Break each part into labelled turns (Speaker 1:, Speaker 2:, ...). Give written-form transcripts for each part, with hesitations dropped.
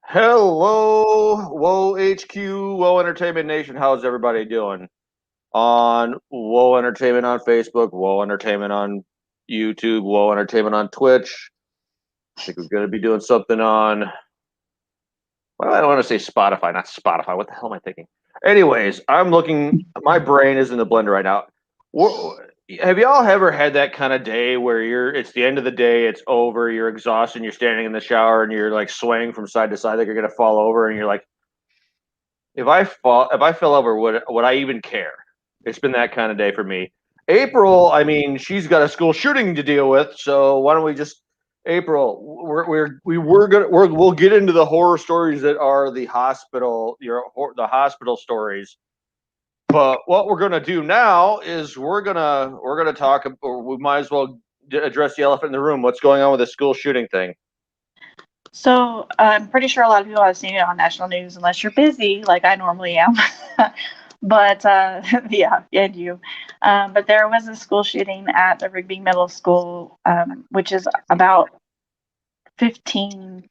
Speaker 1: Hello, Whoa HQ, Whoa Entertainment Nation. How's everybody doing? On Whoa Entertainment on Facebook, Whoa Entertainment on YouTube, Whoa Entertainment on Twitch. I think we're going to be doing something on, well, I don't want to say Spotify, not Spotify. What the hell am I thinking? Anyways, I'm looking, my brain is in the blender right now. Have y'all ever had that kind of day where it's the end of the day, it's over, you're exhausted, and you're standing in the shower and you're like swaying from side to side, like you're going to fall over, and you're like, if I fell over, would I even care? It's been that kind of day for me. April, I mean, she's got a school shooting to deal with, so why don't we just April? We'll get into the horror stories that are the hospital stories. But what we're gonna do now is we're gonna talk, or we might as well address the elephant in the room. What's going on with the school shooting thing?
Speaker 2: So I'm pretty sure a lot of people have seen it on national news, unless you're busy, like I normally am. But yeah, and you. But there was a school shooting at the Rigby Middle School, which is about 15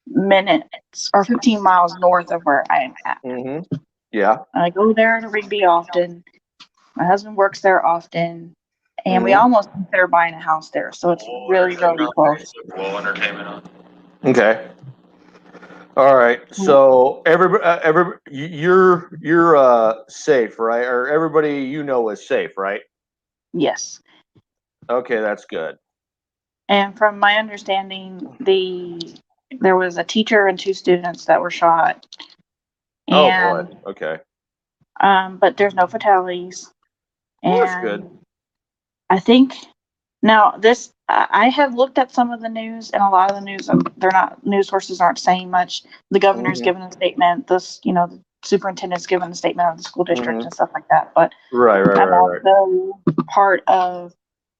Speaker 2: minutes or 15 miles north of where I am at.
Speaker 1: Mm-hmm. Yeah.
Speaker 2: I go there to Rigby often. My husband works there often, and we
Speaker 1: Mm-hmm.
Speaker 2: almost consider buying a house there. So it's really, really close.
Speaker 1: Okay. All right. So you're safe, right? Or everybody you know is safe, right?
Speaker 2: Yes.
Speaker 1: Okay, that's good.
Speaker 2: And from my understanding, there was a teacher and two students that were shot,
Speaker 1: Oh boy.
Speaker 2: and
Speaker 1: Okay.
Speaker 2: but there's no fatalities.
Speaker 1: Well, that's good.
Speaker 2: And I think now this I have looked at some of the news, and a lot of the news they're not news sources aren't saying much. The governor's
Speaker 1: Mm-hmm.
Speaker 2: given a statement. The superintendent's given a statement of the school district
Speaker 1: Mm-hmm.
Speaker 2: and stuff like that. But
Speaker 1: Right.
Speaker 2: I'm also part of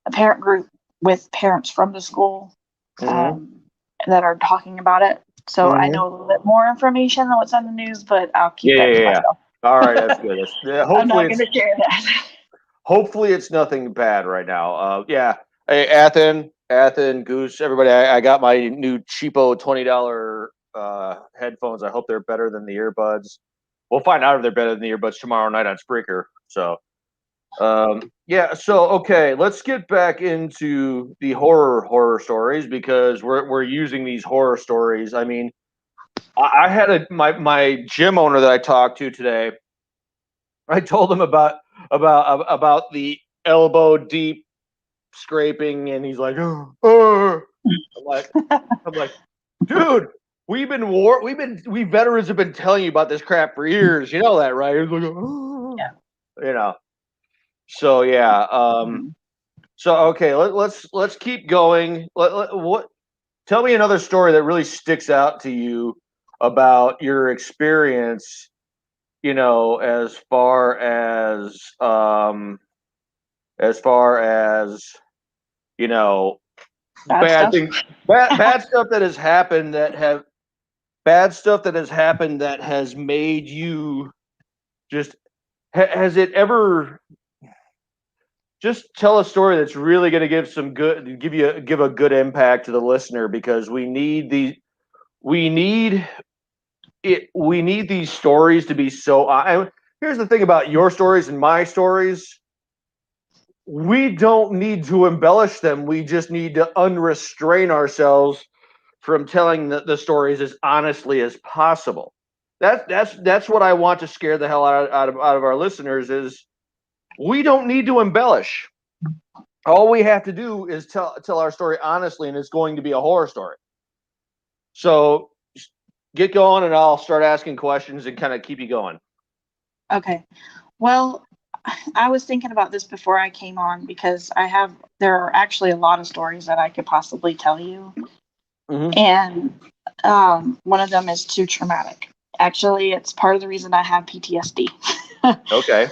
Speaker 2: a parent group with parents from the school
Speaker 1: Mm-hmm.
Speaker 2: that are talking about it. So I
Speaker 1: Mm-hmm.
Speaker 2: know a little bit more information than what's on the news, but I'll keep
Speaker 1: Yeah,
Speaker 2: that
Speaker 1: yeah,
Speaker 2: to
Speaker 1: yeah.
Speaker 2: myself.
Speaker 1: All right, that's good. Yeah,
Speaker 2: I'm not going to share that.
Speaker 1: hopefully it's nothing bad right now. Yeah. Hey, Athen, Goose, everybody. I got my new cheapo $20 headphones. I hope they're better than the earbuds. We'll find out if they're better than the earbuds tomorrow night on Spreaker. So, yeah. So, okay, let's get back into the horror stories because we're using these horror stories. I mean, I had my gym owner that I talked to today. I told him about the elbow deep scraping, and he's like, oh. I'm like, dude, we veterans have been telling you about this crap for years. You know that, right? He's like, oh.
Speaker 2: Yeah.
Speaker 1: You know. So yeah. So okay, let's keep going. What? Tell me another story that really sticks out to you about your experience. As far as you know,
Speaker 2: Bad
Speaker 1: bad
Speaker 2: stuff.
Speaker 1: thing, bad stuff that has happened that has made you just. Has it ever? Just tell a story that's really going to give a good impact to the listener because we need we need these stories to be so. Here's the thing about your stories and my stories. We don't need to embellish them. We just need to unrestrain ourselves from telling the stories as honestly as possible. That's what I want to scare the hell out of our listeners is we don't need to embellish. All we have to do is tell our story honestly, and it's going to be a horror story. So get going, and I'll start asking questions and kind of keep you going.
Speaker 2: Okay. Well, I was thinking about this before I came on because there are actually a lot of stories that I could possibly tell you.
Speaker 1: Mm-hmm.
Speaker 2: And one of them is too traumatic. Actually, it's part of the reason I have PTSD.
Speaker 1: Okay.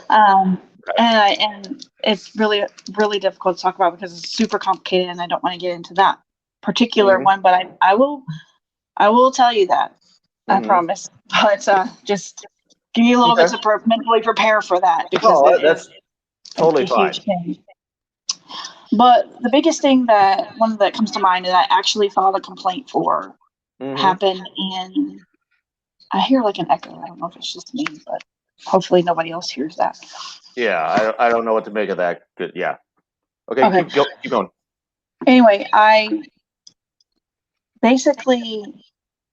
Speaker 2: And it's really, really difficult to talk about because it's super complicated and I don't want to get into that particular
Speaker 1: Mm-hmm.
Speaker 2: one, but I will tell you that. I
Speaker 1: Mm-hmm.
Speaker 2: promise. But just give you a little bit
Speaker 1: Okay.
Speaker 2: to mentally prepare for that because
Speaker 1: Oh,
Speaker 2: it
Speaker 1: that's
Speaker 2: is
Speaker 1: totally
Speaker 2: a
Speaker 1: fine.
Speaker 2: huge thing. But the biggest thing one that comes to mind that I actually filed a complaint for happened in. I hear like an echo. I don't know if it's just me, but hopefully nobody else hears that.
Speaker 1: Yeah, I don't know what to make of that. Good. Yeah. Okay,
Speaker 2: Okay.
Speaker 1: keep going.
Speaker 2: Anyway, I basically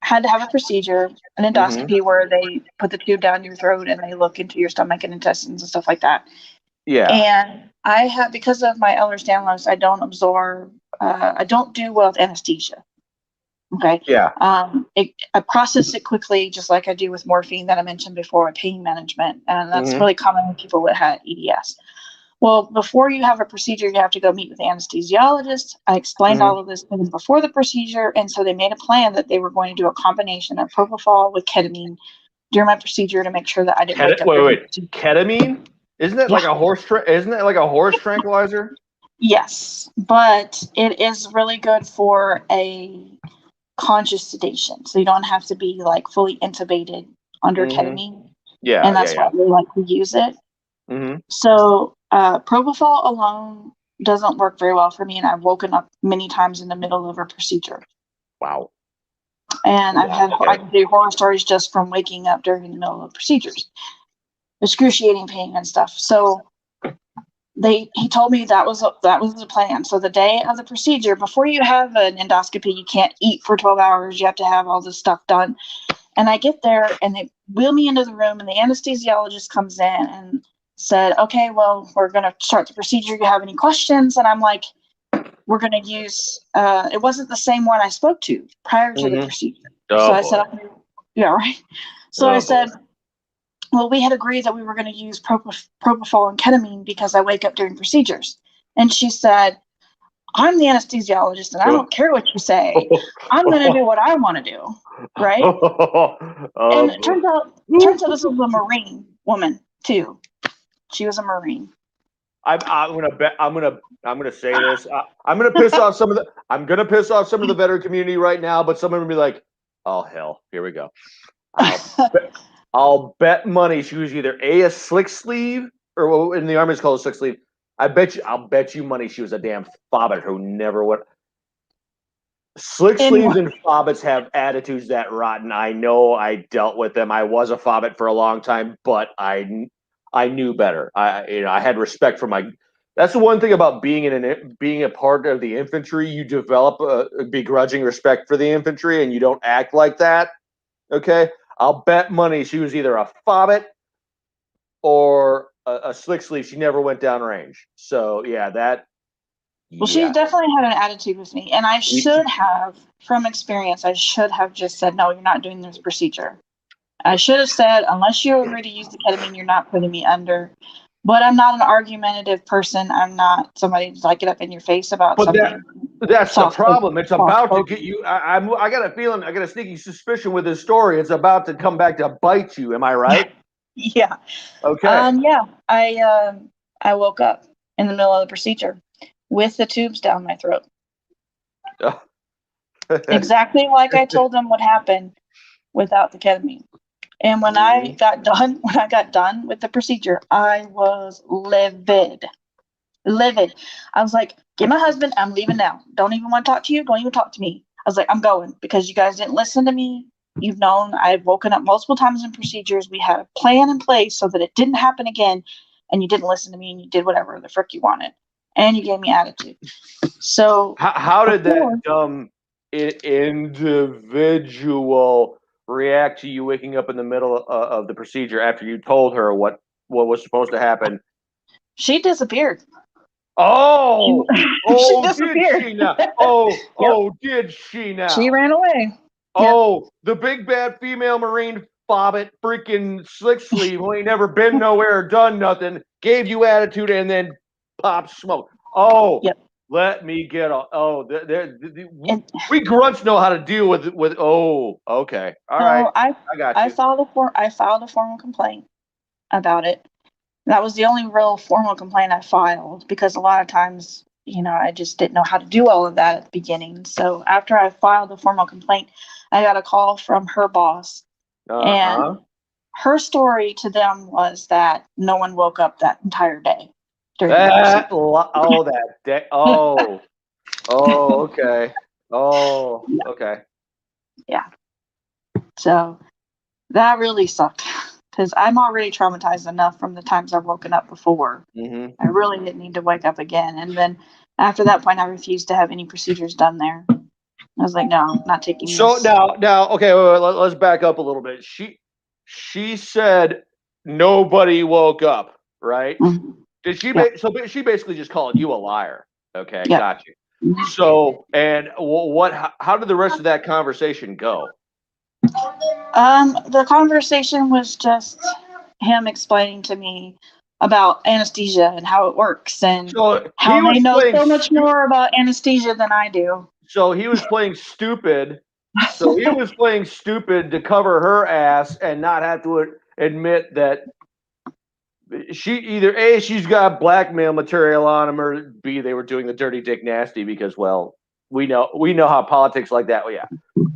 Speaker 2: had to have a procedure, an endoscopy, where they put the tube down your throat and they look into your stomach and intestines and stuff like that.
Speaker 1: Yeah.
Speaker 2: And I have, because of my Ehlers-Danlos, I don't absorb, I don't do well with anesthesia. Okay.
Speaker 1: Yeah.
Speaker 2: I process it quickly, just like I do with morphine that I mentioned before, with pain management. And that's really common with people that have EDS. Well, before you have a procedure, you have to go meet with the anesthesiologist. I explained all of this to them before the procedure. And so they made a plan that they were going to do a combination of propofol with ketamine during my procedure to make sure that I didn't wake up.
Speaker 1: Wait. Ketamine? Isn't that like
Speaker 2: Yeah.
Speaker 1: isn't that like a horse tranquilizer?
Speaker 2: Yes, but it is really good for a conscious sedation. So you don't have to be like fully intubated under ketamine.
Speaker 1: Yeah,
Speaker 2: And that's why we like to use it. So propofol alone doesn't work very well for me, and I've woken up many times in the middle of a procedure.
Speaker 1: Wow.
Speaker 2: And I can do horror stories just from waking up during the middle of procedures, excruciating pain and stuff. So he told me that was the plan. So the day of the procedure, before you have an endoscopy, you can't eat for 12 hours. You have to have all this stuff done. And I get there and they wheel me into the room and the anesthesiologist comes in and said, okay, well, we're going to start the procedure. You have any questions? And I'm like, we're going to use, it wasn't the same one I spoke to prior to the procedure. So I said, okay, yeah, right. So I said, well, we had agreed that we were going to use propofol and ketamine because I wake up during procedures. And she said, I'm the anesthesiologist and I don't care what you say. I'm going to do what I want to do. Right. And it turns out this was a Marine woman too. She was a Marine.
Speaker 1: I'm gonna say this. I'm gonna piss off some of the veteran community right now, but someone will be like, "Oh hell, here we go." I'll bet money she was either a slick sleeve, or in the Army it's called a slick sleeve. I'll bet you money she was a damn fobbit who never went. Slick sleeves and fobbits have attitudes that rotten. I know. I dealt with them. I was a fobbit for a long time, but I knew better. I had respect for my. That's the one thing about being a part of the infantry. You develop a begrudging respect for the infantry, and you don't act like that. Okay, I'll bet money she was either a fobbit or a slick sleeve. She never went down range. So yeah, that.
Speaker 2: Well, she definitely had an attitude with me, and I should have, from experience, I should have just said, no, you're not doing this procedure. I should have said, unless you agree to use the ketamine, you're not putting me under. But I'm not an argumentative person. I'm not somebody to like get up in your face about something.
Speaker 1: That's the problem. It's about to get you. I got a feeling. I got a sneaky suspicion with this story. It's about to come back to bite you. Am I right?
Speaker 2: Yeah.
Speaker 1: Okay.
Speaker 2: Yeah. I woke up in the middle of the procedure with the tubes down my throat. Exactly like I told them would happen without the ketamine. And when I got done with the procedure, I was livid. I was like, get my husband, I'm leaving now. Don't even want to talk to you. Don't even talk to me. I was like, I'm going because you guys didn't listen to me. You've known I've woken up multiple times in procedures. We had a plan in place so that it didn't happen again. And you didn't listen to me and you did whatever the frick you wanted. And you gave me attitude. So
Speaker 1: how did that dumb individual react to you waking up in the middle of the procedure after you told her what was supposed to happen?
Speaker 2: She disappeared.
Speaker 1: Oh,
Speaker 2: she disappeared.
Speaker 1: Did she now? Oh, did she now?
Speaker 2: She ran away.
Speaker 1: Oh, the big bad female Marine fobbit, freaking slick sleeve, who ain't never been nowhere or done nothing, gave you attitude and then popped smoke. Oh, let me get off. Oh, we grunts know how to deal with. Oh, okay, all right. I got you.
Speaker 2: I filed a formal complaint about it. That was the only real formal complaint I filed because a lot of times, I just didn't know how to do all of that at the beginning. So after I filed the formal complaint, I got a call from her boss, and her story to them was that no one woke up that entire day.
Speaker 1: That day. Oh, okay. Oh, okay.
Speaker 2: Yeah. So that really sucked because I'm already traumatized enough from the times I've woken up before.
Speaker 1: Mm-hmm.
Speaker 2: I really didn't need to wake up again. And then after that point, I refused to have any procedures done there. I was like, no, I'm not taking
Speaker 1: So
Speaker 2: this.
Speaker 1: now, okay, wait, let's back up a little bit. She said nobody woke up, right?
Speaker 2: Mhm.
Speaker 1: Did she?
Speaker 2: Yep.
Speaker 1: So she basically just called you a liar. Okay,
Speaker 2: Yep.
Speaker 1: got you. So, and what? How did the rest of that conversation go?
Speaker 2: The conversation was just him explaining to me about anesthesia and how it works and
Speaker 1: So
Speaker 2: how
Speaker 1: he
Speaker 2: they
Speaker 1: was
Speaker 2: know
Speaker 1: playing.
Speaker 2: so much more about anesthesia than I do.
Speaker 1: So he was playing stupid. So he was playing stupid to cover her ass and not have to admit that she either A, she's got blackmail material on him, or B, they were doing the dirty dick nasty because, well, we know how politics like that. Well, yeah,
Speaker 2: Well,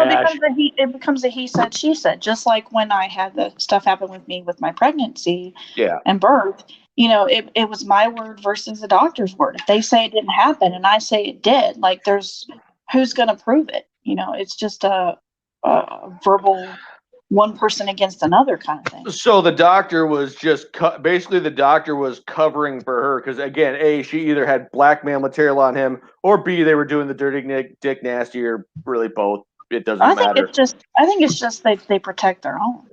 Speaker 2: it
Speaker 1: yeah,
Speaker 2: becomes it becomes a he said she said. Just like when I had the stuff happen with me with my pregnancy
Speaker 1: yeah.
Speaker 2: and birth, it was my word versus the doctor's word. If they say it didn't happen and I say it did, like there's who's going to prove it? It's just a verbal one person against another kind of thing.
Speaker 1: So the doctor was just basically the doctor was covering for her because again, A, she either had blackmail material on him, or B, they were doing the dirty dick nasty, or really both. It doesn't matter.
Speaker 2: I think it's just they protect their own.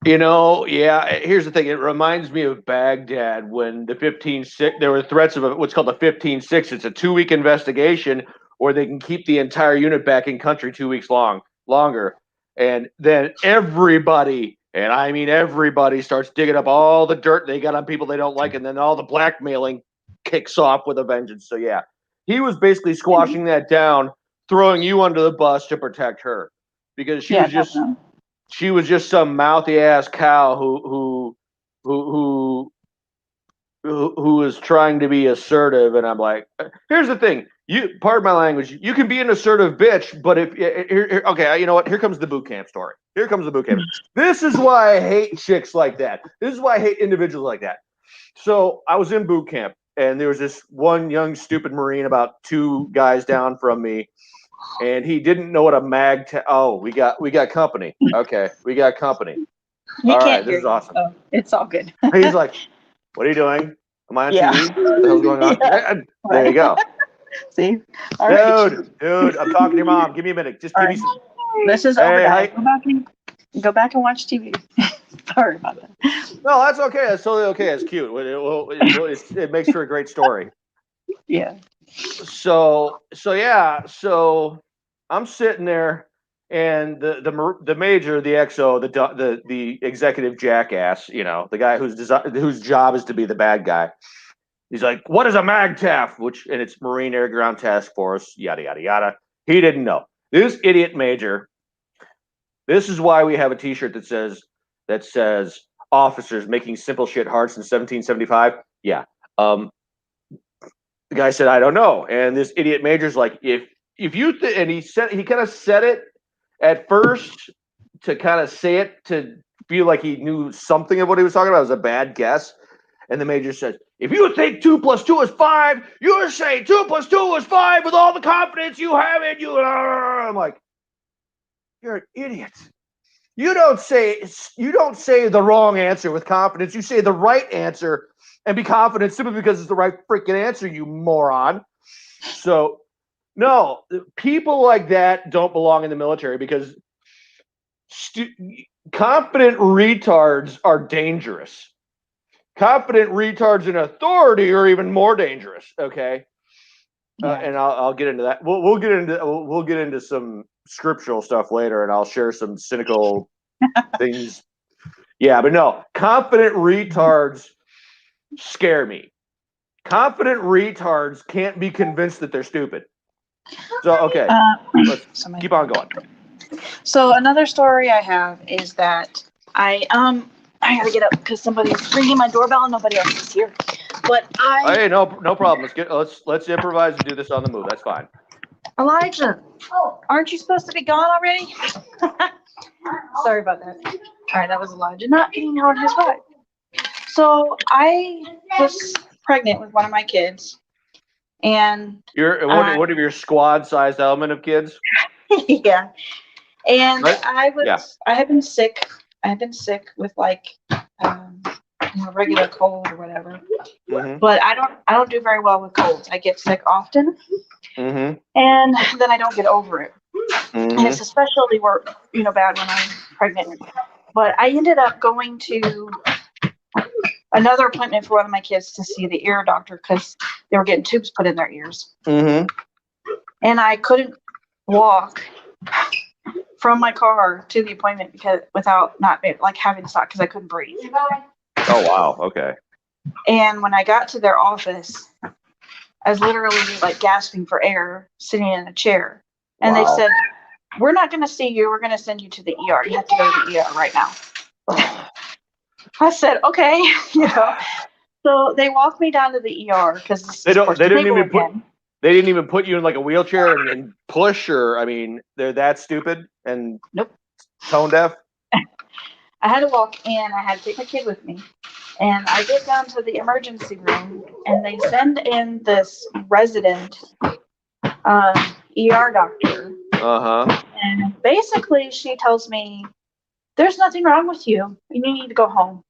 Speaker 1: Yeah. Here's the thing. It reminds me of Baghdad when the 15-6. There were threats of what's called the 15-6. It's a 2-week investigation, or they can keep the entire unit back in country 2 weeks longer, and then everybody, and I mean everybody, starts digging up all the dirt they got on people they don't like, and then all the blackmailing kicks off with a vengeance. So yeah, he was basically squashing that down, throwing you under the bus to protect her because she
Speaker 2: Yeah,
Speaker 1: was just
Speaker 2: definitely.
Speaker 1: she was just some mouthy ass cow who who was trying to be assertive, and I'm like, here's the thing, you pardon my language, you can be an assertive bitch, but if okay, you know what? Here comes the boot camp story. Here comes the boot camp. This is why I hate chicks like that. This is why I hate individuals like that. So I was in boot camp, and there was this one young stupid Marine about 2 guys down from me, and he didn't know what a oh, we got company. Okay, we got company.
Speaker 2: He
Speaker 1: All right,
Speaker 2: can't
Speaker 1: this
Speaker 2: hear
Speaker 1: is
Speaker 2: you,
Speaker 1: awesome.
Speaker 2: so it's all good.
Speaker 1: He's like, what are you doing? Am I on
Speaker 2: Yeah.
Speaker 1: TV? What the hell's going on?
Speaker 2: Yeah.
Speaker 1: There you
Speaker 2: Right.
Speaker 1: go.
Speaker 2: See? All right.
Speaker 1: Dude, I'm talking to your mom. Give me a minute. Just
Speaker 2: All
Speaker 1: give me
Speaker 2: right.
Speaker 1: some.
Speaker 2: This is
Speaker 1: Hey, hi.
Speaker 2: overdrive. Go back and watch TV. Sorry about that.
Speaker 1: No, that's okay. That's totally okay. It's cute. It makes for a great story.
Speaker 2: Yeah.
Speaker 1: So yeah. So I'm sitting there, and the major, the XO, the executive jackass, the guy whose job is to be the bad guy. He's like, "What is a MAGTAF?" And it's Marine Air Ground Task Force. Yada yada yada. He didn't know. This idiot major. This is why we have a T-shirt that says "Officers making simple shit hard since 1775." Yeah. Um, the guy said, "I don't know," and this idiot major's like, "If you," and he kind of said it at first to kind of say it to feel like he knew something of what he was talking about. It was a bad guess. And the major says, "If you think 2 + 2 is 5, you're saying 2 + 2 is 5 with all the confidence you have in you." I'm like, "You're an idiot. You don't say the wrong answer with confidence. You say the right answer and be confident simply because it's the right freaking answer, you moron." So no, people like that don't belong in the military because confident retards are dangerous. Confident retards in authority are even more dangerous. Okay,
Speaker 2: Yeah.
Speaker 1: and I'll get into that. We'll get into some scriptural stuff later, and I'll share some cynical things. Yeah, but no, confident retards scare me. Confident retards can't be convinced that they're stupid. So okay, let's
Speaker 2: Somebody.
Speaker 1: keep on going.
Speaker 2: So another story I have is that I gotta get up because somebody's ringing my doorbell and nobody else is here. But
Speaker 1: Hey, no problem. Let's improvise and do this on the move. That's fine.
Speaker 2: Elijah, aren't you supposed to be gone already? Sorry about that. All right, that was Elijah not getting out his ride. So I was pregnant with one of my kids, and
Speaker 1: You're one of your squad-sized element of kids.
Speaker 2: Yeah. And
Speaker 1: Right? Yeah.
Speaker 2: I have been sick. I have been sick with like, um, regular cold or whatever.
Speaker 1: Mm-hmm.
Speaker 2: But I don't do very well with colds. I get sick often,
Speaker 1: Mm-hmm.
Speaker 2: and then I don't get over it. And
Speaker 1: Mm-hmm.
Speaker 2: it's especially bad when I'm pregnant. But I ended up going to another appointment for one of my kids to see the ear doctor because they were getting tubes put in their ears,
Speaker 1: Mm-hmm.
Speaker 2: and I couldn't walk from my car to the appointment because without not like having to stop because I couldn't breathe.
Speaker 1: Oh wow. Okay.
Speaker 2: And when I got to their office, I was literally like gasping for air, sitting in a chair, and they
Speaker 1: Wow.
Speaker 2: said, "We're not going to see you. We're going to send you to the ER. You have to go to the ER right now." I said, "Okay," you know. So they walked me down to the ER because this
Speaker 1: They
Speaker 2: is, of
Speaker 1: don't.
Speaker 2: course,
Speaker 1: They
Speaker 2: the
Speaker 1: didn't
Speaker 2: table
Speaker 1: even put.
Speaker 2: again.
Speaker 1: They didn't even put you in like a wheelchair and push, or I mean, they're that stupid and
Speaker 2: Nope.
Speaker 1: tone deaf.
Speaker 2: I had to walk in. I had to take my kid with me. And I get down to the emergency room, and they send in this resident ER doctor.
Speaker 1: Uh-huh.
Speaker 2: And basically, she tells me, "There's nothing wrong with you. You need to go home."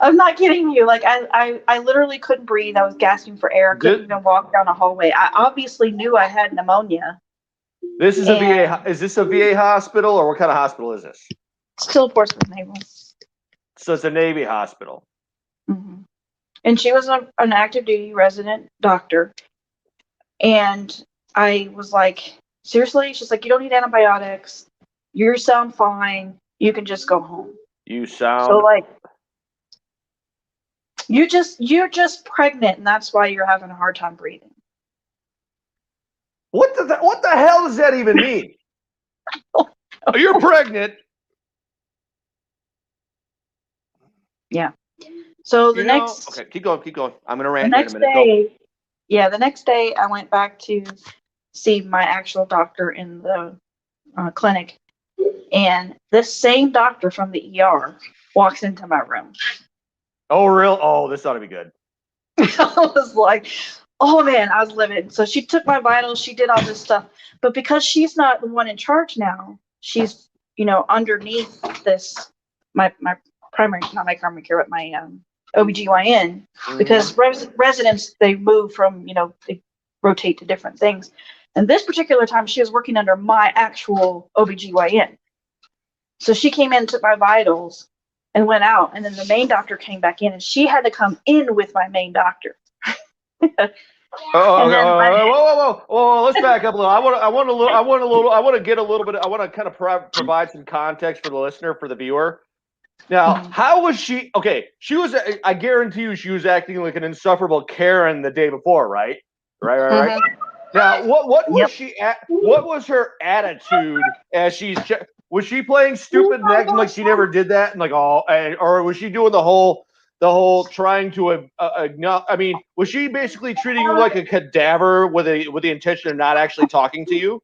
Speaker 2: I'm not kidding you. Like, I literally couldn't breathe. I was gasping for air. I couldn't
Speaker 1: This,
Speaker 2: even walk down a hallway. I obviously knew I had pneumonia.
Speaker 1: this is a VA.
Speaker 2: And
Speaker 1: Is this a VA hospital or what kind of hospital is this?
Speaker 2: still Portsmouth Naval.
Speaker 1: So it's a Navy hospital.
Speaker 2: Hmm. And she was an active duty resident doctor. And I was like, "Seriously?" She's like, "You don't need antibiotics. You sound fine. You can just go home."
Speaker 1: You
Speaker 2: So
Speaker 1: sound.
Speaker 2: like, you're just pregnant, and that's why you're having a hard time breathing.
Speaker 1: What the hell does that even mean? You're pregnant.
Speaker 2: Yeah. So
Speaker 1: You know. Okay, keep going. Keep going. I'm gonna
Speaker 2: the
Speaker 1: rant here in a
Speaker 2: next
Speaker 1: minute. Go.
Speaker 2: day, yeah, the next day I went back to see my actual doctor in the clinic, and this same doctor from the ER walks into my room.
Speaker 1: Oh, real? Oh, this ought to be good.
Speaker 2: I was like, "Oh man," I was livid. So she took my vitals, she did all this stuff, but because she's not the one in charge now, she's underneath this my primary, not my primary care, but my OBGYN, because residents, they move from, they rotate to different things. And this particular time she was working under my actual OBGYN. So she came in, took my vitals, and went out. And then the main doctor came back in, and she had to come in with my main doctor.
Speaker 1: Oh,
Speaker 2: And
Speaker 1: okay.
Speaker 2: then
Speaker 1: Whoa. Let's back up a little. I want to get a little bit. I want to kind of provide some context for the listener, for the viewer. Now, how was she? Okay, she was. I guarantee you, she was acting like an insufferable Karen the day before, right? Right. Now, what was
Speaker 2: Yep.
Speaker 1: she at? What was her attitude as was she playing stupid and acting like she never did that, and like or was she doing the whole trying to I mean, was she basically treating you like a cadaver with the intention of not actually talking to you?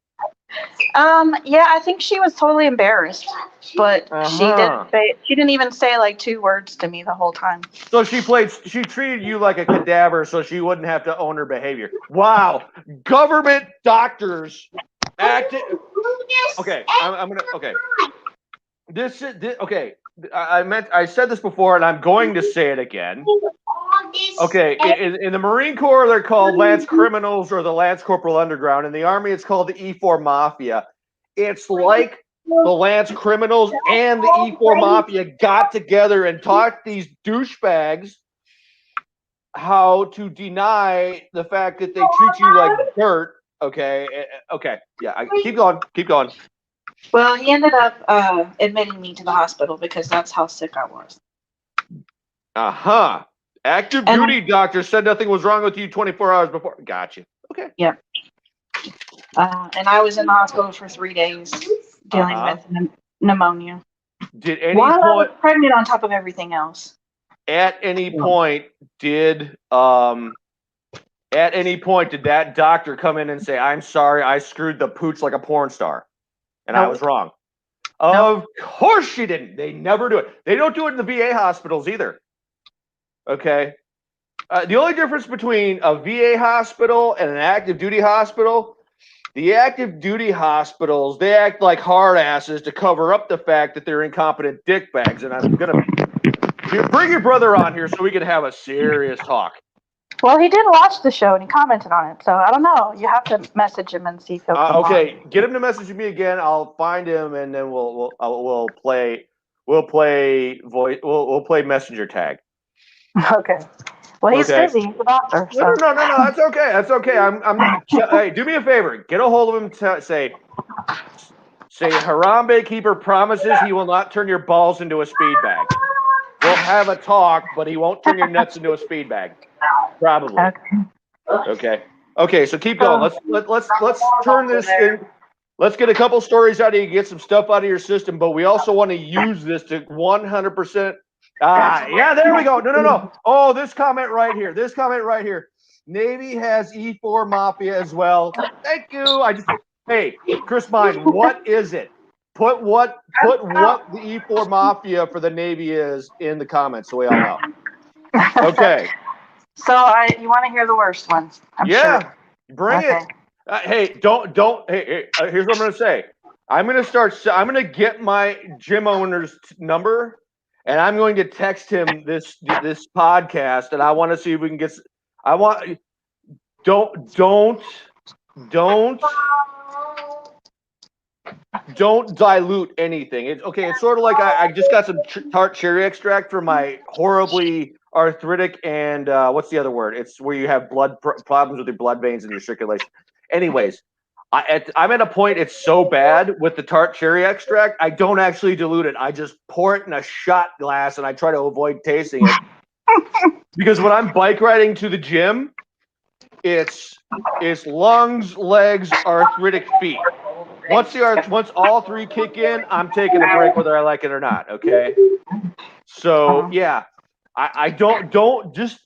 Speaker 2: Yeah, I think she was totally embarrassed, but
Speaker 1: Uh-huh.
Speaker 2: she didn't even say like two words to me the whole time.
Speaker 1: So she treated you like a cadaver so she wouldn't have to own her behavior. Wow. Government doctors acting. Okay, I'm gonna. Okay, okay. I said this before, and I'm going to say it again. Okay, in the Marine Corps, they're called Lance Criminals or the Lance Corporal Underground. In the Army, it's called the E4 Mafia. It's like the Lance Criminals and the E4 Mafia got together and taught these douchebags how to deny the fact that they treat you like dirt. Okay, okay, yeah. Keep going. Keep going.
Speaker 2: Well, he ended up admitting me to the hospital because that's how sick I was.
Speaker 1: Uh-huh. Active
Speaker 2: And
Speaker 1: duty doctor said nothing was wrong with you 24 hours before. Gotcha. Okay.
Speaker 2: yeah, and I was in the hospital for 3 days dealing with pneumonia
Speaker 1: Did any
Speaker 2: while I was
Speaker 1: point
Speaker 2: pregnant on top of everything else.
Speaker 1: at any point did that doctor come in and say, "I'm sorry, I screwed the pooch like a porn star, and I
Speaker 2: Nope.
Speaker 1: was wrong"?
Speaker 2: Nope.
Speaker 1: Of course she didn't. They never do it. They don't do it in the VA hospitals either. Okay. The only difference between a VA hospital and an active duty hospital, the active duty hospitals, they act like hard asses to cover up the fact that they're incompetent dickbags. And I'm going to bring your brother on here so we can have a serious talk.
Speaker 2: Well, he did watch the show and he commented on it, so I don't know. You have to message him and see if he'll come
Speaker 1: Okay,
Speaker 2: on.
Speaker 1: get him to message me again. I'll find him and then we'll play messenger tag.
Speaker 2: Okay. Well, he's busy. He's a doctor. So.
Speaker 1: No. That's okay. That's okay. I'm not. Hey, do me a favor. Get a hold of him. Say Harambe Keeper promises he will not turn your balls into a speed bag. We'll have a talk, but he won't turn your nuts into a speed bag. Probably. Okay. So keep going. Let's turn this in. Let's get a couple stories out of you, get some stuff out of your system, but we also want to use this to 100%. Yeah, there we go. No. Oh, this comment right here. Navy has E4 Mafia as well. Thank you. Hey, Chris Mine, what is it? Put what the E4 Mafia for the Navy is in the comments so we all know. Okay.
Speaker 2: So you want to hear the worst ones? I'm sure.
Speaker 1: Bring it. Hey, don't. Hey, here's what I'm going to say. I'm going to get my gym owner's number, and I'm going to text him this podcast, and I want to see if we can get. Don't dilute anything. It's sort of like I just got some tart cherry extract for my horribly arthritic and what's the other word? It's where you have blood problems with your blood veins and your circulation. Anyways, I'm at a point it's so bad with the tart cherry extract, I don't actually dilute it. I just pour it in a shot glass and I try to avoid tasting it. Because when I'm bike riding to the gym, it's lungs, legs, arthritic feet. Once all three kick in, I'm taking a break whether I like it or not. Okay. So yeah, I don't just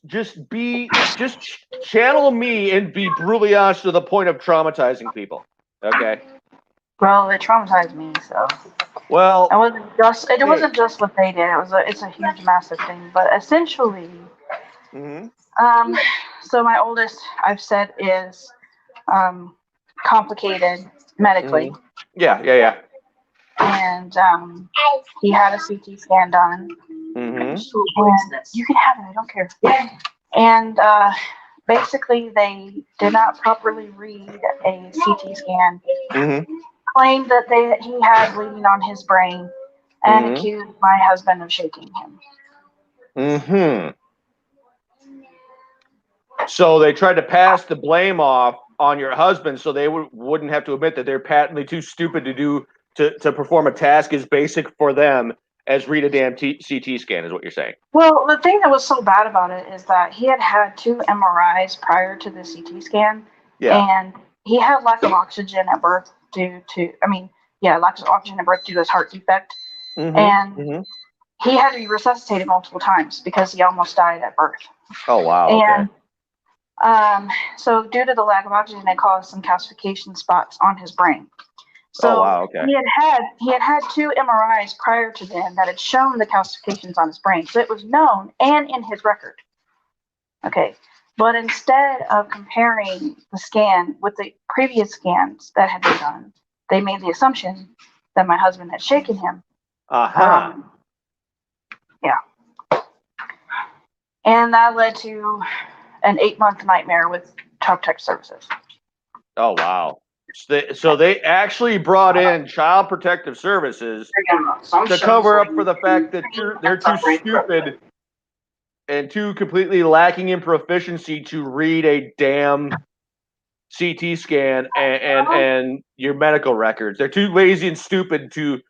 Speaker 1: channel me and be brutally honest to the point of traumatizing people. Okay.
Speaker 2: Well, it traumatized me, so.
Speaker 1: Well,
Speaker 2: it wasn't just what they did. It's a huge, massive thing. But essentially, so my oldest, I've said, is complicated medically.
Speaker 1: Yeah.
Speaker 2: And he had a CT scan done. And you can have it. I don't care. And basically, they did not properly read a CT scan. Claimed that he had bleeding on his brain, and accused my husband of shaking him.
Speaker 1: So they tried to pass the blame off on your husband, so they wouldn't have to admit that they're patently too stupid to perform a task as basic for them as read a damn CT scan, is what you're saying.
Speaker 2: Well, the thing that was so bad about it is that he had 2 MRIs prior to the CT scan, and he had lack of oxygen at birth lack of oxygen at birth due to his heart defect, and he had to be resuscitated multiple times because he almost died at birth.
Speaker 1: Oh wow!
Speaker 2: And so due to the lack of oxygen, it caused some calcification spots on his brain. So he had 2 MRIs prior to then that had shown the calcifications on his brain. So it was known and in his record. Okay. But instead of comparing the scan with the previous scans that had been done, they made the assumption that my husband had shaken him. And that led to an 8-month nightmare with Child Protective Services.
Speaker 1: Oh, wow. So they actually brought in Child Protective Services to cover up for the fact that they're too stupid and too completely lacking in proficiency to read a damn CT scan and your medical records. They're too lazy and stupid to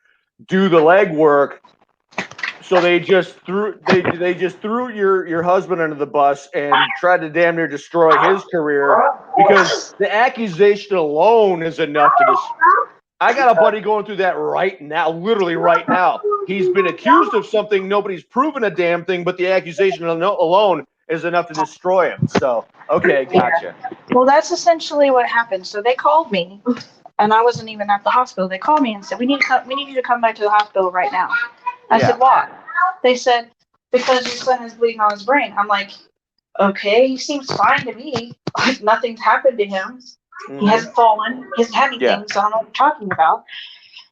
Speaker 1: do the legwork. So they just threw your husband under the bus and tried to damn near destroy his career because the accusation alone is enough to I got a buddy going through that right now, literally right now. He's been accused of something, nobody's proven a damn thing, but the accusation alone is enough to destroy him. So, okay, gotcha.
Speaker 2: Well, that's essentially what happened. So they called me, and I wasn't even at the hospital. They called me and said, "We need you to come back to the hospital right now." I said, "Why?" They said, "Because your son is bleeding on his brain." I'm like, okay, he seems fine to me. Like nothing's happened to him. He hasn't fallen. He hasn't had anything, so I don't know what you're talking about.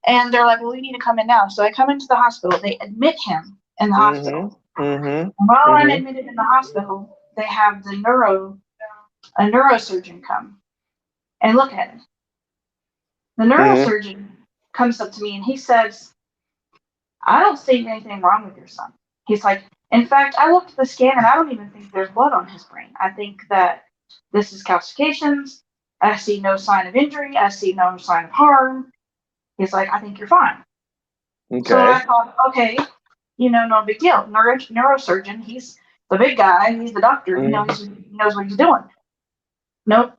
Speaker 2: And they're like, well, you need to come in now. So I come into the hospital. They admit him in the hospital. And while I'm admitted in the hospital, they have a neurosurgeon come and look at him. The neurosurgeon comes up to me and he says, I don't see anything wrong with your son. He's like, in fact, I looked at the scan and I don't even think there's blood on his brain. I think that this is calcifications. I see no sign of injury. I see no sign of harm. He's like, I think you're fine.
Speaker 1: Okay.
Speaker 2: So I thought, okay, no big deal. Neurosurgeon, he's the big guy. He's the doctor. He knows what he's doing. Nope.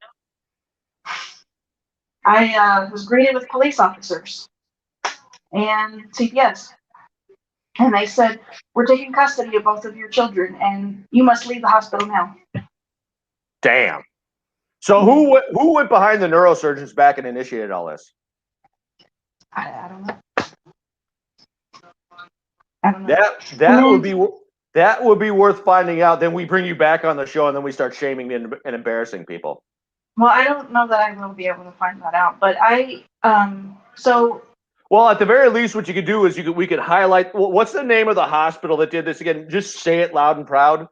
Speaker 2: I was greeted with police officers and CPS. And they said, we're taking custody of both of your children and you must leave the hospital now.
Speaker 1: Damn. So who went behind the neurosurgeons back and initiated all this?
Speaker 2: I don't know. I don't know.
Speaker 1: That would be worth finding out. Then we bring you back on the show and then we start shaming and embarrassing people.
Speaker 2: Well, I don't know that I will be able to find that out, but
Speaker 1: well, at the very least, what you could do is we could highlight. What's the name of the hospital that did this again? Just say it loud and proud.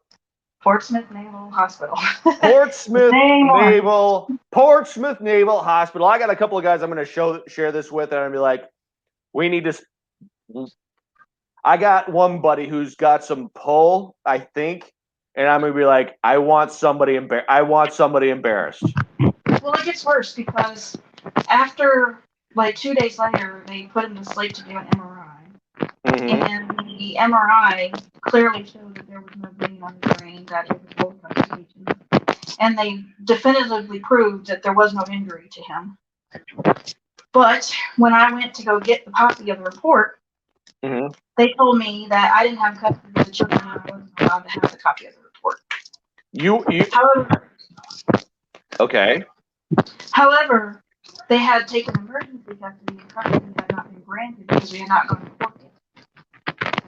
Speaker 2: Portsmouth Naval Hospital.
Speaker 1: Portsmouth Naval Hospital. I got a couple of guys I'm going to share this with, and I'm going to be like, we need to. I got one buddy who's got some pull, I think, and I'm going to be like, I want somebody embarrassed.
Speaker 2: Well, it gets worse because after like 2 days later, they put him to sleep to do an MRI. And the MRI clearly showed that there was no bleeding on the brain, that it was full calcification. And they definitively proved that there was no injury to him. But when I went to go get the copy of the report, they told me that I didn't have custody of the children and I wasn't allowed to have the copy of the report. However,
Speaker 1: okay.
Speaker 2: However, they had taken emergency custody and custody had not been granted because we had not gone to court yet.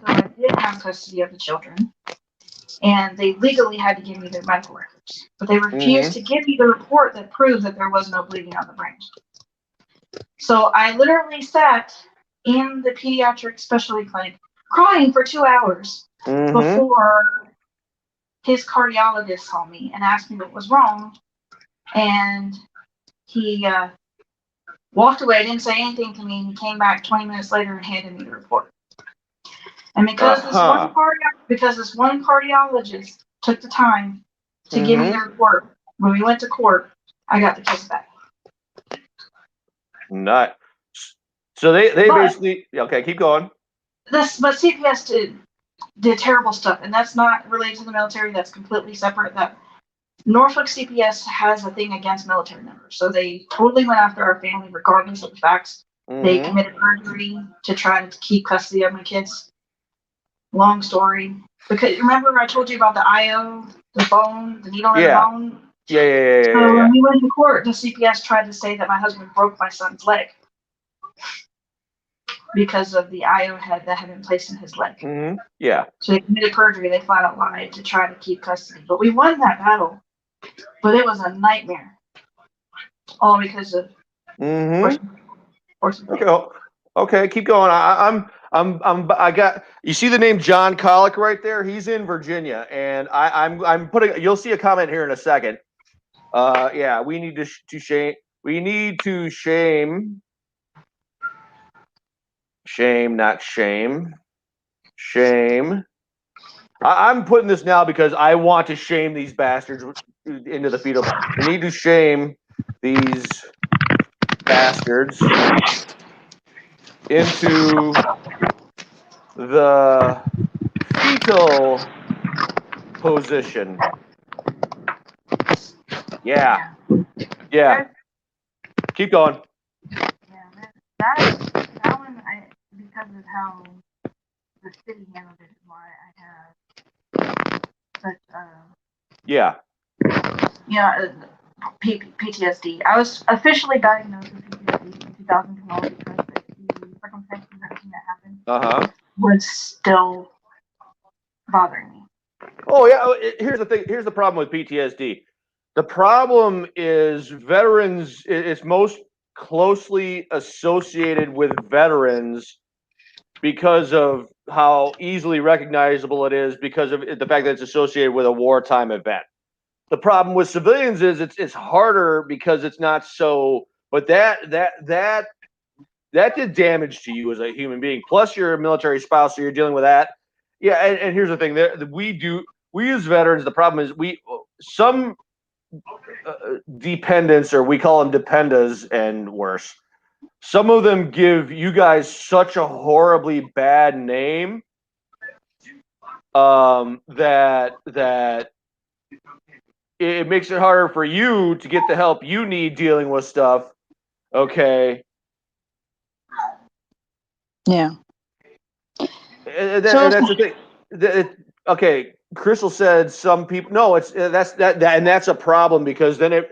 Speaker 2: So I did have custody of the children, and they legally had to give me their medical records. But they refused to give me the report that proved that there was no bleeding on the brain. So I literally sat in the pediatric specialty clinic crying for 2 hours before his cardiologist saw me and asked me what was wrong. And he walked away, didn't say anything to me, and he came back 20 minutes later and handed me the report. And because this one cardiologist took the time to give me the report, when we went to court, I got the case back.
Speaker 1: Not. So they basically, okay, keep going.
Speaker 2: But CPS did terrible stuff, and that's not related to the military. That's completely separate. That Norfolk CPS has a thing against military members, so they totally went after our family, regardless of the facts. They committed perjury to try to keep custody of my kids. Long story. Because remember I told you about the IO, the bone, the needle in the bone?
Speaker 1: Yeah.
Speaker 2: So when we went to court, the CPS tried to say that my husband broke my son's leg because of the IO head that had been placed in his leg.
Speaker 1: Yeah.
Speaker 2: So they committed perjury. They flat out lied to try to keep custody. But we won that battle. But it was a nightmare. All because of
Speaker 1: Okay, keep going. I got. You see the name John Colick right there? He's in Virginia, and I'm putting. You'll see a comment here in a second. Yeah, we need to shame. We need to shame. Shame, not shame. Shame. I'm putting this now because I want to shame these bastards into the fetal. We need to shame these bastards into the fetal position. Yeah. Keep going.
Speaker 2: Yeah, that one, because of how the city handled it, is why I have such PTSD. I was officially diagnosed with PTSD in 2012 because the circumstances and everything that happened was still bothering me.
Speaker 1: Oh yeah. Here's the thing. Here's the problem with PTSD. The problem is veterans. It's most closely associated with veterans because of how easily recognizable it is, because of the fact that it's associated with a wartime event. The problem with civilians is it's harder because it's not so. But that did damage to you as a human being. Plus, you're a military spouse, so you're dealing with that. Yeah, and here's the thing: we as veterans, the problem is some dependents, or we call them dependas, and worse. Some of them give you guys such a horribly bad name, that it makes it harder for you to get the help you need dealing with stuff. Okay.
Speaker 2: Yeah.
Speaker 1: And that's the thing. Okay, Crystal said some people. No, it's and that's a problem, because then it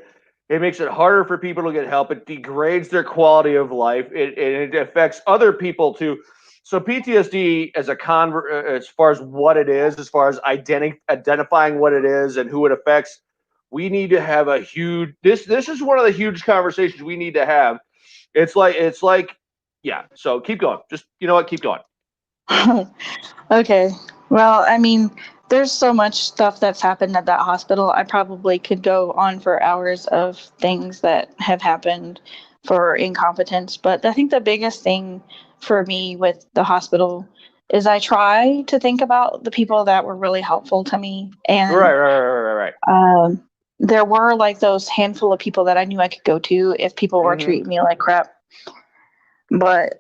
Speaker 1: makes it harder for people to get help. It degrades their quality of life. It affects other people too. So PTSD as a convert, as far as what it is, as far as identifying what it is and who it affects, we need to have a huge. This is one of the huge conversations we need to have. It's like yeah. So keep going. Just you know what, keep going.
Speaker 2: Okay. Well, I mean, there's so much stuff that's happened at that hospital. I probably could go on for hours of things that have happened for incompetence. But I think the biggest thing for me with the hospital is I try to think about the people that were really helpful to me.
Speaker 1: Right,
Speaker 2: And
Speaker 1: right, right, right, right.
Speaker 2: there were like those handful of people that I knew I could go to if people were
Speaker 1: Mm-hmm.
Speaker 2: treating me like crap. But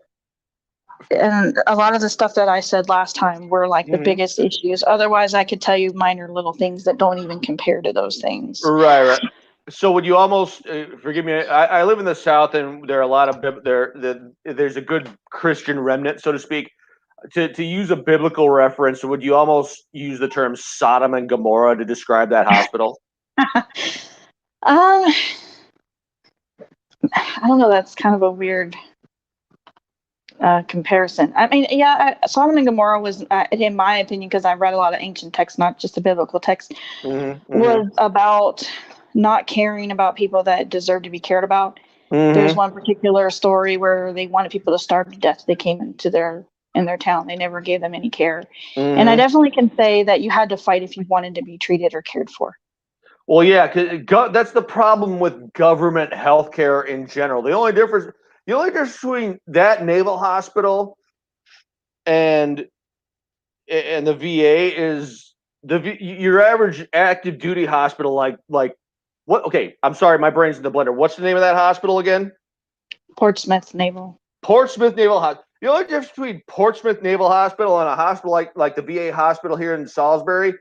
Speaker 2: and a lot of the stuff that I said last time were like the
Speaker 1: Mm-hmm.
Speaker 2: biggest issues. Otherwise, I could tell you minor little things that don't even compare to those things.
Speaker 1: Right, right. So would you almost forgive me? I live in the South, and there are a lot of there's a good Christian remnant, so to speak. To use a biblical reference, would you almost use the term Sodom and Gomorrah to describe that hospital?
Speaker 2: um, I don't know. That's kind of a weird comparison. I mean, yeah, Sodom and Gomorrah was, in my opinion, because I read a lot of ancient texts, not just the biblical text,
Speaker 1: Mm-hmm.
Speaker 2: was
Speaker 1: Mm-hmm.
Speaker 2: about not caring about people that deserve to be cared about. There's
Speaker 1: Mm-hmm.
Speaker 2: one particular story where they wanted people to starve to death. They came into their town. They never gave them any care. And I
Speaker 1: Mm-hmm.
Speaker 2: definitely can say that you had to fight if you wanted to be treated or cared for.
Speaker 1: Well, yeah, 'cause that's the problem with government healthcare in general. The only difference between that naval hospital and the VA is your average active duty hospital, like what? Okay, I'm sorry, my brain's in the blender. What's the name of that hospital again?
Speaker 2: Portsmouth Naval.
Speaker 1: Portsmouth Naval Hospital. The only difference between Portsmouth Naval Hospital and a hospital like the VA hospital here in Salisbury,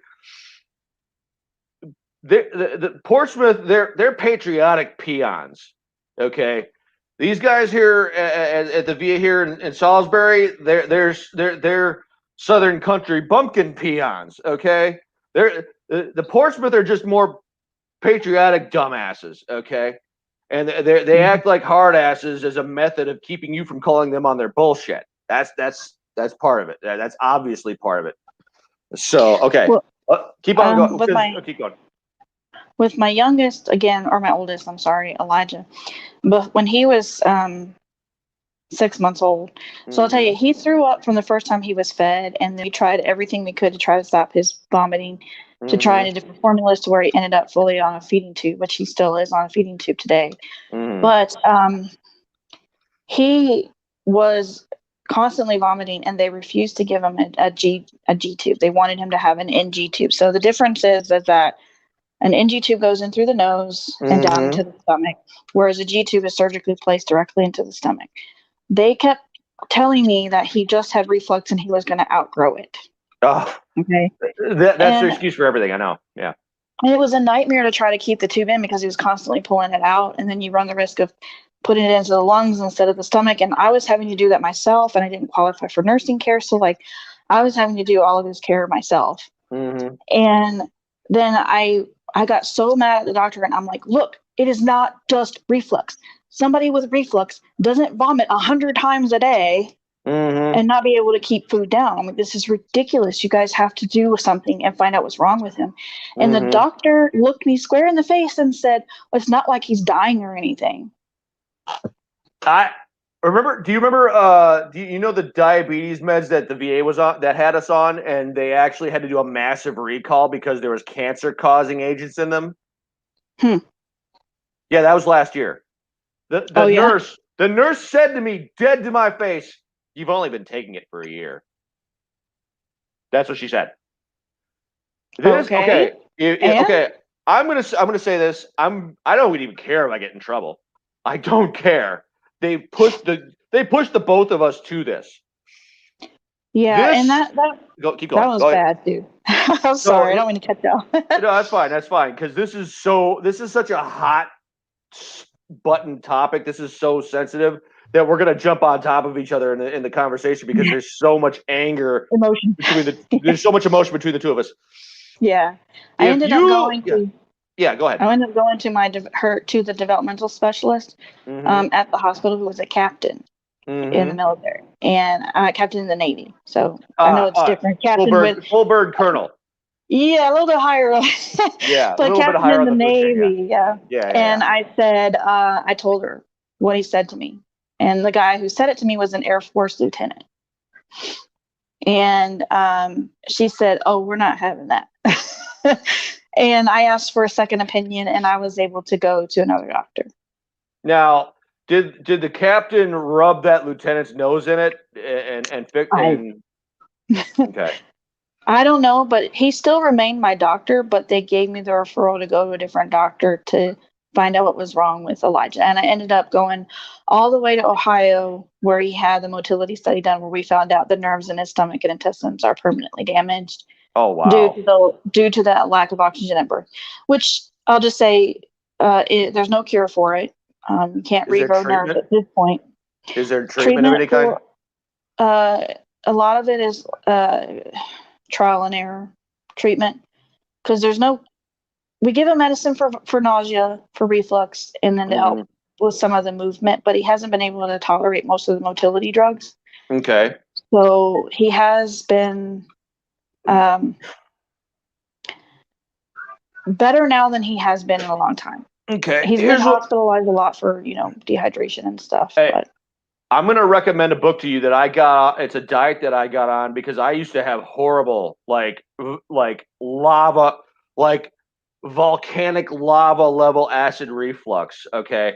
Speaker 1: the Portsmouth, they're patriotic peons. Okay, these guys here at the VA here in Salisbury, they're Southern country bumpkin peons. Okay, the Portsmouth are just more patriotic dumbasses. Okay, and they
Speaker 2: Mhm.
Speaker 1: act like hard asses as a method of keeping you from calling them on their bullshit. That's part of it. That's obviously part of it. So okay,
Speaker 2: Well,
Speaker 1: keep on going.
Speaker 2: with my
Speaker 1: Keep going.
Speaker 2: with my youngest again, or my oldest, I'm sorry, Elijah. But when he was 6 months old, so I'll tell you,
Speaker 1: Mm-hmm.
Speaker 2: he threw up from the first time he was fed, and then we tried everything we could to try to stop his vomiting, to try
Speaker 1: Mm-hmm.
Speaker 2: different formulas to where he ended up fully on a feeding tube, which he still is on a feeding tube today.
Speaker 1: Mm-hmm.
Speaker 2: But he was constantly vomiting, and they refused to give him a G tube. They wanted him to have an NG tube. So the difference is that an NG tube goes in through the nose and down
Speaker 1: Mm-hmm.
Speaker 2: into the stomach, whereas a G tube is surgically placed directly into the stomach. They kept telling me that he just had reflux and he was going to outgrow it.
Speaker 1: Oh,
Speaker 2: Okay.
Speaker 1: that's their
Speaker 2: And
Speaker 1: excuse for everything. I know. Yeah.
Speaker 2: it was a nightmare to try to keep the tube in because he was constantly pulling it out. And then you run the risk of putting it into the lungs instead of the stomach. And I was having to do that myself, and I didn't qualify for nursing care. So, like, I was having to do all of his care myself.
Speaker 1: Mm-hmm.
Speaker 2: And then I got so mad at the doctor, and I'm like, look, it is not just reflux. Somebody with reflux doesn't vomit 100 times a day
Speaker 1: Mm-hmm.
Speaker 2: and not be able to keep food down. I mean, this is ridiculous. You guys have to do something and find out what's wrong with him. And the
Speaker 1: Mm-hmm.
Speaker 2: doctor looked me square in the face and said, well, it's not like he's dying or anything.
Speaker 1: I remember. Do you remember? Do you know the diabetes meds that the VA was on that had us on, and they actually had to do a massive recall because there was cancer-causing agents in them?
Speaker 2: Hmm.
Speaker 1: Yeah, that was last year. The
Speaker 2: Oh,
Speaker 1: the
Speaker 2: yeah?
Speaker 1: nurse the nurse said to me, dead to my face, "You've only been taking it for a year." That's what she said. This
Speaker 2: Okay.
Speaker 1: okay?
Speaker 2: And
Speaker 1: Okay. I'm gonna say this. I don't even care if I get in trouble. I don't care. They pushed the both of us to this.
Speaker 2: yeah, and
Speaker 1: This keep
Speaker 2: that
Speaker 1: going.
Speaker 2: was
Speaker 1: Go ahead.
Speaker 2: bad, dude. I'm
Speaker 1: No,
Speaker 2: sorry. I don't mean to cut you off.
Speaker 1: no, that's fine. That's fine because this is such a hot button topic. This is so sensitive that we're gonna jump on top of each other in the conversation because there's so much anger
Speaker 2: Emotion.
Speaker 1: between there's so much emotion between the two of us.
Speaker 2: Yeah. I
Speaker 1: If
Speaker 2: ended up
Speaker 1: you
Speaker 2: going to
Speaker 1: yeah, go ahead.
Speaker 2: I ended up going to to the developmental specialist
Speaker 1: Mm-hmm.
Speaker 2: at the hospital who was a captain in the
Speaker 1: Mm-hmm.
Speaker 2: military and captain in the Navy. So I know it's
Speaker 1: Uh,
Speaker 2: different. Captain with
Speaker 1: full bird colonel.
Speaker 2: yeah, a little bit higher,
Speaker 1: Yeah, a
Speaker 2: but
Speaker 1: little bit
Speaker 2: captain
Speaker 1: higher
Speaker 2: in
Speaker 1: on
Speaker 2: the
Speaker 1: the food chain. Yeah,
Speaker 2: Navy. Yeah.
Speaker 1: yeah, yeah,
Speaker 2: And I said, I told her what he said to me, and the guy who said it to me was an Air Force lieutenant. And she said, "Oh, we're not having that." And I asked for a second opinion, and I was able to go to another doctor.
Speaker 1: Now, did the captain rub that lieutenant's nose in it and fix
Speaker 2: I
Speaker 1: and okay?
Speaker 2: I don't know, but he still remained my doctor. But they gave me the referral to go to a different doctor to find out what was wrong with Elijah. And I ended up going all the way to Ohio, where he had the motility study done, where we found out the nerves in his stomach and intestines are permanently damaged
Speaker 1: Oh
Speaker 2: due
Speaker 1: wow.
Speaker 2: to that lack of oxygen at birth. Which I'll just say, there's no cure for it. You can't
Speaker 1: Is there
Speaker 2: regrow nerves
Speaker 1: treatment?
Speaker 2: at this point.
Speaker 1: Is there treatment of
Speaker 2: Treatment
Speaker 1: any kind?
Speaker 2: for uh, a lot of it is trial and error treatment because there's no. We give him medicine for nausea, for reflux, and then to
Speaker 1: Mm-hmm.
Speaker 2: help with some of the movement, but he hasn't been able to tolerate most of the motility drugs.
Speaker 1: Okay.
Speaker 2: So he has been um, better now than he has been in a long time.
Speaker 1: Okay.
Speaker 2: He's been
Speaker 1: Here's what
Speaker 2: hospitalized a lot for dehydration and stuff,
Speaker 1: hey,
Speaker 2: but
Speaker 1: I'm gonna recommend a book to you that I got. It's a diet that I got on because I used to have horrible like lava like volcanic lava level acid reflux. Okay.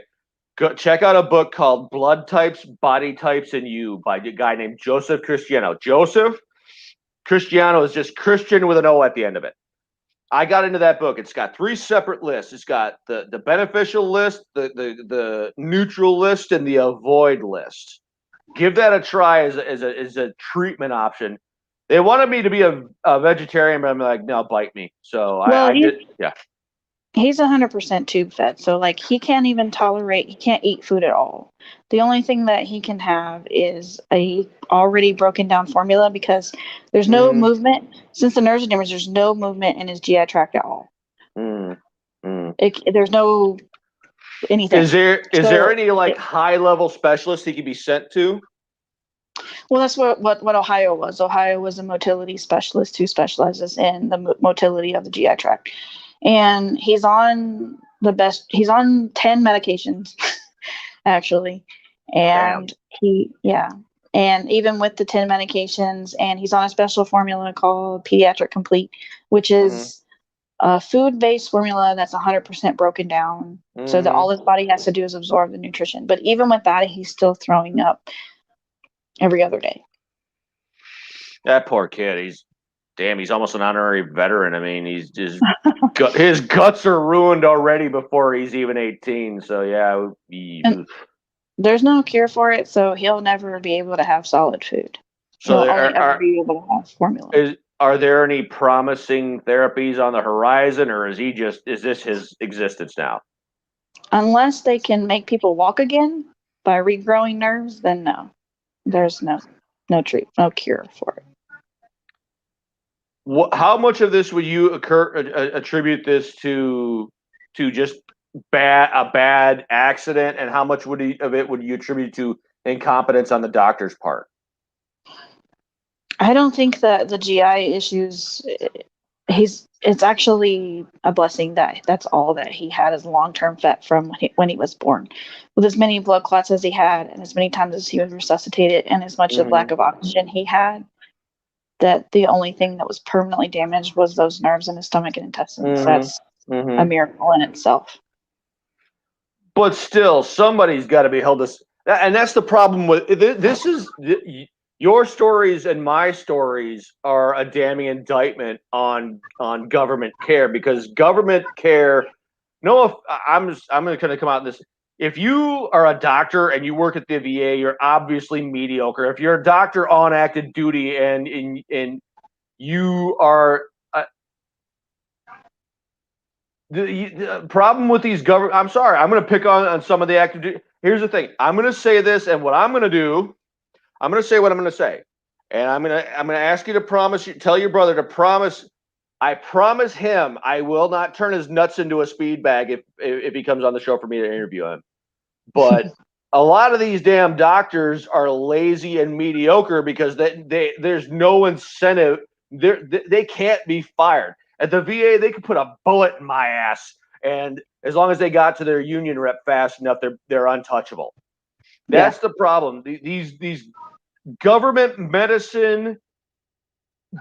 Speaker 1: Go check out a book called Blood Types, Body Types, and You by a guy named Joseph Cristiano. Joseph Cristiano is just Christian with an O at the end of it. I got into that book. It's got 3 separate lists. It's got the beneficial list, the neutral list, and the avoid list. Give that a try as a treatment option. They wanted me to be a vegetarian, but I'm like, no, bite me. So
Speaker 2: well,
Speaker 1: I did. Yeah.
Speaker 2: he's 100% tube fed, so like he can't eat food at all. The only thing that he can have is a already broken down formula because there's no
Speaker 1: Mm-hmm.
Speaker 2: movement since the nerves are damaged. There's no movement in his GI tract at all.
Speaker 1: Mm-hmm.
Speaker 2: There's no anything.
Speaker 1: Is there
Speaker 2: So
Speaker 1: any like high level specialist he could be sent to?
Speaker 2: well, that's what Ohio was. Ohio was a motility specialist who specializes in the motility of the GI tract, and he's on 10 medications actually,
Speaker 1: Damn.
Speaker 2: and yeah, and even with the 10 medications, and he's on a special formula called Pediatric Complete, which
Speaker 1: Mm-hmm.
Speaker 2: is a food-based formula that's 100% broken down, so that
Speaker 1: Mm-hmm.
Speaker 2: all his body has to do is absorb the nutrition. But even with that, he's still throwing up every other day.
Speaker 1: That poor kid. He's almost an honorary veteran. I mean, he's just his guts are ruined already before he's even 18. So yeah,
Speaker 2: And there's no cure for it, so he'll never be able to have solid food.
Speaker 1: so
Speaker 2: He'll
Speaker 1: there
Speaker 2: only ever be able to have formula.
Speaker 1: are there any promising therapies on the horizon, or is this his existence now?
Speaker 2: Unless they can make people walk again by regrowing nerves, then no. There's no cure for it.
Speaker 1: How much of this would you attribute this to just a bad accident, and how much of it would you attribute to incompetence on the doctor's part?
Speaker 2: I don't think that the GI issues. It's actually a blessing that that's all that he had as long-term vet from when he was born. With as many blood clots as he had, and as many times as he was resuscitated, and as much of lack
Speaker 1: Mm-hmm.
Speaker 2: of oxygen he had, that the only thing that was permanently damaged was those nerves in his stomach and intestines. That's
Speaker 1: Mm-hmm.
Speaker 2: a
Speaker 1: Mm-hmm.
Speaker 2: miracle in itself.
Speaker 1: But still, somebody's got to be held this, and that's the problem with this. Is your stories and my stories are a damning indictment on government care, because government care. No, if I'm going to come out in this. If you are a doctor and you work at the VA, you're obviously mediocre. If you're a doctor on active duty and you are the problem with these government. I'm sorry. I'm going to pick on some of the active. Here's the thing. I'm going to say this, and what I'm going to do, I'm going to say what I'm going to say, and I'm going to ask you to promise. Tell your brother to promise. I promise him I will not turn his nuts into a speed bag if he comes on the show for me to interview him. But a lot of these damn doctors are lazy and mediocre because there's no incentive. They can't be fired. At the VA, they could put a bullet in my ass, and as long as they got to their union rep fast enough, they're untouchable.
Speaker 2: Yeah.
Speaker 1: That's the problem. These government medicine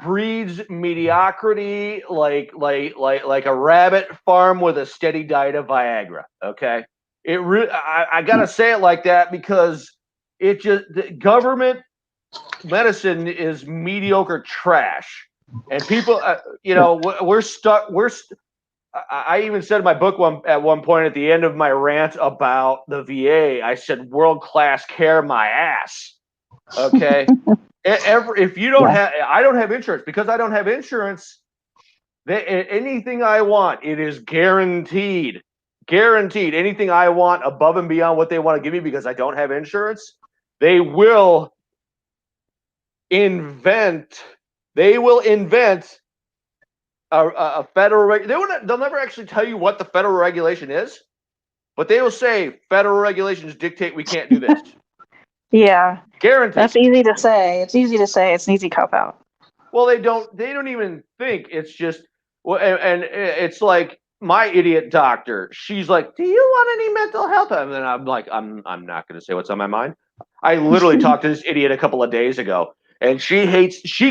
Speaker 1: breeds mediocrity like a rabbit farm with a steady diet of Viagra. Okay, I gotta say it like that because it just the government medicine is mediocre trash, and people, we're stuck. I even said in my book at one point at the end of my rant about the VA, I said world class care my ass. Okay, if you don't
Speaker 2: Yeah.
Speaker 1: have, I don't have insurance because I don't have insurance. Anything I want, it is guaranteed. Guaranteed. Anything I want above and beyond what they want to give me because I don't have insurance, they will invent. They will invent a federal. They'll never actually tell you what the federal regulation is, but they will say federal regulations dictate we can't do this.
Speaker 2: Yeah.
Speaker 1: Guaranteed.
Speaker 2: That's easy to say. It's easy to say. It's an easy cop out.
Speaker 1: Well, they don't. They don't even think. It's just. Well, and it's like my idiot doctor. She's like, "Do you want any mental health?" And then I'm like, "I'm not going to say what's on my mind." I literally talked to this idiot a couple of days ago, and she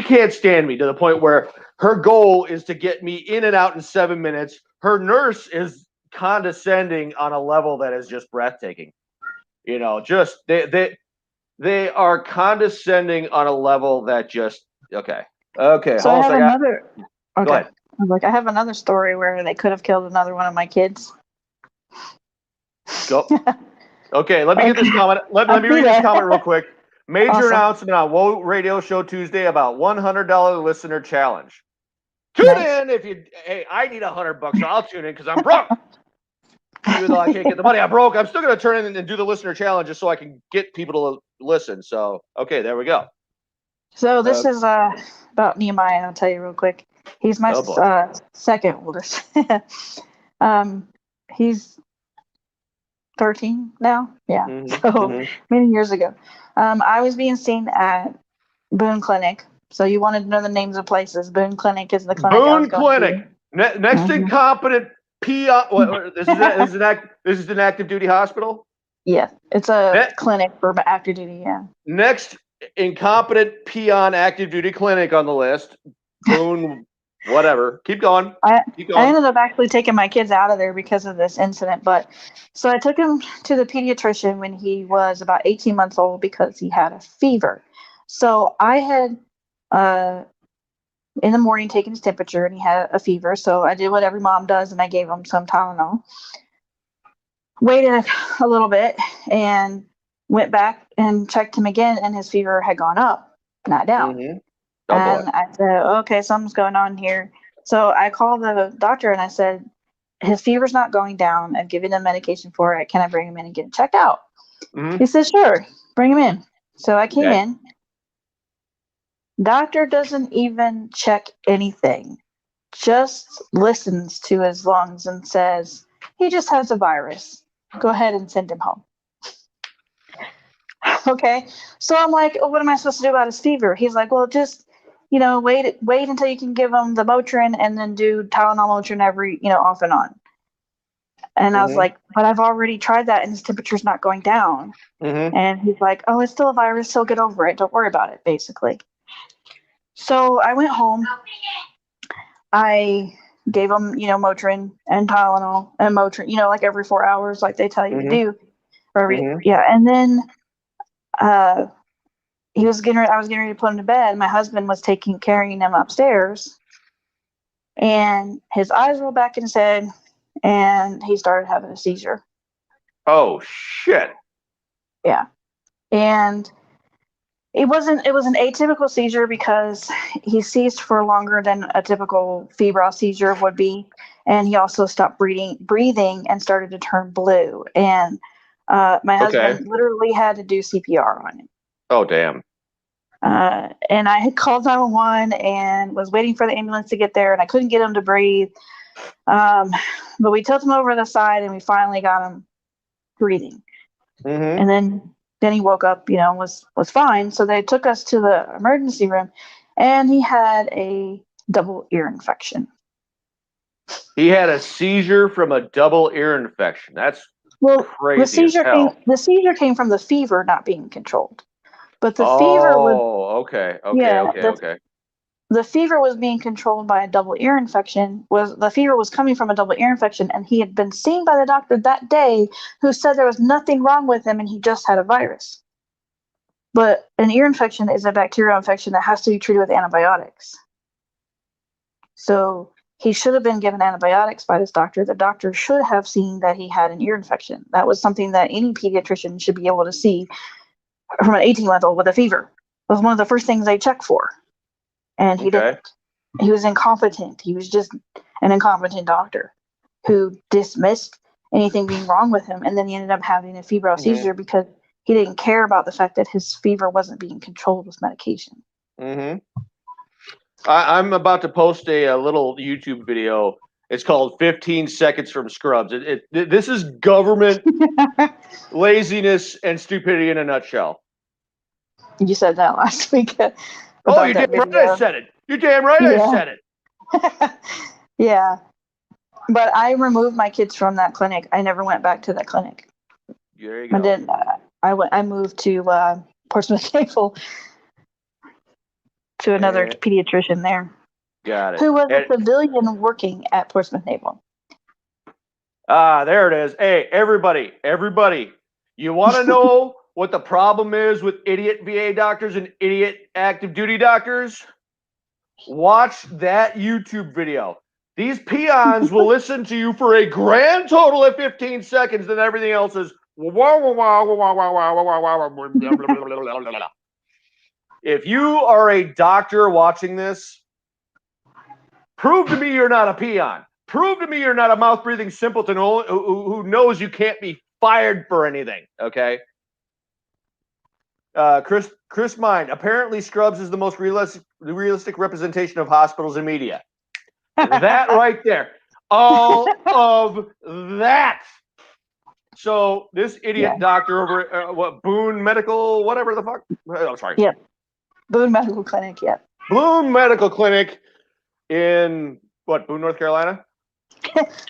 Speaker 1: can't stand me to the point where her goal is to get me in and out in 7 minutes. Her nurse is condescending on a level that is just breathtaking. Just they are condescending on a level that just okay. Okay,
Speaker 2: So I
Speaker 1: hold on a
Speaker 2: have
Speaker 1: second.
Speaker 2: another.
Speaker 1: Go
Speaker 2: Okay.
Speaker 1: ahead.
Speaker 2: I was like, I have another story where they could have killed another one of my kids.
Speaker 1: Go. Okay, let me get this
Speaker 2: Okay.
Speaker 1: comment. Let
Speaker 2: I
Speaker 1: me
Speaker 2: see
Speaker 1: read this comment real
Speaker 2: that.
Speaker 1: quick. Major
Speaker 2: Awesome.
Speaker 1: announcement on Woe Radio Show Tuesday about $100 listener challenge. Tune
Speaker 2: Nice.
Speaker 1: in if you. Hey, I need $100, so I'll tune in because I'm broke. Even though I can't get the money, I'm broke. I'm still going to turn in and do the listener challenge just so I can get people to listen. So, okay, there we go.
Speaker 2: So this is about Nehemiah. I'll tell you real quick. He's my
Speaker 1: Oh boy.
Speaker 2: second oldest. um, he's 13 now. Yeah.
Speaker 1: Mm-hmm,
Speaker 2: So
Speaker 1: mm-hmm.
Speaker 2: many years ago, I was being seen at Boone Clinic. So you wanted to know the names of places. Boone Clinic is the clinic I was
Speaker 1: Boone
Speaker 2: going to.
Speaker 1: Clinic. Next
Speaker 2: Mm-hmm.
Speaker 1: incompetent this is an active duty hospital.
Speaker 2: Yeah, it's a
Speaker 1: Ne-
Speaker 2: clinic for active duty. Yeah.
Speaker 1: Next incompetent peon active duty clinic on the list. Boone, whatever. Keep going.
Speaker 2: I
Speaker 1: Keep
Speaker 2: I
Speaker 1: going.
Speaker 2: ended up actually taking my kids out of there because of this incident. But so I took him to the pediatrician when he was about 18 months old because he had a fever. So I had uh, in the morning taken his temperature and he had a fever. So I did what every mom does and I gave him some Tylenol. Waited a little bit and went back and checked him again, and his fever had gone up, not down.
Speaker 1: Mm-hmm. Oh boy.
Speaker 2: And I said, okay, something's going on here. So I called the doctor and I said, his fever's not going down. I've given him medication for it. Can I bring him in and get him checked out?
Speaker 1: Mm-hmm.
Speaker 2: He said, sure, bring him in. So I came
Speaker 1: Okay.
Speaker 2: in. Doctor doesn't even check anything, just listens to his lungs and says, he just has a virus. Go ahead and send him home. Okay. So I'm like, oh, what am I supposed to do about his fever? He's like, well, just wait until you can give them the Motrin and then do Tylenol Motrin every, off and on. And I was like, but I've already tried that and his temperature's not going down. And he's like, oh, it's still a virus. He'll get over it. Don't worry about it, basically. So I went home. I gave him, Motrin and Tylenol and Motrin, like every 4 hours, like they tell you to do. And then I was getting ready to put him to bed. My husband was carrying him upstairs, and his eyes rolled back in his head, and he started having a seizure.
Speaker 1: Oh shit!
Speaker 2: Yeah, and it was an atypical seizure because he seized for longer than a typical febrile seizure would be, and he also stopped breathing and started to turn blue. And my husband literally had to do CPR on him.
Speaker 1: Oh damn!
Speaker 2: And I had called 911 and was waiting for the ambulance to get there, and I couldn't get him to breathe. But we tilted him over the side, and we finally got him breathing. And then he woke up, was fine. So they took us to the emergency room, and he had a double ear infection.
Speaker 1: He had a seizure from a double ear infection. That's crazy.
Speaker 2: The seizure came from the fever not being controlled. But the fever was
Speaker 1: okay.
Speaker 2: The fever was being controlled by a double ear infection. The fever was coming from a double ear infection, and he had been seen by the doctor that day, who said there was nothing wrong with him and he just had a virus. But an ear infection is a bacterial infection that has to be treated with antibiotics. So he should have been given antibiotics by this doctor. The doctor should have seen that he had an ear infection. That was something that any pediatrician should be able to see from an 18-month-old with a fever. It was one of the first things they check for. And he didn't. He was incompetent. He was just an incompetent doctor who dismissed anything being wrong with him. And then he ended up having a febrile seizure because he didn't care about the fact that his fever wasn't being controlled with medication.
Speaker 1: I'm about to post a little YouTube video. It's called 15 Seconds from Scrubs. This is government laziness and stupidity in a nutshell.
Speaker 2: You said that last week.
Speaker 1: Oh, you damn right I said it. You're damn right I said it.
Speaker 2: Yeah. But I removed my kids from that clinic. I never went back to that clinic.
Speaker 1: There you go.
Speaker 2: I didn't. I moved to Portsmouth Naval to another pediatrician there.
Speaker 1: Got it.
Speaker 2: Who was a civilian working at Portsmouth Naval.
Speaker 1: There it is. Hey, everybody. You want to know what the problem is with idiot VA doctors and idiot active duty doctors? Watch that YouTube video. These peons will listen to you for a grand total of 15 seconds, and everything else is if you are a doctor watching this, prove to me you're not a peon. Prove to me you're not a mouth-breathing simpleton who knows you can't be fired for anything, okay? Chris Mind, apparently Scrubs is the most realistic representation of hospitals and media. That right there. All of that. So this idiot doctor over Boone Medical, whatever the fuck. Oh, sorry.
Speaker 2: Yep. Boone Medical Clinic, yep.
Speaker 1: Boone Medical Clinic in Boone, North Carolina?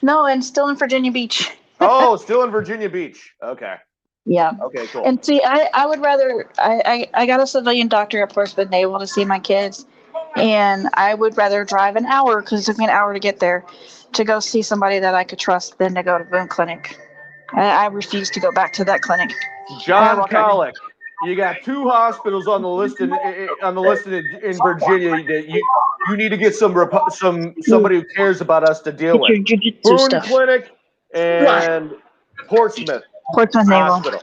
Speaker 2: No, and still in Virginia Beach.
Speaker 1: Oh, still in Virginia Beach. Okay.
Speaker 2: Yeah.
Speaker 1: Okay, cool.
Speaker 2: And see, I would rather, I got a civilian doctor at Portsmouth Naval to see my kids, and I would rather drive an hour, because it took me an hour to get there, to go see somebody that I could trust than to go to Boone Clinic. I refuse to go back to that clinic.
Speaker 1: John Colick, you got 2 hospitals on the list in Virginia that you need to get somebody who cares about us to deal with. Boone Clinic and Portsmouth
Speaker 2: Naval.
Speaker 1: Hospital.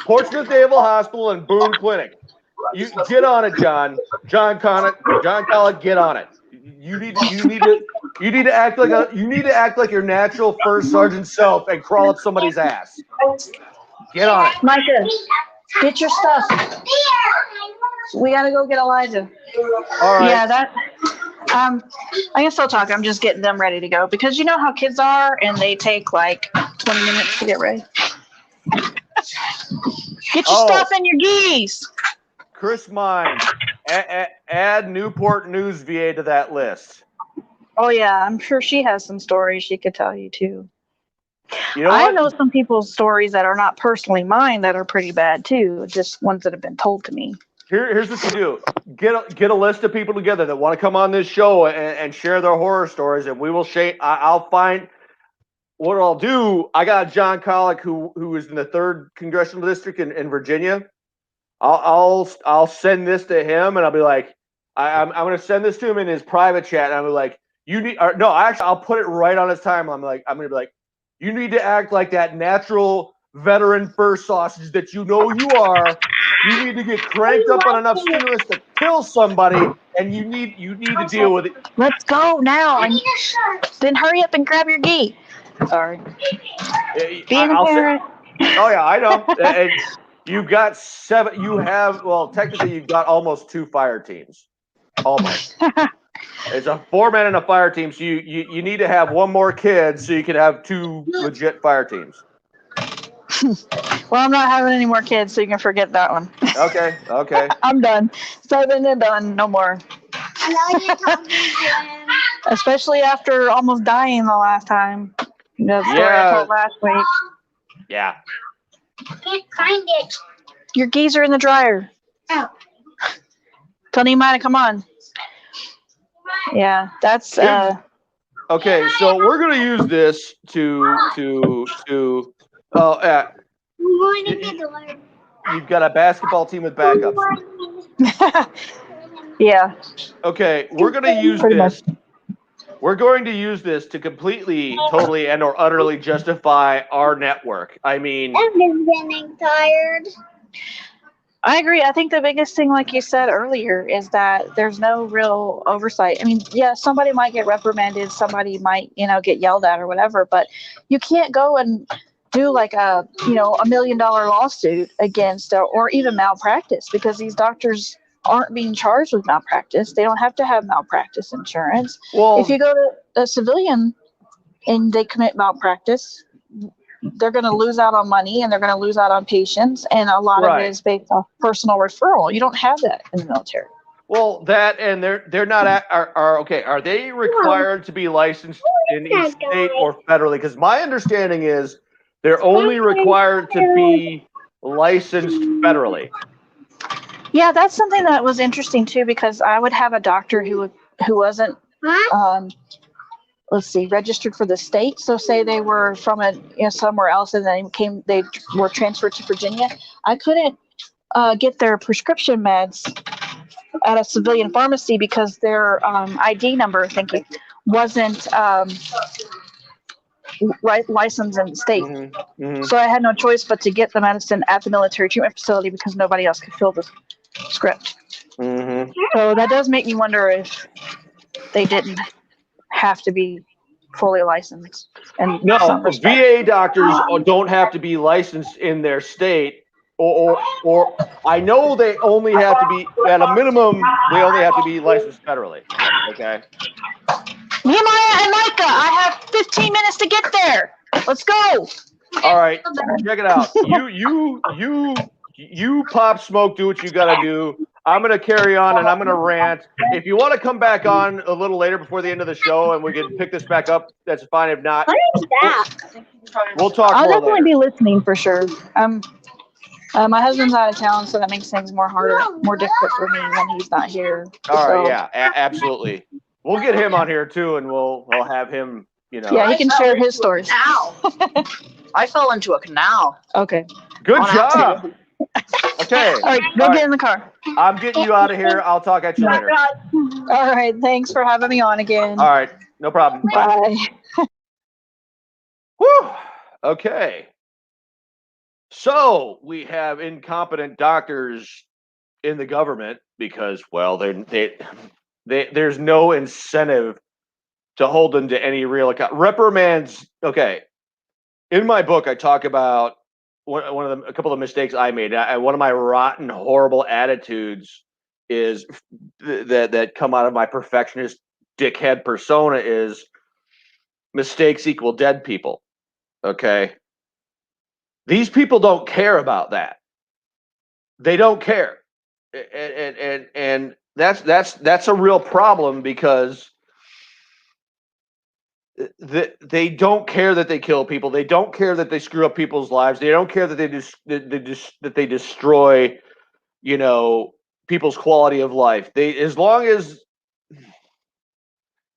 Speaker 1: Portsmouth Naval Hospital and Boone Clinic. You get on it, John Colick, get on it. You need to act like your natural first sergeant self and crawl up somebody's ass. Get on it.
Speaker 2: Micah, get your stuff. We gotta go get Elijah.
Speaker 1: All right.
Speaker 2: Yeah, I can still talk. I'm just getting them ready to go, because you know how kids are, and they take like 20 minutes to get ready. Get your stuff in your geese.
Speaker 1: Chris Mine, add Newport News VA to that list.
Speaker 2: Oh yeah, I'm sure she has some stories she could tell you too.
Speaker 1: You know
Speaker 2: I
Speaker 1: what?
Speaker 2: know some people's stories that are not personally mine that are pretty bad too, just ones that have been told to me.
Speaker 1: Here's what you do: get a list of people together that want to come on this show and share their horror stories, and we will share. I'll find what I'll do. I got John Collick, who is in the 3rd congressional district in Virginia. I'll send this to him, and I'll be like, I'm going to send this to him in his private chat, and I'll be like, you need, or no, actually, I'll put it right on his timeline. I'm going to be like, you need to act like that natural veteran first sausage that you know you are. You need to get cranked up on enough stimulus to kill somebody, and you need to deal with it.
Speaker 2: Let's go now. Then hurry up and grab your gi. Sorry. Being a parent.
Speaker 1: Oh yeah, I know. And you've got 7. You have, well, technically you've got almost 2 fire teams. Almost. It's a 4-man and a fire team, so you need to have 1 more kid so you can have 2 legit fire teams.
Speaker 2: Well, I'm not having any more kids, so you can forget that one.
Speaker 1: Okay.
Speaker 2: I'm done. 7 and done. No more. Especially after almost dying the last time. The story I told last week.
Speaker 1: Yeah.
Speaker 3: I can't find it.
Speaker 2: Your geese are in the dryer.
Speaker 3: Oh.
Speaker 2: Tell Nehemiah to come on. Yeah, that's
Speaker 1: Okay, so we're gonna use this to you've got a basketball team with backups.
Speaker 2: yeah.
Speaker 1: Okay, we're gonna use this. We're going to use this to completely, totally, and or utterly justify our network. I mean,
Speaker 3: I'm just getting tired.
Speaker 2: I agree. I think the biggest thing, like you said earlier, is that there's no real oversight. I mean, yeah, somebody might get reprimanded, somebody might, get yelled at or whatever, but you can't go and do like a $1 million lawsuit against or even malpractice, because these doctors aren't being charged with malpractice. They don't have to have malpractice insurance.
Speaker 1: well,
Speaker 2: if you go to a civilian and they commit malpractice, they're going to lose out on money and they're going to lose out on patients. And a lot of it is based off personal referral. You don't have that in the military.
Speaker 1: Well, that, and they're not okay. Are they required to be licensed in each state or federally? Because my understanding is they're only required to be licensed federally.
Speaker 2: Yeah, that's something that was interesting too, because I would have a doctor who wasn't registered for the state. So say they were from somewhere else and then they were transferred to Virginia. I couldn't get their prescription meds at a civilian pharmacy because their ID number, wasn't licensed in the state.
Speaker 1: Mm-hmm. Mm-hmm.
Speaker 2: So I had no choice but to get the medicine at the military treatment facility because nobody else could fill the script.
Speaker 1: Mm-hmm.
Speaker 2: So that does make me wonder if they didn't have to be fully licensed. And
Speaker 1: no, VA doctors don't have to be licensed in their state, or I know they only have to be, at a minimum, they only have to be licensed federally. Okay.
Speaker 2: Nehemiah and Micah, I have 15 minutes to get there. Let's go.
Speaker 1: All right, check it out. You pop smoke, do what you gotta do. I'm gonna carry on and I'm gonna rant. If you want to come back on a little later before the end of the show and we can pick this back up, that's fine. If not, we'll talk
Speaker 2: I'll
Speaker 1: more
Speaker 2: definitely
Speaker 1: later.
Speaker 2: be listening for sure. My husband's out of town, so that makes things more difficult for me when he's not here.
Speaker 1: All right, yeah, absolutely. We'll get him on here too, and we'll have him.
Speaker 2: Yeah, he can share his stories.
Speaker 4: I fell into a canal.
Speaker 2: Okay.
Speaker 1: Good job. Okay.
Speaker 2: All right, go get in the car.
Speaker 1: I'm getting you out of here. I'll talk at you later.
Speaker 2: All right, thanks for having me on again.
Speaker 1: All right, no problem.
Speaker 2: Bye.
Speaker 1: Whew. Okay. So we have incompetent doctors in the government because, well, there's no incentive to hold them to any real account. Reprimands. Okay. In my book, I talk about a couple of mistakes I made. One of my rotten, horrible attitudes is that come out of my perfectionist dickhead persona is mistakes equal dead people. Okay. These people don't care about that. They don't care. and that's a real problem because they don't care that they kill people. They don't care that they screw up people's lives. They don't care that they destroy, people's quality of life. They as long as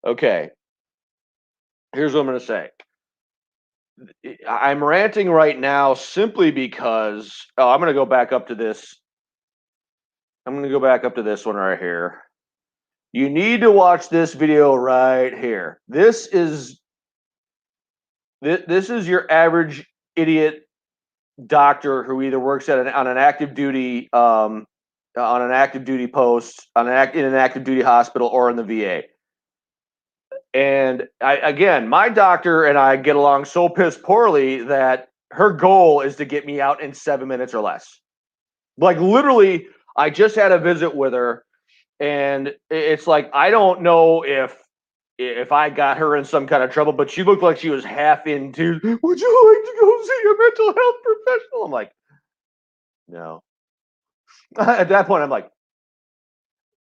Speaker 1: okay. Here's what I'm going to say. I'm ranting right now simply because I'm going to go back up to this. I'm going to go back up to this one right here. You need to watch this video right here. This is your average idiot doctor who either works at on an active duty post in an active duty hospital or in the VA. And again, my doctor and I get along so piss poorly that her goal is to get me out in 7 minutes or less. Like literally, I just had a visit with her, and it's like I don't know if I got her in some kind of trouble, but she looked like she was half into. Would you like to go see a mental health professional? I'm like, no. At that point, I'm like,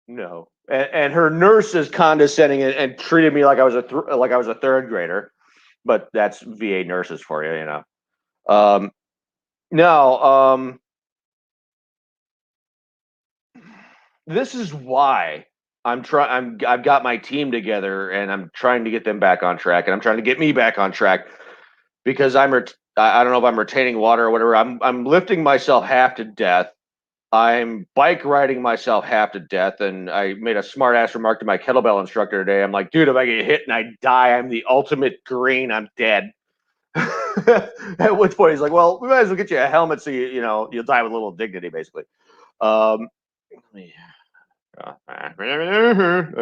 Speaker 1: no. And her nurse is condescending and treated me like I was a third grader, but that's VA nurses for you, No, this is why I've got my team together and I'm trying to get them back on track, and I'm trying to get me back on track because I don't know if I'm retaining water or whatever. I'm lifting myself half to death. I'm bike riding myself half to death, and I made a smart ass remark to my kettlebell instructor today. I'm like, dude, if I get hit and I die, I'm the ultimate green. I'm dead. At which point he's like, well, we might as well get you a helmet so you'll die with a little dignity, basically. There we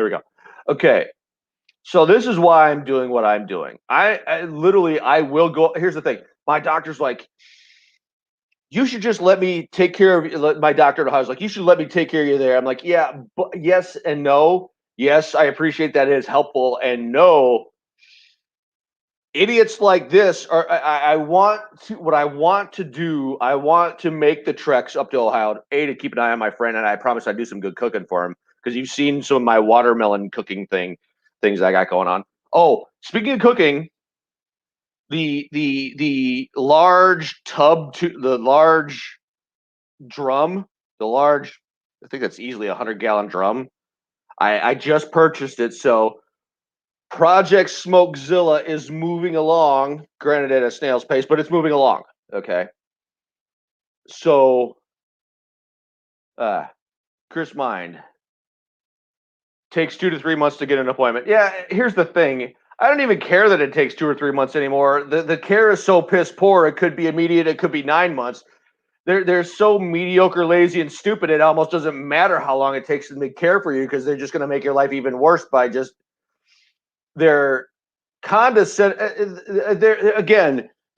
Speaker 1: go. Okay, so this is why I'm doing what I'm doing. I literally I will go. Here's the thing. My doctor's like, you should just let me take care of you. My doctor at the house like, you should let me take care of you there. I'm like, yeah, but yes and no. Yes, I appreciate that it is helpful, and no, idiots like this are. I want to. What I want to do, I want to make the treks up to Ohio. To keep an eye on my friend, and I promise I do some good cooking for him because you've seen some of my watermelon cooking things I got going on. Oh, speaking of cooking, the large tub to the large drum, the large, I think that's easily a 100-gallon drum. I just purchased it, so Project Smokezilla is moving along. Granted, at a snail's pace, but it's moving along. Okay, so Chris Mind takes 2 to 3 months to get an appointment. Yeah, here's the thing. I don't even care that it takes 2 or 3 months anymore. The care is so piss poor. It could be immediate. It could be 9 months. They're so mediocre, lazy, and stupid. It almost doesn't matter how long it takes them to care for you because they're just going to make your life even worse by just their condescending.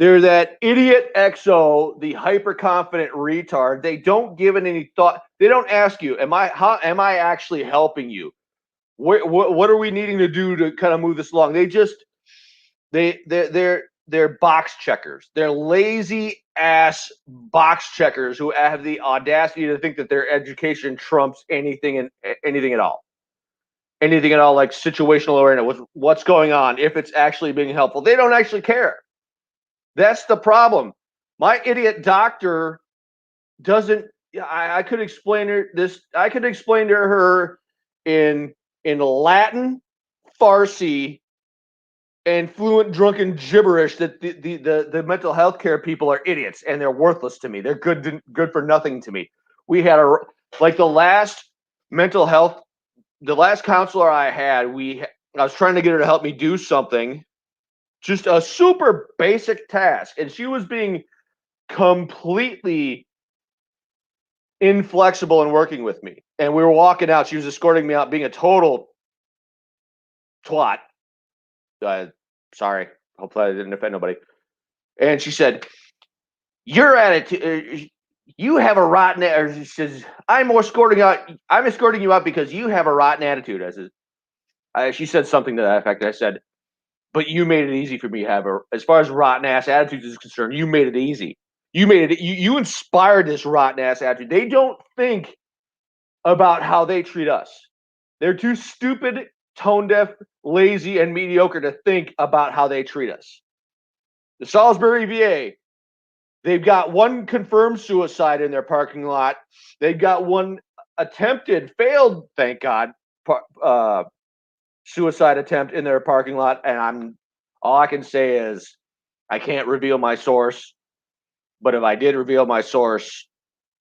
Speaker 1: They're that idiot XO, the hyper confident retard. They don't give it any thought. They don't ask you, am I actually helping you? What are we needing to do to kind of move this along? They're box checkers. They're lazy ass box checkers who have the audacity to think that their education trumps anything at all. Anything at all, like situational awareness, what's going on, if it's actually being helpful. They don't actually care. That's the problem. My idiot doctor doesn't. I could explain her this. I could explain to her in Latin, Farsi, and fluent drunken gibberish that the mental health care people are idiots and they're worthless to me. They're good for nothing to me. We had the last mental health, the last counselor I had. I was trying to get her to help me do something, just a super basic task, and she was being completely inflexible in working with me. And we were walking out. She was escorting me out, being a total twat. Sorry. Hopefully I didn't offend nobody. And she said, your attitude, you have a rotten, or she says, I'm escorting you out because you have a rotten attitude. She said something to that effect. I said, but you made it easy for me to have as far as rotten ass attitudes is concerned, you made it easy. You inspired this rotten ass attitude. They don't think about how they treat us. They're too stupid, tone deaf, lazy, and mediocre to think about how they treat us. The Salisbury VA, they've got one confirmed suicide in their parking lot. They've got one attempted, failed, thank God, suicide attempt in their parking lot. And all I can say is I can't reveal my source. But if I did reveal my source,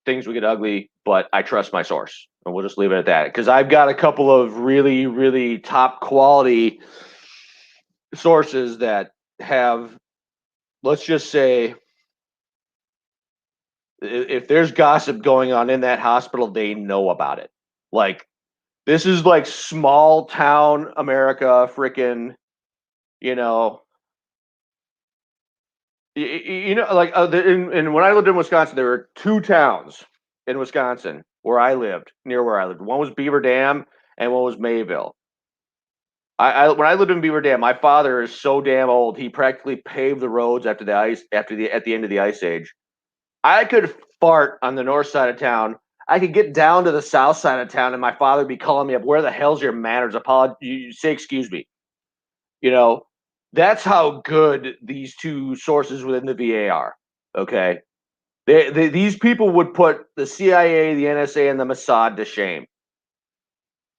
Speaker 1: things would get ugly. But I trust my source. And we'll just leave it at that. Because I've got a couple of really, really top quality sources that have, let's just say, if there's gossip going on in that hospital, they know about it. Like, this is like small town America, freaking, you know, like and when I lived in Wisconsin, there were two towns in Wisconsin where I lived, near where I lived. One was Beaver Dam and one was Mayville. When I lived in Beaver Dam, my father is so damn old, he practically paved the roads after the ice, at the end of the ice age. I could fart on the north side of town. I could get down to the south side of town, and my father would be calling me up. Where the hell's your manners? You say excuse me. You know, that's how good these two sources within the VA are. Okay, these people would put the CIA, the NSA, and the Mossad to shame.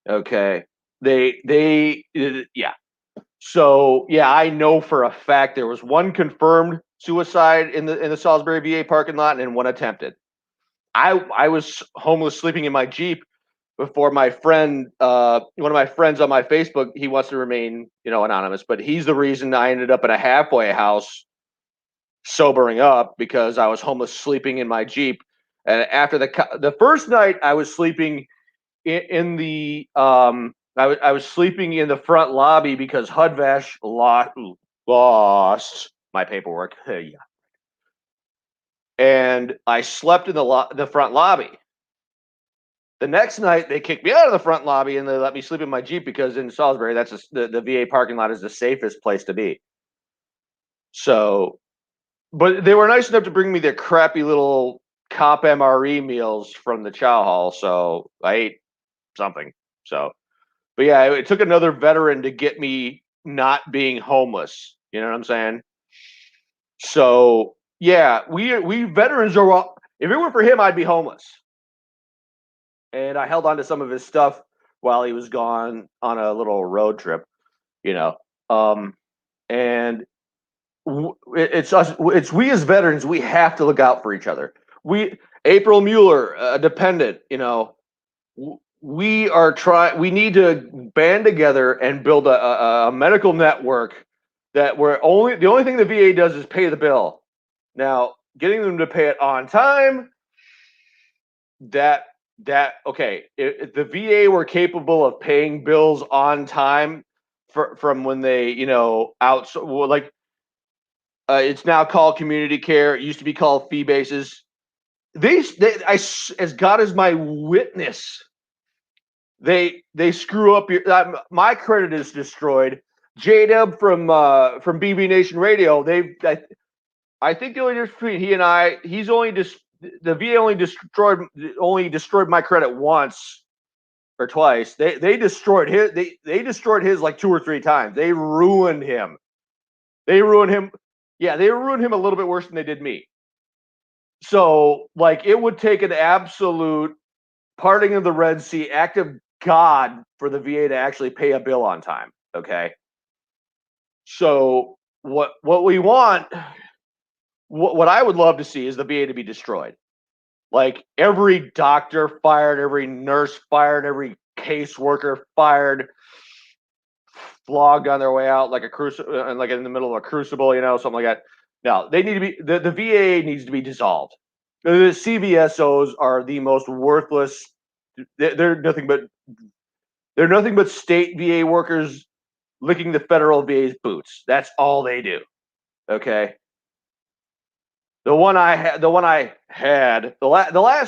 Speaker 1: Okay, yeah. So yeah, I know for a fact there was one confirmed suicide in the Salisbury VA parking lot and one attempted. I was homeless sleeping in my Jeep before my friend, one of my friends on my Facebook, he wants to remain, anonymous, but he's the reason I ended up in a halfway house sobering up because I was homeless sleeping in my Jeep. And after the first night I was sleeping in the, I was sleeping in the front lobby because Hudvash lost my paperwork. Yeah. And I slept in the front lobby. The next night, they kicked me out of the front lobby and they let me sleep in my Jeep because in Salisbury, that's the VA parking lot is the safest place to be. So, but they were nice enough to bring me their crappy little cop MRE meals from the chow hall. So I ate something. So, but yeah, it took another veteran to get me not being homeless. You know what I'm saying? So yeah, we veterans are. If it weren't for him, I'd be homeless. And I held on to some of his stuff while he was gone on a little road trip, you know. And it's us. It's we as veterans. We have to look out for each other. April Mueller, a dependent, we are trying. We need to band together and build a medical network that the only thing the VA does is pay the bill. Now, getting them to pay it on time, okay, if the VA were capable of paying bills on time from when they it's now called community care. It used to be called fee bases. As God is my witness, they screw up my credit is destroyed. J-Dub from BB Nation Radio, I think the only difference between he and I, the VA only destroyed my credit once or twice. They destroyed his like 2 or 3 times. They ruined him. Yeah, they ruined him a little bit worse than they did me. So like it would take an absolute parting of the Red Sea, act of God for the VA to actually pay a bill on time. Okay. So what we want, what I would love to see is the VA to be destroyed. Like every doctor fired, every nurse fired, every caseworker fired, flogged on their way out like a crucible, like in the middle of a crucible, something like that. No, they need to be the VA needs to be dissolved. The CVSOs are the most worthless. They're nothing but state VA workers licking the federal VA's boots. That's all they do. Okay. The last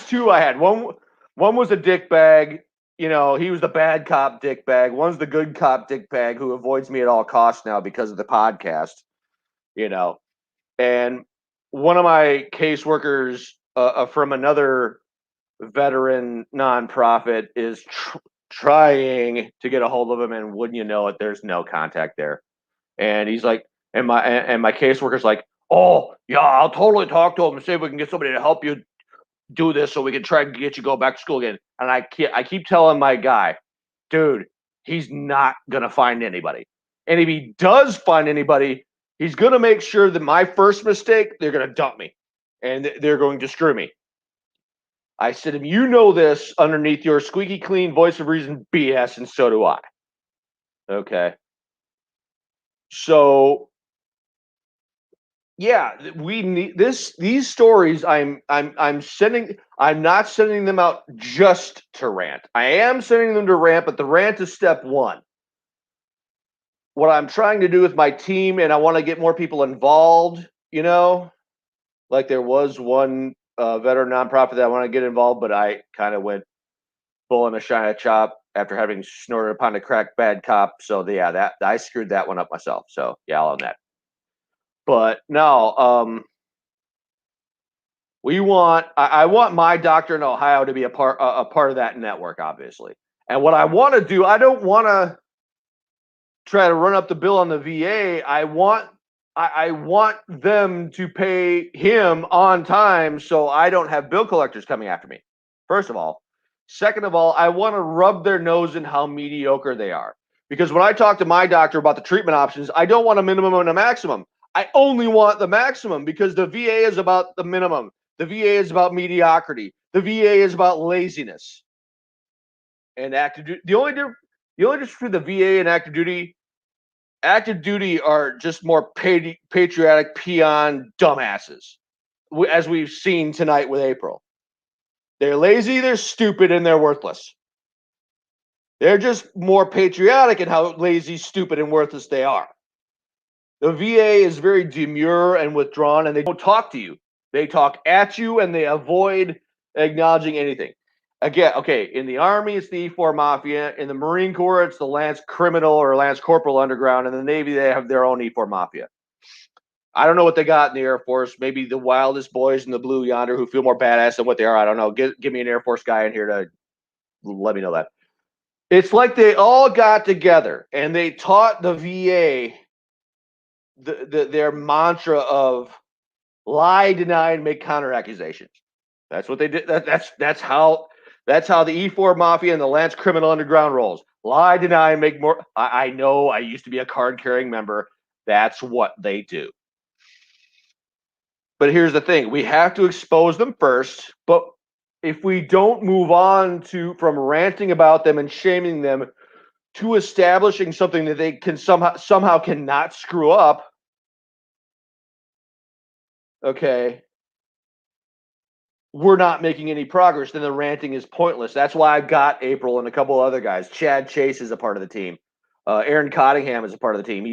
Speaker 1: 2 I had, one was a dickbag. He was the bad cop dickbag. One's the good cop dickbag who avoids me at all costs now because of the podcast. And one of my caseworkers from another veteran nonprofit is trying to get a hold of him, and wouldn't you know it, there's no contact there. And he's like, and my caseworker's like, oh yeah, I'll totally talk to him and see if we can get somebody to help you do this so we can try and get you go back to school again. And I keep telling my guy, dude, he's not gonna find anybody. And if he does find anybody, he's gonna make sure that my first mistake, they're gonna dump me, and they're going to screw me. I said, if you know this underneath your squeaky clean voice of reason BS, and so do I. Okay. So yeah, we need this. These stories, I'm sending. I'm not sending them out just to rant. I am sending them to rant, but the rant is step one. What I'm trying to do with my team, and I want to get more people involved. Like there was one veteran nonprofit that I want to get involved, but I kind of went full in a shiny chop after having snorted upon a crack bad cop. So yeah, that I screwed that one up myself. So yeah, I'll own that. But no, I want my doctor in Ohio to be a part of that network, obviously. And what I want to do, I don't want to try to run up the bill on the VA. I want them to pay him on time so I don't have bill collectors coming after me. First of all. Second of all, I want to rub their nose in how mediocre they are. Because when I talk to my doctor about the treatment options, I don't want a minimum and a maximum. I only want the maximum because the VA is about the minimum. The VA is about mediocrity. The VA is about laziness. And active duty. The only difference between the VA and active duty are just more patriotic peon dumbasses, as we've seen tonight with April. They're lazy, they're stupid, and they're worthless. They're just more patriotic in how lazy, stupid, and worthless they are. The VA is very demure and withdrawn, and they don't talk to you. They talk at you, and they avoid acknowledging anything. Again, okay, in the Army, it's the E4 Mafia. In the Marine Corps, it's the Lance Criminal or Lance Corporal Underground. In the Navy, they have their own E4 Mafia. I don't know what they got in the Air Force. Maybe the wildest boys in the blue yonder who feel more badass than what they are. I don't know. Give me an Air Force guy in here to let me know that. It's like they all got together and they taught the VA their mantra of lie, deny, and make counter accusations. That's what they did. That's how the E4 Mafia and the Lance Criminal Underground rolls. Lie, deny, and make more. I know. I used to be a card-carrying member. That's what they do. But here's the thing: we have to expose them first. But if we don't move on from ranting about them and shaming them to establishing something that they can somehow cannot screw up, okay, we're not making any progress. Then the ranting is pointless. That's why I've got April and a couple other guys. Chad Chase is a part of the team. Aaron Cottingham is a part of the team.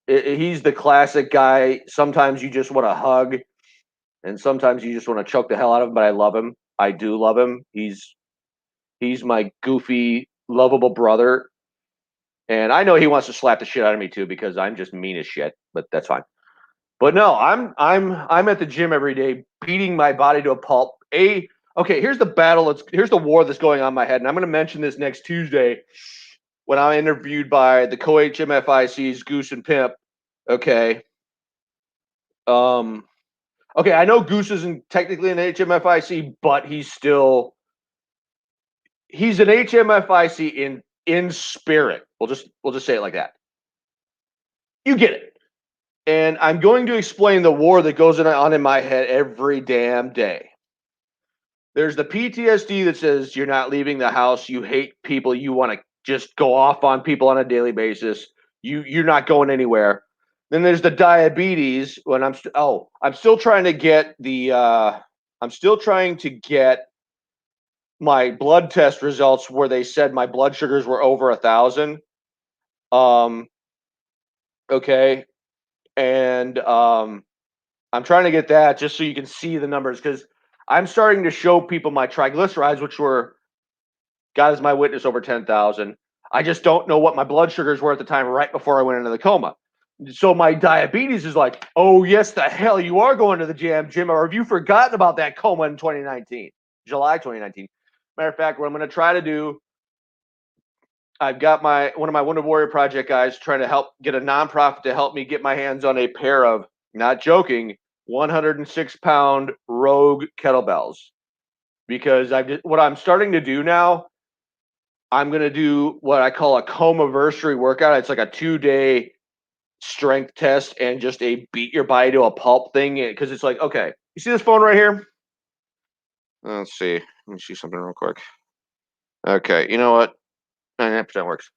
Speaker 1: He's the classic guy. Sometimes you just want to hug, and sometimes you just want to choke the hell out of him. But I love him. I do love him. He's my goofy, lovable brother, and I know he wants to slap the shit out of me too because I'm just mean as shit. But that's fine. But no, I'm at the gym every day, beating my body to a pulp. Okay, here's the battle. Here's the war that's going on in my head, and I'm going to mention this next Tuesday when I'm interviewed by the co-HMFICs Goose and Pimp. Okay. Okay, I know Goose isn't technically an HMFIC, but he's an HMFIC in spirit. We'll just say it like that. You get it. And I'm going to explain the war that goes on in my head every damn day. There's the PTSD that says you're not leaving the house, you hate people, you want to just go off on people on a daily basis. You're not going anywhere. Then there's the diabetes when I'm still trying to get my blood test results where they said my blood sugars were over 1,000. Okay. And I'm trying to get that just so you can see the numbers because I'm starting to show people my triglycerides, which were, God is my witness, over 10,000. I just don't know what my blood sugars were at the time right before I went into the coma. So my diabetes is like, oh, yes, the hell you are going to the gym, or have you forgotten about that coma in 2019, July 2019? Matter of fact, what I'm going to try to do, I've got one of my Wounded Warrior Project guys trying to help get a nonprofit to help me get my hands on a pair of, not joking, 106-pound Rogue kettlebells. Because what I'm starting to do now, I'm going to do what I call a coma-versary workout. It's like a 2-day strength test and just a beat your body to a pulp thing. Because it's like, okay, you see this phone right here? Let's see. Let me see something real quick. Okay, you know what? 99% works.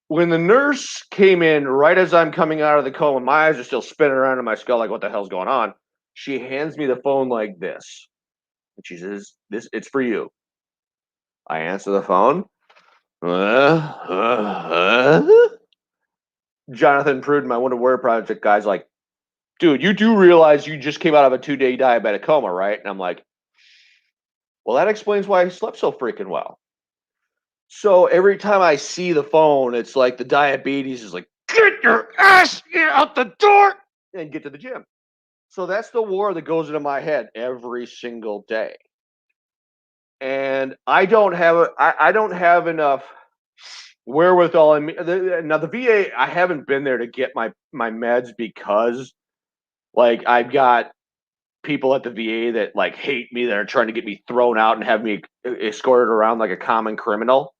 Speaker 1: When the nurse came in right as I'm coming out of the coma, my eyes are still spinning around in my skull like, what the hell's going on? She hands me the phone like this. And she says, it's for you. I answer the phone. Jonathan Pruden, my Wounded Warrior Project guy's like, dude, you do realize you just came out of a 2-day diabetic coma, right? And I'm like, well, that explains why I slept so freaking well. So every time I see the phone, it's like the diabetes is like, get your ass out the door and get to the gym. So that's the war that goes into my head every single day. And I don't have enough wherewithal in me. Now the VA, I haven't been there to get my meds because like I've got people at the VA that like hate me, that are trying to get me thrown out and have me escorted around like a common criminal.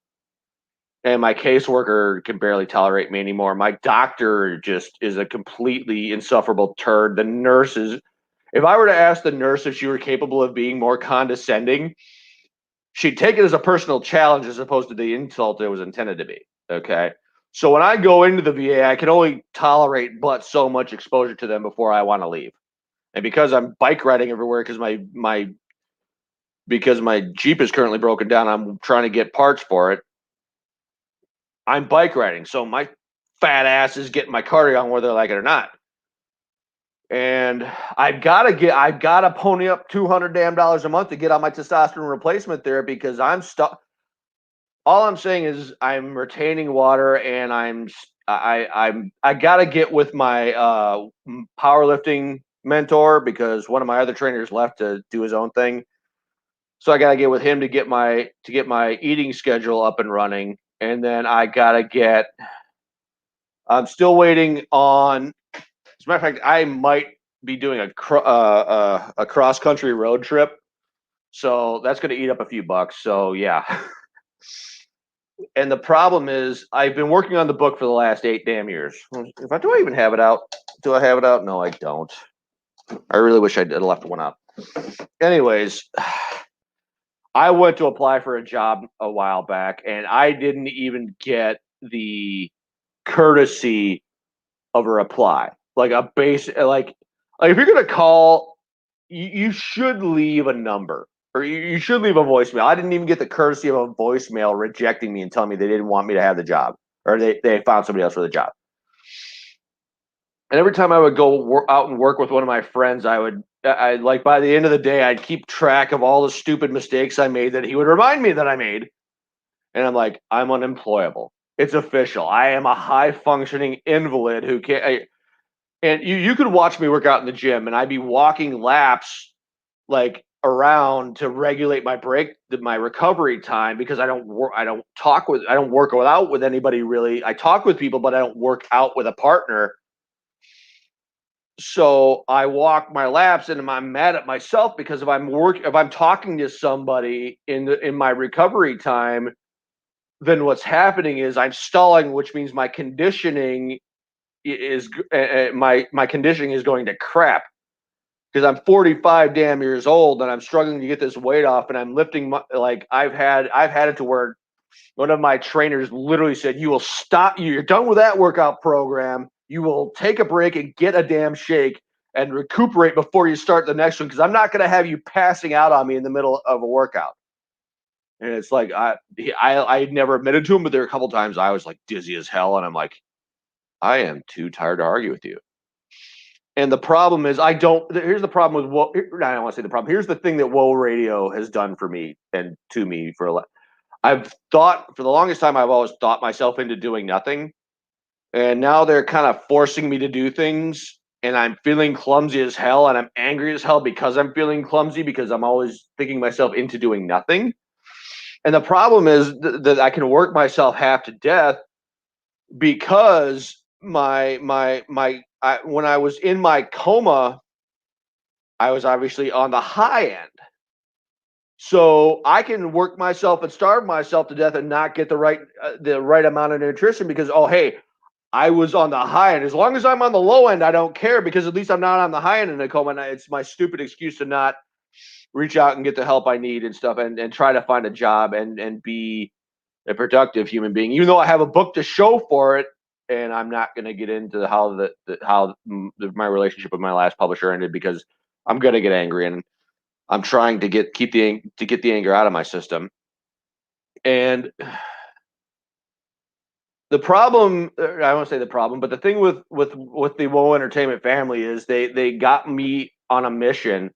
Speaker 1: And my caseworker can barely tolerate me anymore. My doctor just is a completely insufferable turd. The nurses, if I were to ask the nurse if she were capable of being more condescending, she'd take it as a personal challenge as opposed to the insult it was intended to be. Okay. So when I go into the VA, I can only tolerate but so much exposure to them before I want to leave. And because I'm bike riding everywhere because my Jeep is currently broken down, I'm trying to get parts for it. I'm bike riding, so my fat ass is getting my cardio on whether I like it or not. And I've got to pony up $200 a month to get on my testosterone replacement therapy because I'm stuck. All I'm saying is I'm retaining water, and I got to get with my powerlifting mentor because one of my other trainers left to do his own thing. So I got to get with him to get my eating schedule up and running, and then I'm still waiting on. As a matter of fact, I might be doing a cross country road trip, so that's going to eat up a few bucks. So yeah. And the problem is, I've been working on the book for the last 8 damn years. Do I even have it out? Do I have it out? No, I don't. I really wish I did left one out. Anyways, I went to apply for a job a while back, and I didn't even get the courtesy of a reply. Like a base, like if you're gonna call, you should leave a number, or you should leave a voicemail. I didn't even get the courtesy of a voicemail rejecting me and telling me they didn't want me to have the job, or they found somebody else for the job. And every time I would go out and work with one of my friends, I like by the end of the day, I'd keep track of all the stupid mistakes I made that he would remind me that I made. And I'm like, I'm unemployable. It's official. I am a high functioning invalid who can't. And you could watch me work out in the gym, and I'd be walking laps like around to regulate my recovery time because I don't work out with anybody really. I talk with people, but I don't work out with a partner. So I walk my laps, and I'm mad at myself because if I'm talking to somebody in my recovery time, then what's happening is I'm stalling, which means my conditioning is my conditioning is going to crap because I'm 45 damn years old and I'm struggling to get this weight off, and I'm lifting like I've had it to where one of my trainers literally said, "You will stop. You're done with that workout program. You will take a break and get a damn shake and recuperate before you start the next one because I'm not going to have you passing out on me in the middle of a workout." And it's like I never admitted to him, but there were a couple times I was like dizzy as hell, and I'm like, I am too tired to argue with you. And the problem is, here's the problem with I don't want to say the problem. Here's the thing that Whoa Radio has done for me and to me for a lot. I've thought for the longest time, I've always thought myself into doing nothing. And now they're kind of forcing me to do things, and I'm feeling clumsy as hell, and I'm angry as hell because I'm feeling clumsy because I'm always thinking myself into doing nothing. And the problem is that I can work myself half to death because when I was in my coma, I was obviously on the high end. So I can work myself and starve myself to death and not get the right amount of nutrition because, oh hey, I was on the high end. As long as I'm on the low end, I don't care because at least I'm not on the high end in a coma. And it's my stupid excuse to not reach out and get the help I need and stuff, and try to find a job and be a productive human being. Even though I have a book to show for it, and I'm not going to get into how my relationship with my last publisher ended because I'm going to get angry, and I'm trying to get the anger out of my system. And the problem, I won't say the problem, but the thing with the Woe Entertainment family is they got me on a mission,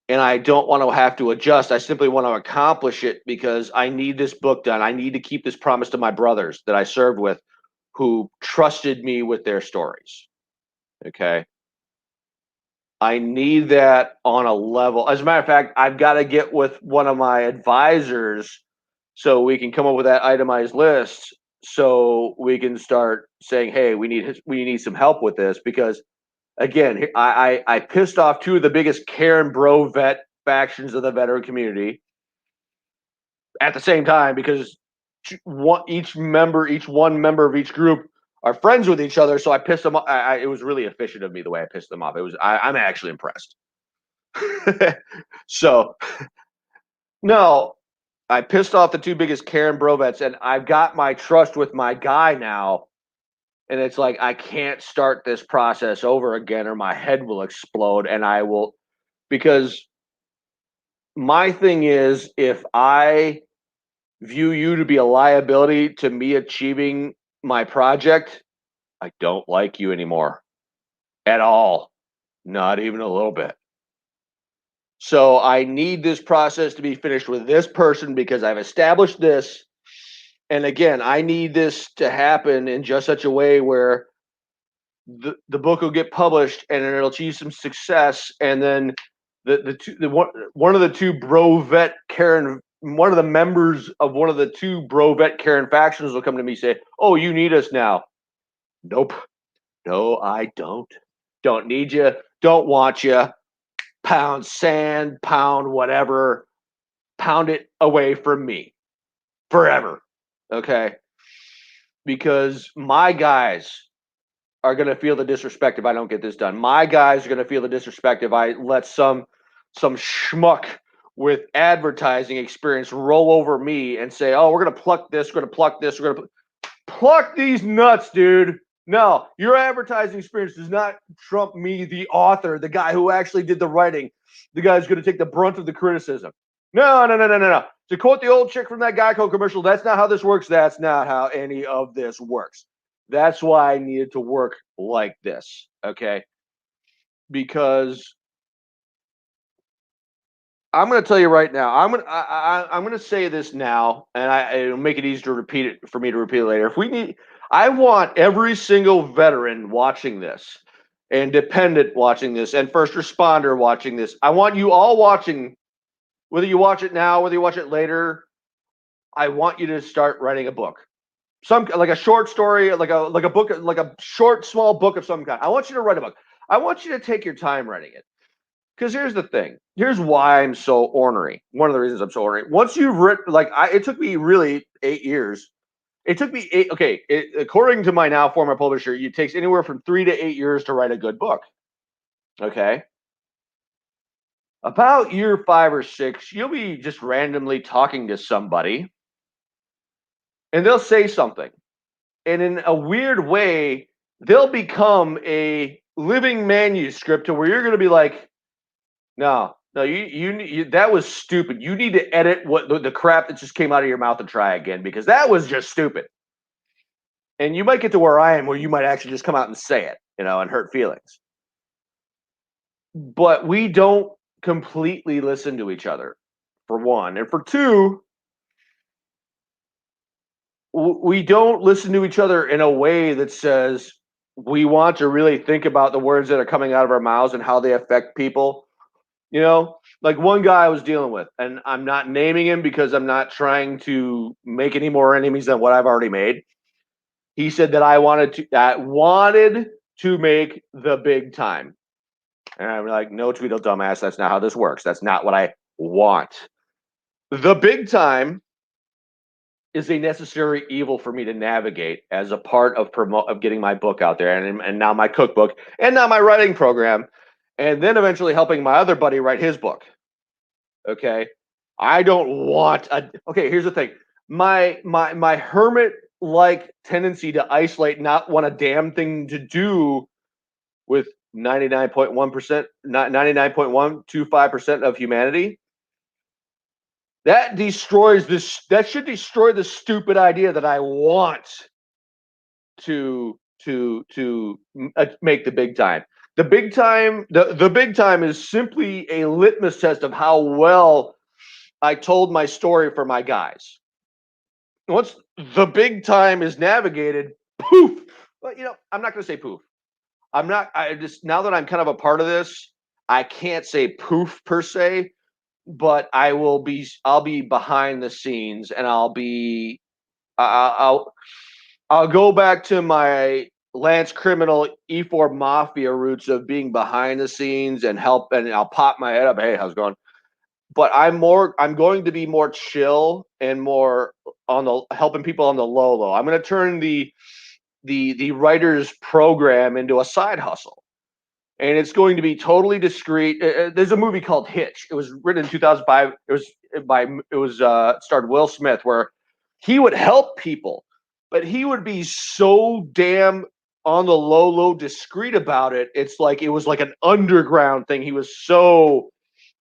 Speaker 1: and I don't want to have to adjust. I simply want to accomplish it because I need this book done. I need to keep this promise to my brothers that I served with, who trusted me with their stories. Okay. I need that on a level. As a matter of fact, I've got to get with one of my advisors so we can come up with that itemized list so we can start saying, hey, we need some help with this because again, I pissed off two of the biggest Karen Bro vet factions of the veteran community at the same time because each one member of each group are friends with each other. So I pissed them off. It was really efficient of me the way I pissed them off. I'm actually impressed. So no, I pissed off the two biggest Karen Bro vets, and I've got my trust with my guy now. And it's like I can't start this process over again or my head will explode and I will, because my thing is if I view you to be a liability to me achieving my project, I don't like you anymore at all. Not even a little bit. So I need this process to be finished with this person because I've established this. And again, I need this to happen in just such a way where the book will get published and it'll achieve some success, and then one of the two bro vet Karen, one of the members of one of the two bro vet Karen factions will come to me and say, "Oh, you need us now." Nope, no, I don't need you, don't want you. Pound sand, pound whatever, pound it away from me forever. Okay, because my guys are going to feel the disrespect if I don't get this done. My guys are going to feel the disrespect if I let some schmuck with advertising experience roll over me and say, "Oh, we're going to pluck this, we're going to pluck this, we're going to pluck these nuts, dude." No, your advertising experience does not trump me, the author, the guy who actually did the writing, the guy who's going to take the brunt of the criticism. No, no, no, no, no, no. To quote the old chick from that Geico commercial, that's not how this works. That's not how any of this works. That's why I needed to work like this, okay? Because I'm going to tell you right now. I'm going to say this now, and it'll make it easier to repeat it for me to repeat it later. I want every single veteran watching this, and dependent watching this, and first responder watching this. I want you all watching, whether you watch it now, whether you watch it later. I want you to start writing a book. Some like a short story, like a book, like a short, small book of some kind. I want you to write a book. I want you to take your time writing it. Because here's the thing. Here's why I'm so ornery. One of the reasons I'm so ornery. Once you've written, it took me really 8 years. It took me eight. Okay, according to my now former publisher, it takes anywhere from 3 to 8 years to write a good book. Okay. About year 5 or 6, you'll be just randomly talking to somebody, and they'll say something. And in a weird way, they'll become a living manuscript to where you're going to be like, no, you that was stupid. You need to edit what the crap that just came out of your mouth and try again because that was just stupid. And you might get to where I am, where you might actually just come out and say it, and hurt feelings. But we don't completely listen to each other, for one, and for two, we don't listen to each other in a way that says we want to really think about the words that are coming out of our mouths and how they affect people. You know, like one guy I was dealing with, and I'm not naming him because I'm not trying to make any more enemies than what I've already made. He said that I wanted to make the big time. And I'm like, no, Tweedle dumbass, that's not how this works. That's not what I want. The big time is a necessary evil for me to navigate as a part of getting my book out there, and now my cookbook, and now my writing program, and then eventually helping my other buddy write his book. Okay, I don't want a. Okay, here's the thing: my hermit like tendency to isolate, not want a damn thing to do with 99.1%, 99.125% of humanity. That destroys this. That should destroy the stupid idea that I want to make the big time. The big time, the big time is simply a litmus test of how well I told my story for my guys. Once the big time is navigated, poof. Well, I'm not going to say poof. I'm not. I just now that I'm kind of a part of this, I can't say poof per se, but I'll be behind the scenes, and I'll go back to my Lance Criminal E4 Mafia roots of being behind the scenes and help, and I'll pop my head up. Hey, how's it going? But I'm going to be more chill and more on the helping people on the low. I'm going to turn the writer's program into a side hustle, and it's going to be totally discreet. There's a movie called Hitch. It was written in 2005. It starred Will Smith, where he would help people, but he would be so damn on the low discreet about it. It's like it was like an underground thing. He was so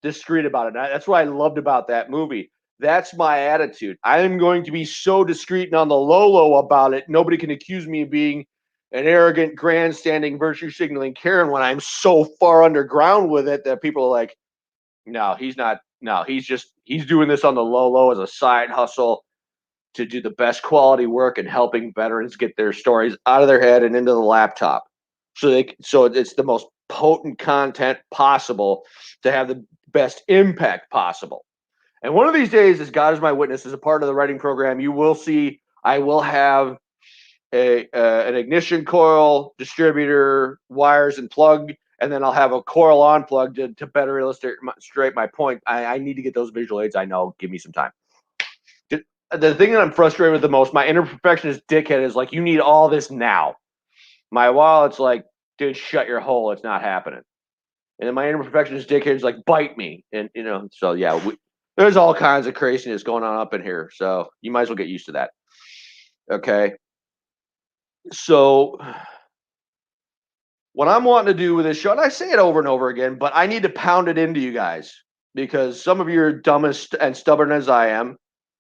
Speaker 1: discreet about it. That's what I loved about that movie. That's my attitude. I am going to be so discreet and on the low about it. Nobody can accuse me of being an arrogant, grandstanding, virtue signaling Karen when I'm so far underground with it that people are like, no, he's not. No, he's doing this on the low as a side hustle to do the best quality work and helping veterans get their stories out of their head and into the laptop. So it's the most potent content possible to have the best impact possible. And one of these days, as God is my witness, as a part of the writing program, you will see I will have an ignition coil, distributor, wires, and plug, and then I'll have a coil on plug to better illustrate my point. I need to get those visual aids. I know. Give me some time. The thing that I'm frustrated with the most, my inner perfectionist dickhead is like, you need all this now. My wallet's like, dude, shut your hole. It's not happening. And then my inner perfectionist dickhead is like, bite me. And, so yeah, there's all kinds of craziness going on up in here. So you might as well get used to that. Okay. So what I'm wanting to do with this show, and I say it over and over again, but I need to pound it into you guys because some of you are dumb and stubborn as I am.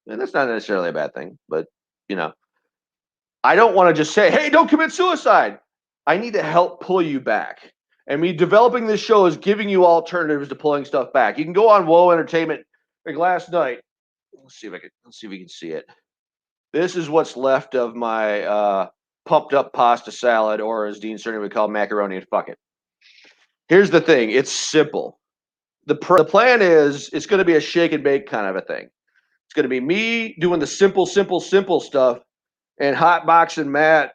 Speaker 1: And that's not necessarily a bad thing, but I don't want to just say, hey, don't commit suicide. I need to help pull you back. And me developing this show is giving you alternatives to pulling stuff back. You can go on Whoa Entertainment. Like last night, let's see if we can see it. This is what's left of my pumped up pasta salad, or as Dean Cerny would call macaroni and fuck it. Here's the thing. It's simple. The plan is it's going to be a shake and bake kind of a thing. It's going to be me doing the simple stuff and Hotbox and Matt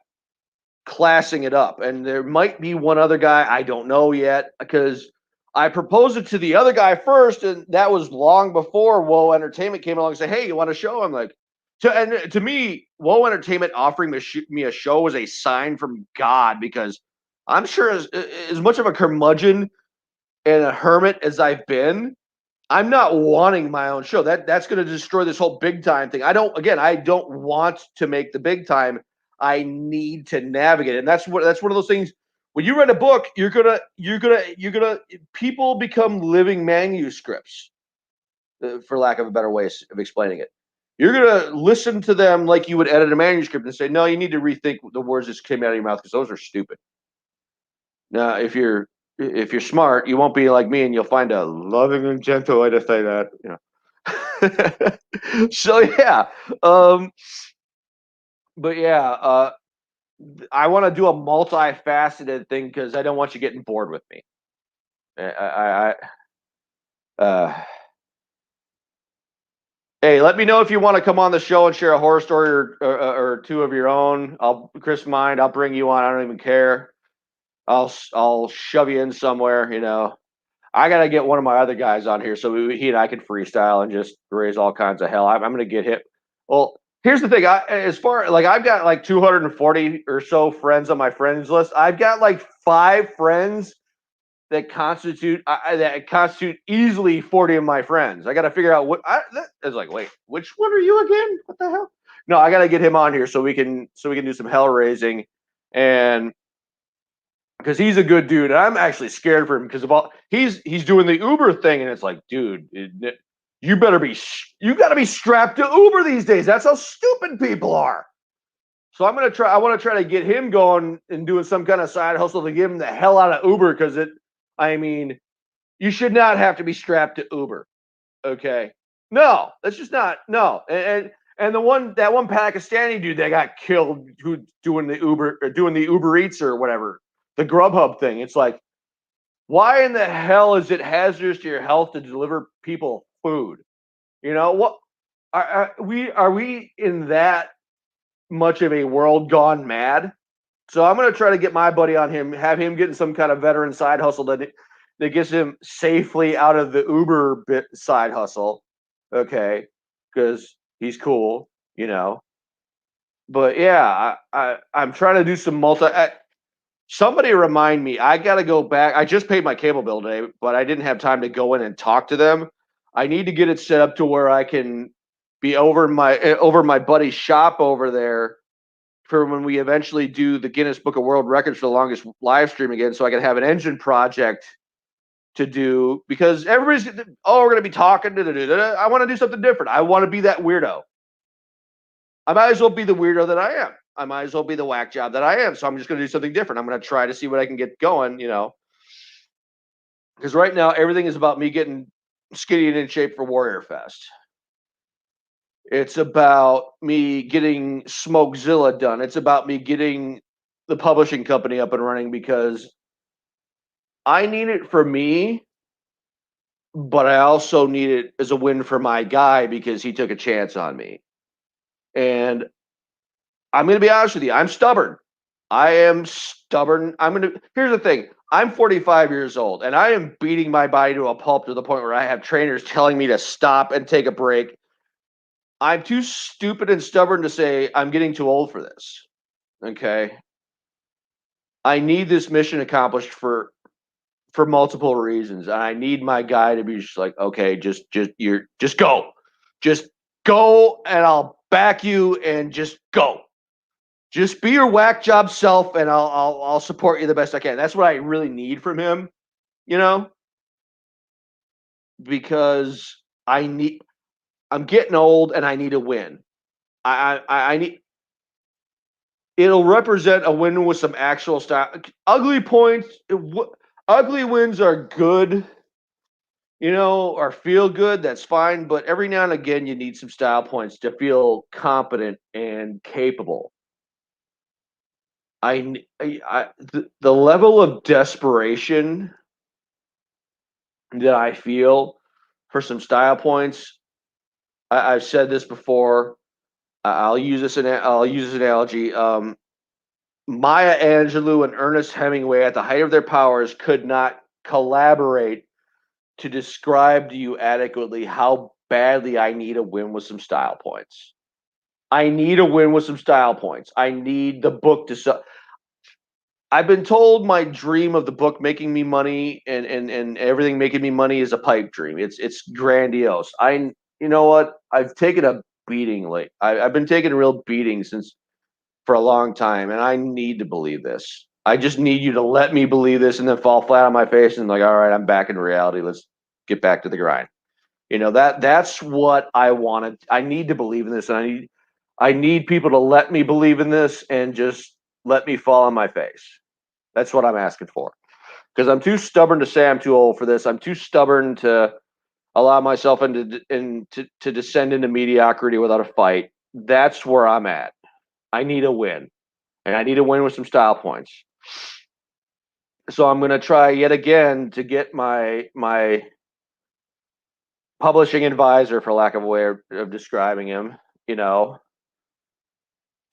Speaker 1: classing it up. And there might be one other guy, I don't know yet, because I proposed it to the other guy first, and that was long before Whoa Entertainment came along and said, hey, you want a show? I'm like, to me, Whoa Entertainment offering me a show was a sign from God, because I'm sure as much of a curmudgeon and a hermit as I've been, I'm not wanting my own show. That's going to destroy this whole big time thing. I don't want to make the big time. I need to navigate it. And that's one of those things. When you read a book, you're gonna people become living manuscripts, for lack of a better way of explaining it. You're gonna listen to them like you would edit a manuscript and say, no, you need to rethink the words that came out of your mouth because those are stupid. Now, if you're smart, you won't be like me, and you'll find a loving and gentle way to say that. So yeah, but yeah, I want to do a multifaceted thing because I don't want you getting bored with me. Hey, let me know if you want to come on the show and share a horror story or two of your own. Chris mind. I'll bring you on. I don't even care. I'll shove you in somewhere. I gotta get one of my other guys on here so he and I can freestyle and just raise all kinds of hell. I'm gonna get hit. Well, here's the thing. As far like I've got like 240 or so friends on my friends list. I've got like 5 friends that constitute easily 40 of my friends. I got to figure out it's like, wait, which one are you again? What the hell? No, I got to get him on here so we can do some hell raising, and because he's a good dude, and I'm actually scared for him because of all he's doing the Uber thing, and it's like, dude, you got to be strapped to Uber these days. That's how stupid people are. So I want to try to get him going and doing some kind of side hustle to get him the hell out of Uber because you should not have to be strapped to Uber. Okay. No, that's just not no. And that one Pakistani dude that got killed who doing the Uber Eats or whatever, the Grubhub thing. It's like, why in the hell is it hazardous to your health to deliver people food? What are we in that much of a world gone mad? So I'm going to try to get my buddy on him, have him getting some kind of veteran side hustle that gets him safely out of the Uber side hustle. Okay. Because he's cool, But yeah, I'm trying to do some somebody remind me, I got to go back. I just paid my cable bill today, but I didn't have time to go in and talk to them. I need to get it set up to where I can be over my buddy's shop over there for when we eventually do the Guinness Book of World Records for the longest live stream again, so I can have an engine project to do, because everybody's we're going to be talking. I want to do something different. I want to be that weirdo. I might as well be the weirdo that I am. I might as well be the whack job that I am. So I'm just going to do something different. I'm going to try to see what I can get going, because right now everything is about me getting skinny and in shape for Warrior Fest. It's about me getting Smokezilla done. It's about me getting the publishing company up and running because I need it for me, but I also need it as a win for my guy because he took a chance on me. And I'm going to be honest with you. I'm stubborn. I am stubborn. Here's the thing. I'm 45 years old and I am beating my body to a pulp to the point where I have trainers telling me to stop and take a break. I'm too stupid and stubborn to say I'm getting too old for this. Okay. I need this mission accomplished for multiple reasons. And I need my guy to be just like, okay, just go. Just go and I'll back you and just go. Just be your whack job self and I'll support you the best I can. That's what I really need from him, because I'm getting old and I need a win. I need. It'll represent a win with some actual style. Ugly points, ugly wins are good, or feel good. That's fine, but every now and again, you need some style points to feel competent and capable. The level of desperation that I feel for some style points. I've said this before. I'll use this analogy. Maya Angelou and Ernest Hemingway, at the height of their powers, could not collaborate to describe to you adequately how badly I need a win with some style points. I need a win with some style points. I need the book to sell. I've been told my dream of the book making me money and everything making me money is a pipe dream. It's grandiose. You know what? I've taken a beating late. I've been taking a real beating for a long time, and I need to believe this. I just need you to let me believe this and then fall flat on my face and like, all right, I'm back in reality. Let's get back to the grind. That's what I wanted. I need to believe in this, and I need people to let me believe in this and just let me fall on my face. That's what I'm asking for. Because I'm too stubborn to say I'm too old for this. I'm too stubborn to allow myself to descend into mediocrity without a fight. That's where I'm at. I need a win, and I need a win with some style points. So I'm going to try yet again to get my publishing advisor, for lack of a way of describing him, to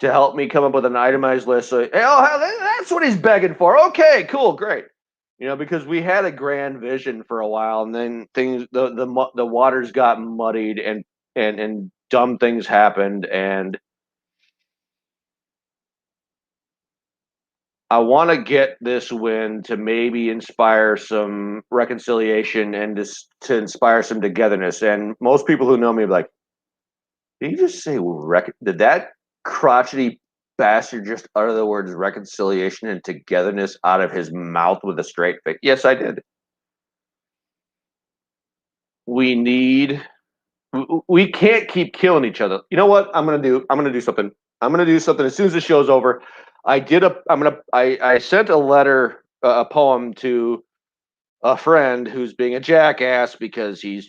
Speaker 1: help me come up with an itemized list. So, that's what he's begging for. Okay, cool, great. Because we had a grand vision for a while, and then the waters got muddied, and dumb things happened, and I want to get this win to maybe inspire some reconciliation and to inspire some togetherness. And most people who know me are like, did you just say did that crotchety bastard just utter the words reconciliation and togetherness out of his mouth with a straight face? Yes, I did. We can't keep killing each other. You know what I'm gonna do? I'm gonna do something. As soon as the show's over. I sent a letter, a poem to a friend who's being a jackass because he's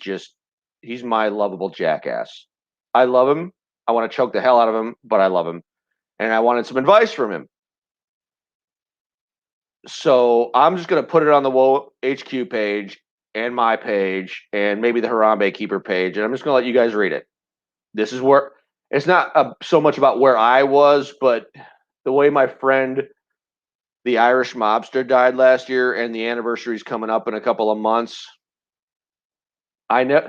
Speaker 1: my lovable jackass. I love him. I want to choke the hell out of him, but I love him. And I wanted some advice from him. So I'm just going to put it on the WoW HQ page and my page and maybe the Harambe Keeper page. And I'm just going to let you guys read it. This is where it's not so much about where I was, but the way my friend, the Irish mobster, died last year, and the anniversary is coming up in a couple of months. I know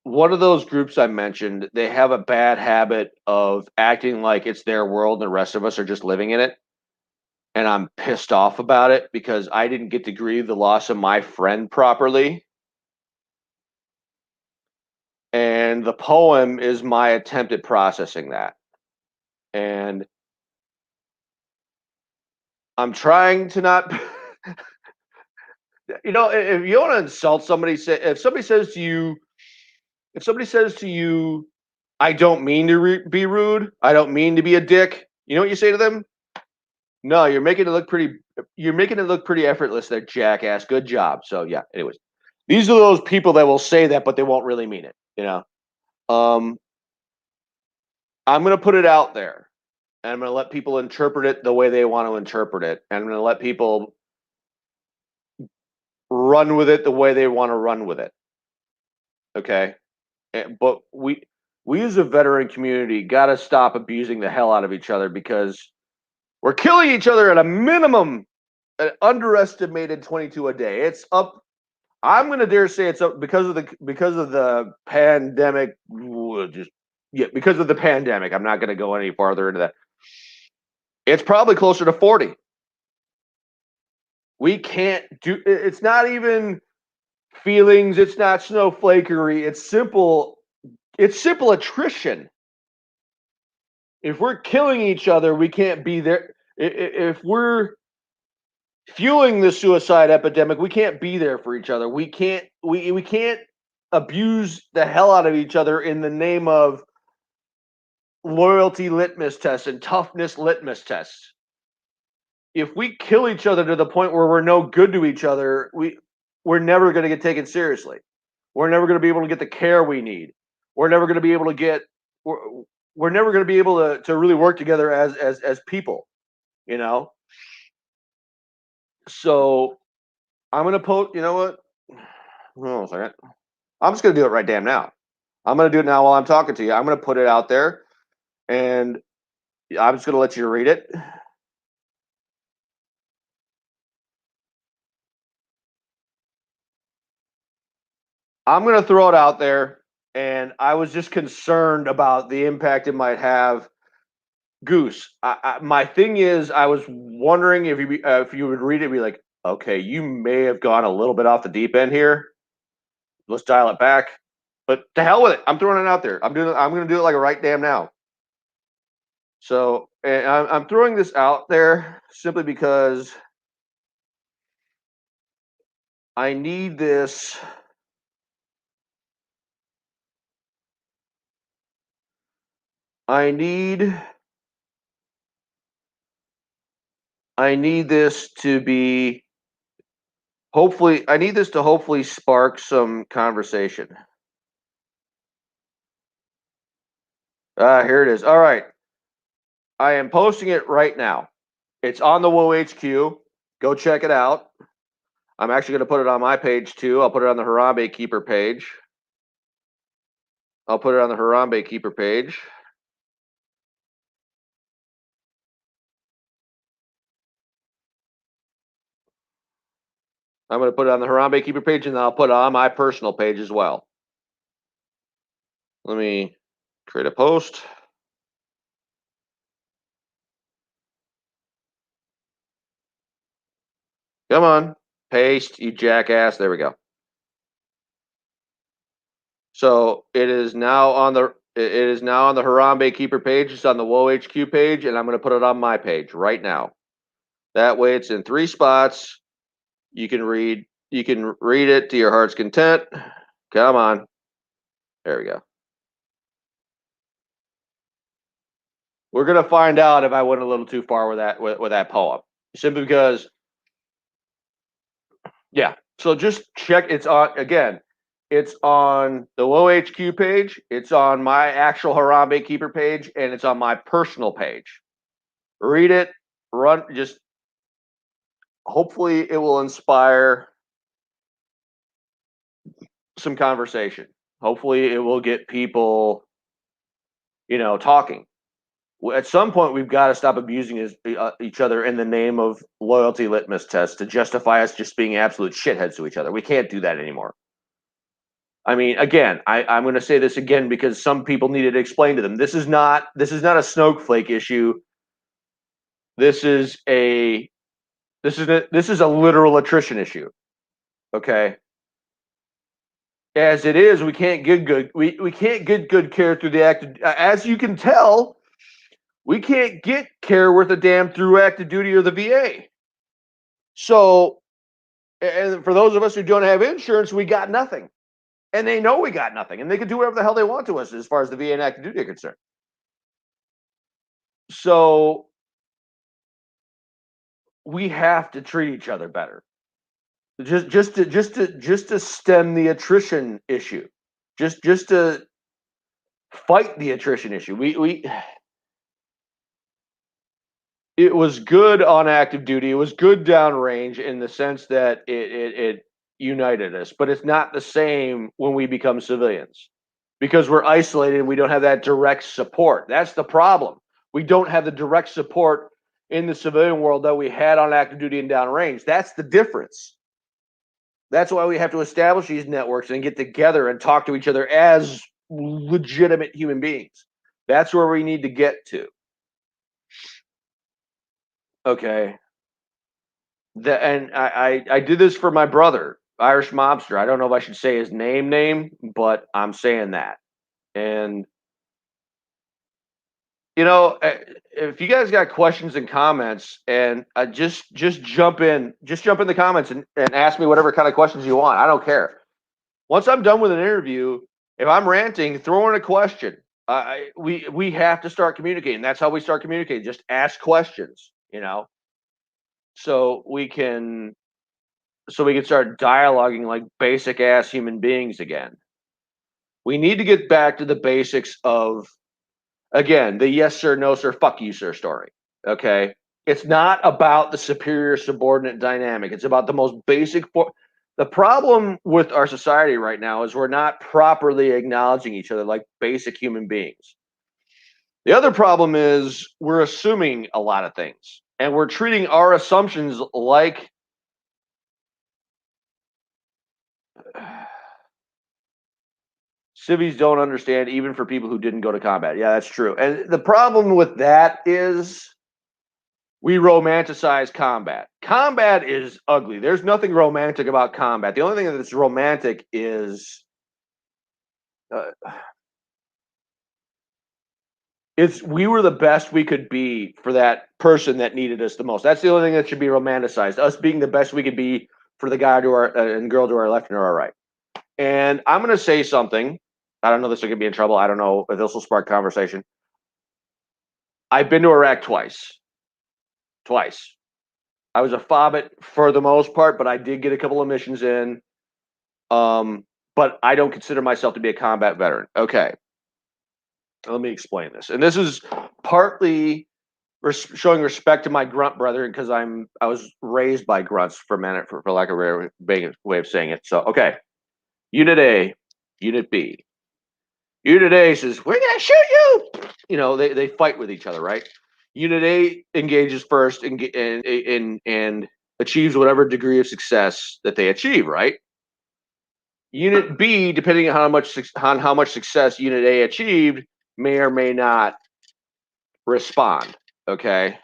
Speaker 1: one of those groups I mentioned, they have a bad habit of acting like it's their world and the rest of us are just living in it. And I'm pissed off about it because I didn't get to grieve the loss of my friend properly. And the poem is my attempt at processing that. And I'm trying to not, if you want to insult somebody, if somebody says to you, I don't mean to be rude, I don't mean to be a dick, you know what you say to them? No, you're making it look pretty effortless there, jackass. Good job. So yeah, anyways. These are those people that will say that, but they won't really mean it, I'm gonna put it out there, and I'm gonna let people interpret it the way they want to interpret it. And I'm gonna let people run with it the way they want to run with it. Okay. But we as a veteran community gotta stop abusing the hell out of each other because we're killing each other at a minimum, an underestimated 22 a day. It's up. I'm gonna dare say it's up because of the pandemic. Because of the pandemic. I'm not gonna go any farther into that. It's probably closer to 40. We can't do. It's not even feelings. It's not snowflakery. It's simple. It's simple attrition. If we're killing each other, we can't be there. If we're fueling the suicide epidemic, we can't be there for each other. We can't abuse the hell out of each other in the name of loyalty litmus tests and toughness litmus tests. If we kill each other to the point where we're no good to each other, we're never going to get taken seriously. We're never going to be able to get the care we need. We're never going to be able to get. We're never going to be able to really work together as people, So I'm going to post. You know what? Hold on a second. I'm just going to do it right damn now. I'm going to do it now while I'm talking to you. I'm going to put it out there, and I'm just going to let you read it. I'm going to throw it out there, and I was just concerned about the impact it might have. Goose, my thing is, I was wondering if you would read it and be like, okay, you may have gone a little bit off the deep end here. Let's dial it back. But to hell with it. I'm throwing it out there. I'm going to do it like a right damn now. So, and I'm throwing this out there simply because I need this. I need this to be hopefully. I need this to hopefully spark some conversation. Here it is. All right. I am posting it right now. It's on the Whoa HQ. Go check it out. I'm actually going to put it on my page too. I'll put it on the Harambe Keeper page. I'll put it on the Harambe Keeper page. I'm going to put it on the Harambe Keeper page, and then I'll put it on my personal page as well. Let me create a post. Come on, paste, you jackass. There we go. So it is now on the Harambe Keeper page. It's on the Whoa HQ page, and I'm going to put it on my page right now. That way, it's in 3 spots. You can read it to your heart's content. Come on. There we go. We're gonna find out if I went a little too far with that poem. Simply because, yeah. So just check. It's on again. It's on the Whoa HQ page. It's on my actual Harambe Keeper page, and it's on my personal page. Read it. Run. Just hopefully it will inspire some conversation. Hopefully it will get people, talking. At some point, we've got to stop abusing each other in the name of loyalty litmus tests to justify us just being absolute shitheads to each other. We can't do that anymore. I mean, again, I'm going to say this again because some people needed to explain to them. This is not a snowflake issue. This is a literal attrition issue. Okay. As it is, we can't get good care through the active. As you can tell, we can't get care worth a damn through active duty or the VA. So, and for those of us who don't have insurance, we got nothing. And they know we got nothing. And they can do whatever the hell they want to us as far as the VA and active duty are concerned. So, we have to treat each other better. Just to stem the attrition issue. Just to fight the attrition issue. It was good on active duty. It was good downrange in the sense that it united us, but it's not the same when we become civilians because we're isolated and we don't have that direct support. That's the problem. We don't have the direct support in the civilian world that we had on active duty and downrange. That's the difference. That's why we have to establish these networks and get together and talk to each other as legitimate human beings. That's where we need to get to. Okay. And I did this for my brother, Irish Mobster. I don't know if I should say his name, but I'm saying that. And if you guys got questions and comments, and just jump in the comments and ask me whatever kind of questions you want. I don't care. Once I'm done with an interview, if I'm ranting, throw in a question. We have to start communicating. That's how we start communicating. Just ask questions, so we can start dialoguing like basic ass human beings again. We need to get back to the basics of, again, the yes sir, no sir, fuck you sir story. Okay. It's not about the superior subordinate dynamic. It's about the most basic. The problem with our society right now is we're not properly acknowledging each other like basic human beings. The other problem is we're assuming a lot of things, and we're treating our assumptions like civvies don't understand, even for people who didn't go to combat. Yeah, that's true. And the problem with that is we romanticize combat. Combat is ugly. There's nothing romantic about combat. The only thing that's romantic is we were the best we could be for that person that needed us the most. That's the only thing that should be romanticized. Us being the best we could be for the guy to our and girl to our left and our right. And I'm going to say something. I don't know if this will get me in trouble. I don't know if this will spark conversation. I've been to Iraq twice. I was a FOBIT for the most part, but I did get a couple of missions in. But I don't consider myself to be a combat veteran. Okay. Let me explain this. And this is partly showing respect to my grunt brethren because I was raised by grunts for a minute, for lack of a way of saying it. So okay, Unit A, Unit B. Unit A says, "We're gonna shoot you." You know, they fight with each other, right? Unit A engages first and achieves whatever degree of success that they achieve, right? Unit B, depending on how much success Unit A achieved, may or may not respond. Okay.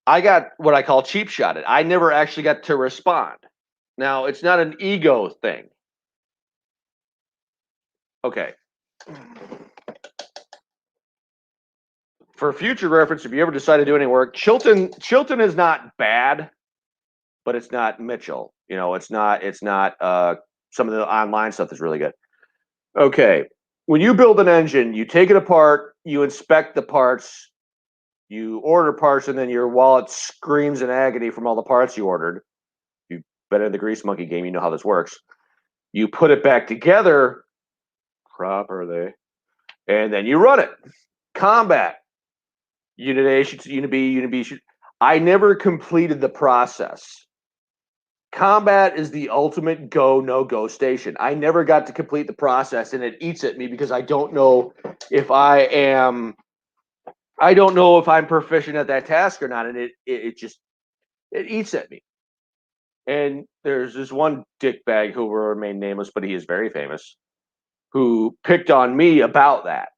Speaker 1: I got what I call cheap shotted. I never actually got to respond. Now, it's not an ego thing. Okay. For future reference, if you ever decide to do any work, Chilton is not bad, but it's not Mitchell. You know, it's not some of the online stuff is really good. Okay. When you build an engine, you take it apart, you inspect the parts, you order parts, and then your wallet screams in agony from all the parts you ordered. You've been in the Grease Monkey game, you know how this works. You put it back together properly, and then you run it. Combat. Unit A shoots Unit B, Unit B shoots. I never completed the process. Combat is the ultimate go, no go station. I never got to complete the process, and it eats at me because I don't know if I'm proficient at that task or not, and it eats at me. And there's this one dickbag who will remain nameless, but he is very famous, who picked on me about that.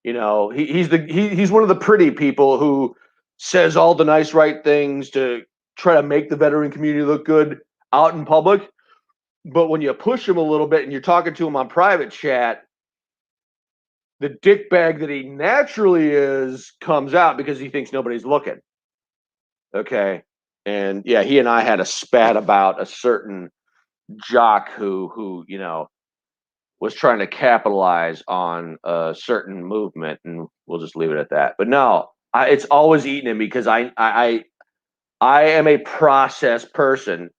Speaker 1: You know, he's one of the pretty people who says all the nice right things to try to make the veteran community look good out in public. But when you push him a little bit and you're talking to him on private chat, the dickbag that he naturally is comes out because he thinks nobody's looking. Okay. And yeah, he and I had a spat about a certain jock who you know was trying to capitalize on a certain movement, and we'll just leave it at that. But no, it's always eating him because I am a process person,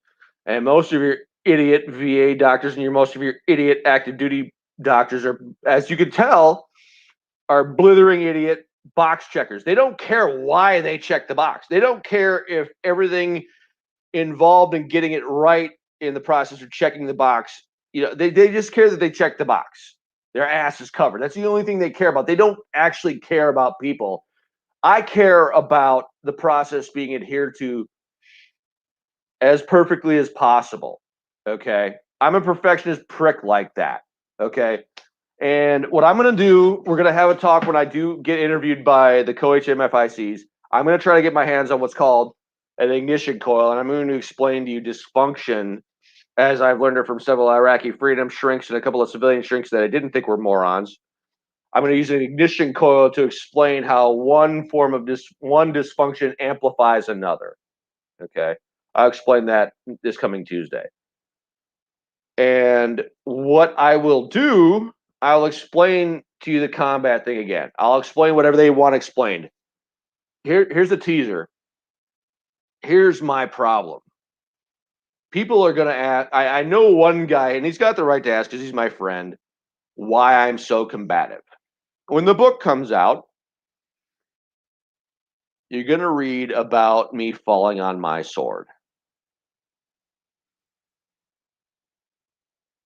Speaker 1: and most of your idiot VA doctors and most of your idiot active duty doctors are, as you can tell, are blithering idiot box checkers. They don't care why they check the box. They don't care if everything involved in getting it right in the process of checking the box. You know, they just care that they check the box. Their ass is covered. That's the only thing they care about. They don't actually care about people. I care about the process being adhered to as perfectly as possible. Okay. I'm a perfectionist prick like that. Okay. And what I'm going to do, we're going to have a talk when I do get interviewed by the co-HMFICs. I'm going to try to get my hands on what's called an ignition coil, and I'm going to explain to you dysfunction as I've learned it from several Iraqi freedom shrinks and a couple of civilian shrinks that I didn't think were morons. I'm going to use an ignition coil to explain how one form of one dysfunction amplifies another. Okay. I'll explain that this coming Tuesday. And what I will do, I'll explain to you the combat thing again. I'll explain whatever they want explained. Here's a teaser. Here's my problem. People are going to ask, I know one guy, and he's got the right to ask because he's my friend, why I'm so combative. When the book comes out, you're going to read about me falling on my sword.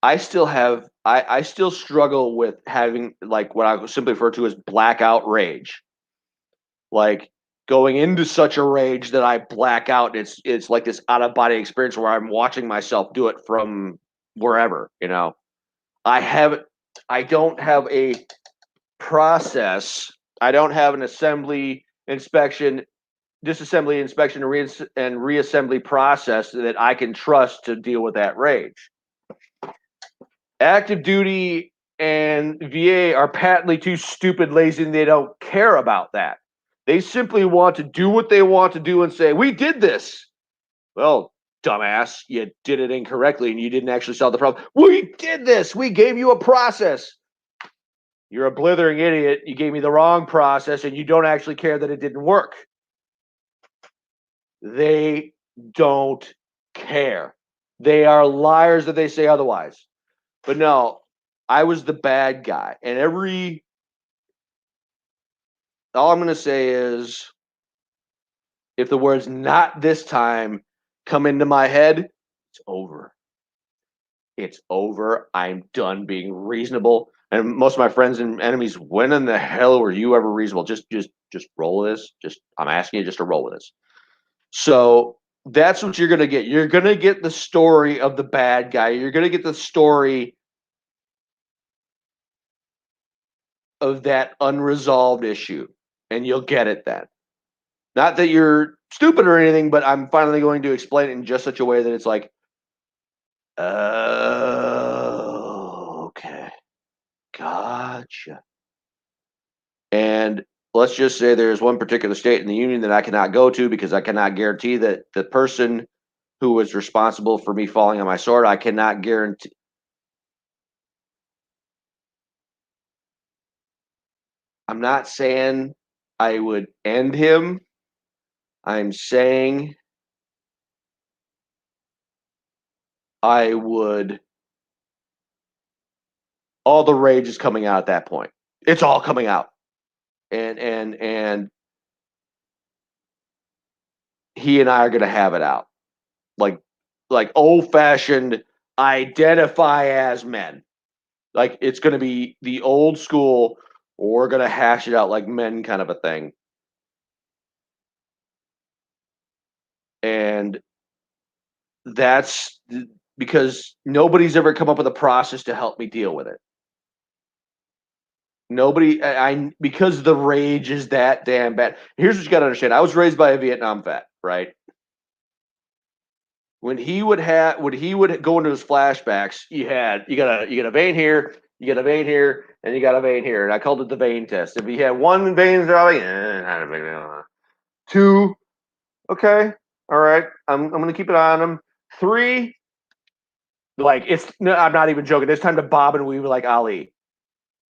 Speaker 1: I still struggle with having like what I simply refer to as blackout rage. Like going into such a rage that I black out. It's like this out of body experience where I'm watching myself do it from wherever, you know. I don't have a process. I don't have an assembly inspection, disassembly inspection and reassembly process that I can trust to deal with that rage. Active duty and VA are patently too stupid, lazy, and they don't care about that. They simply want to do what they want to do and say, we did this. Well, dumbass, you did it incorrectly and you didn't actually solve the problem. We did this. We gave you a process. You're a blithering idiot. You gave me the wrong process and you don't actually care that it didn't work. They don't care. They are liars that they say otherwise. But no, I was the bad guy. And every all I'm going to say is, if the words "not this time" come into my head, it's over. It's over. I'm done being reasonable. And most of my friends and enemies, when in the hell were you ever reasonable? Just roll with this. I'm asking you just to roll with this. So that's what you're gonna get. You're gonna get the story of the bad guy. You're gonna get the story of that unresolved issue, and you'll get it then. Not that you're stupid or anything, but I'm finally going to explain it in just such a way that it's like, oh, okay, gotcha. And let's just say there's one particular state in the union that I cannot go to because I cannot guarantee that the person who was responsible for me falling on my sword, I cannot guarantee. I'm not saying I would end him. I'm saying I would. All the rage is coming out at that point. It's all coming out, and he and I are gonna have it out, like old fashioned identify as men. Like it's gonna be the old school. We're gonna hash it out like men kind of a thing, and that's because nobody's ever come up with a process to help me deal with it. Nobody, because the rage is that damn bad. Here's what you got to understand. I was raised by a Vietnam vet, right? When he would go into his flashbacks, you got a vein here, you got a vein here, and you got a vein here, and I called it the vein test. If he had one vein, not a vein. Two, okay, all right, I'm gonna keep an eye on him. Three, like it's no, I'm not even joking. It's time to bob and weave like Ali.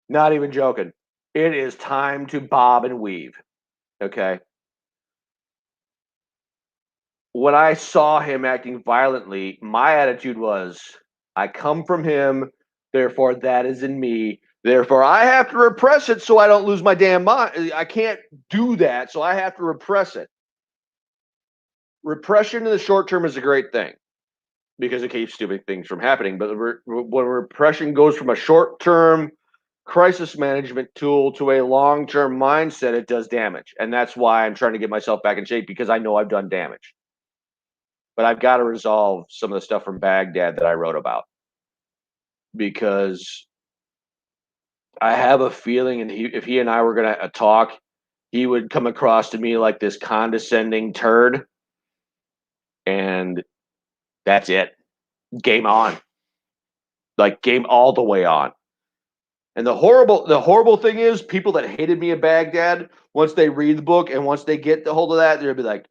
Speaker 1: Not even joking. It is time to bob and weave. Okay. When I saw him acting violently, my attitude was, I come from him, therefore that is in me. Therefore, I have to repress it so I don't lose my damn mind. I can't do that, so I have to repress it. Repression in the short term is a great thing because it keeps stupid things from happening. But when repression goes from a short term crisis management tool to a long term mindset, it does damage. And that's why I'm trying to get myself back in shape because I know I've done damage. But I've got to resolve some of the stuff from Baghdad that I wrote about because I have a feeling, and if he and I were going to talk, he would come across to me like this condescending turd, and that's it. Game on, like game all the way on. And the horrible thing is, people that hated me at Baghdad, once they read the book and once they get the hold of that, they'll be like,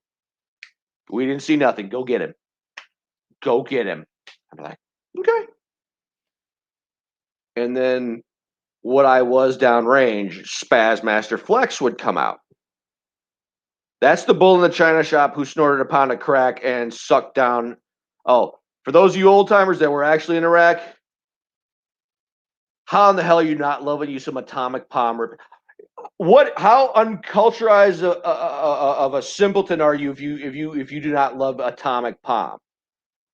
Speaker 1: "We didn't see nothing. Go get him. Go get him." I'm like, okay. And then what I was downrange, Spaz Master Flex would come out. That's the bull in the china shop who snorted a pound of crack and sucked down. Oh, for those of you old timers that were actually in Iraq, how in the hell are you not loving you some atomic palm? What? How unculturized of a simpleton are you if you do not love atomic palm?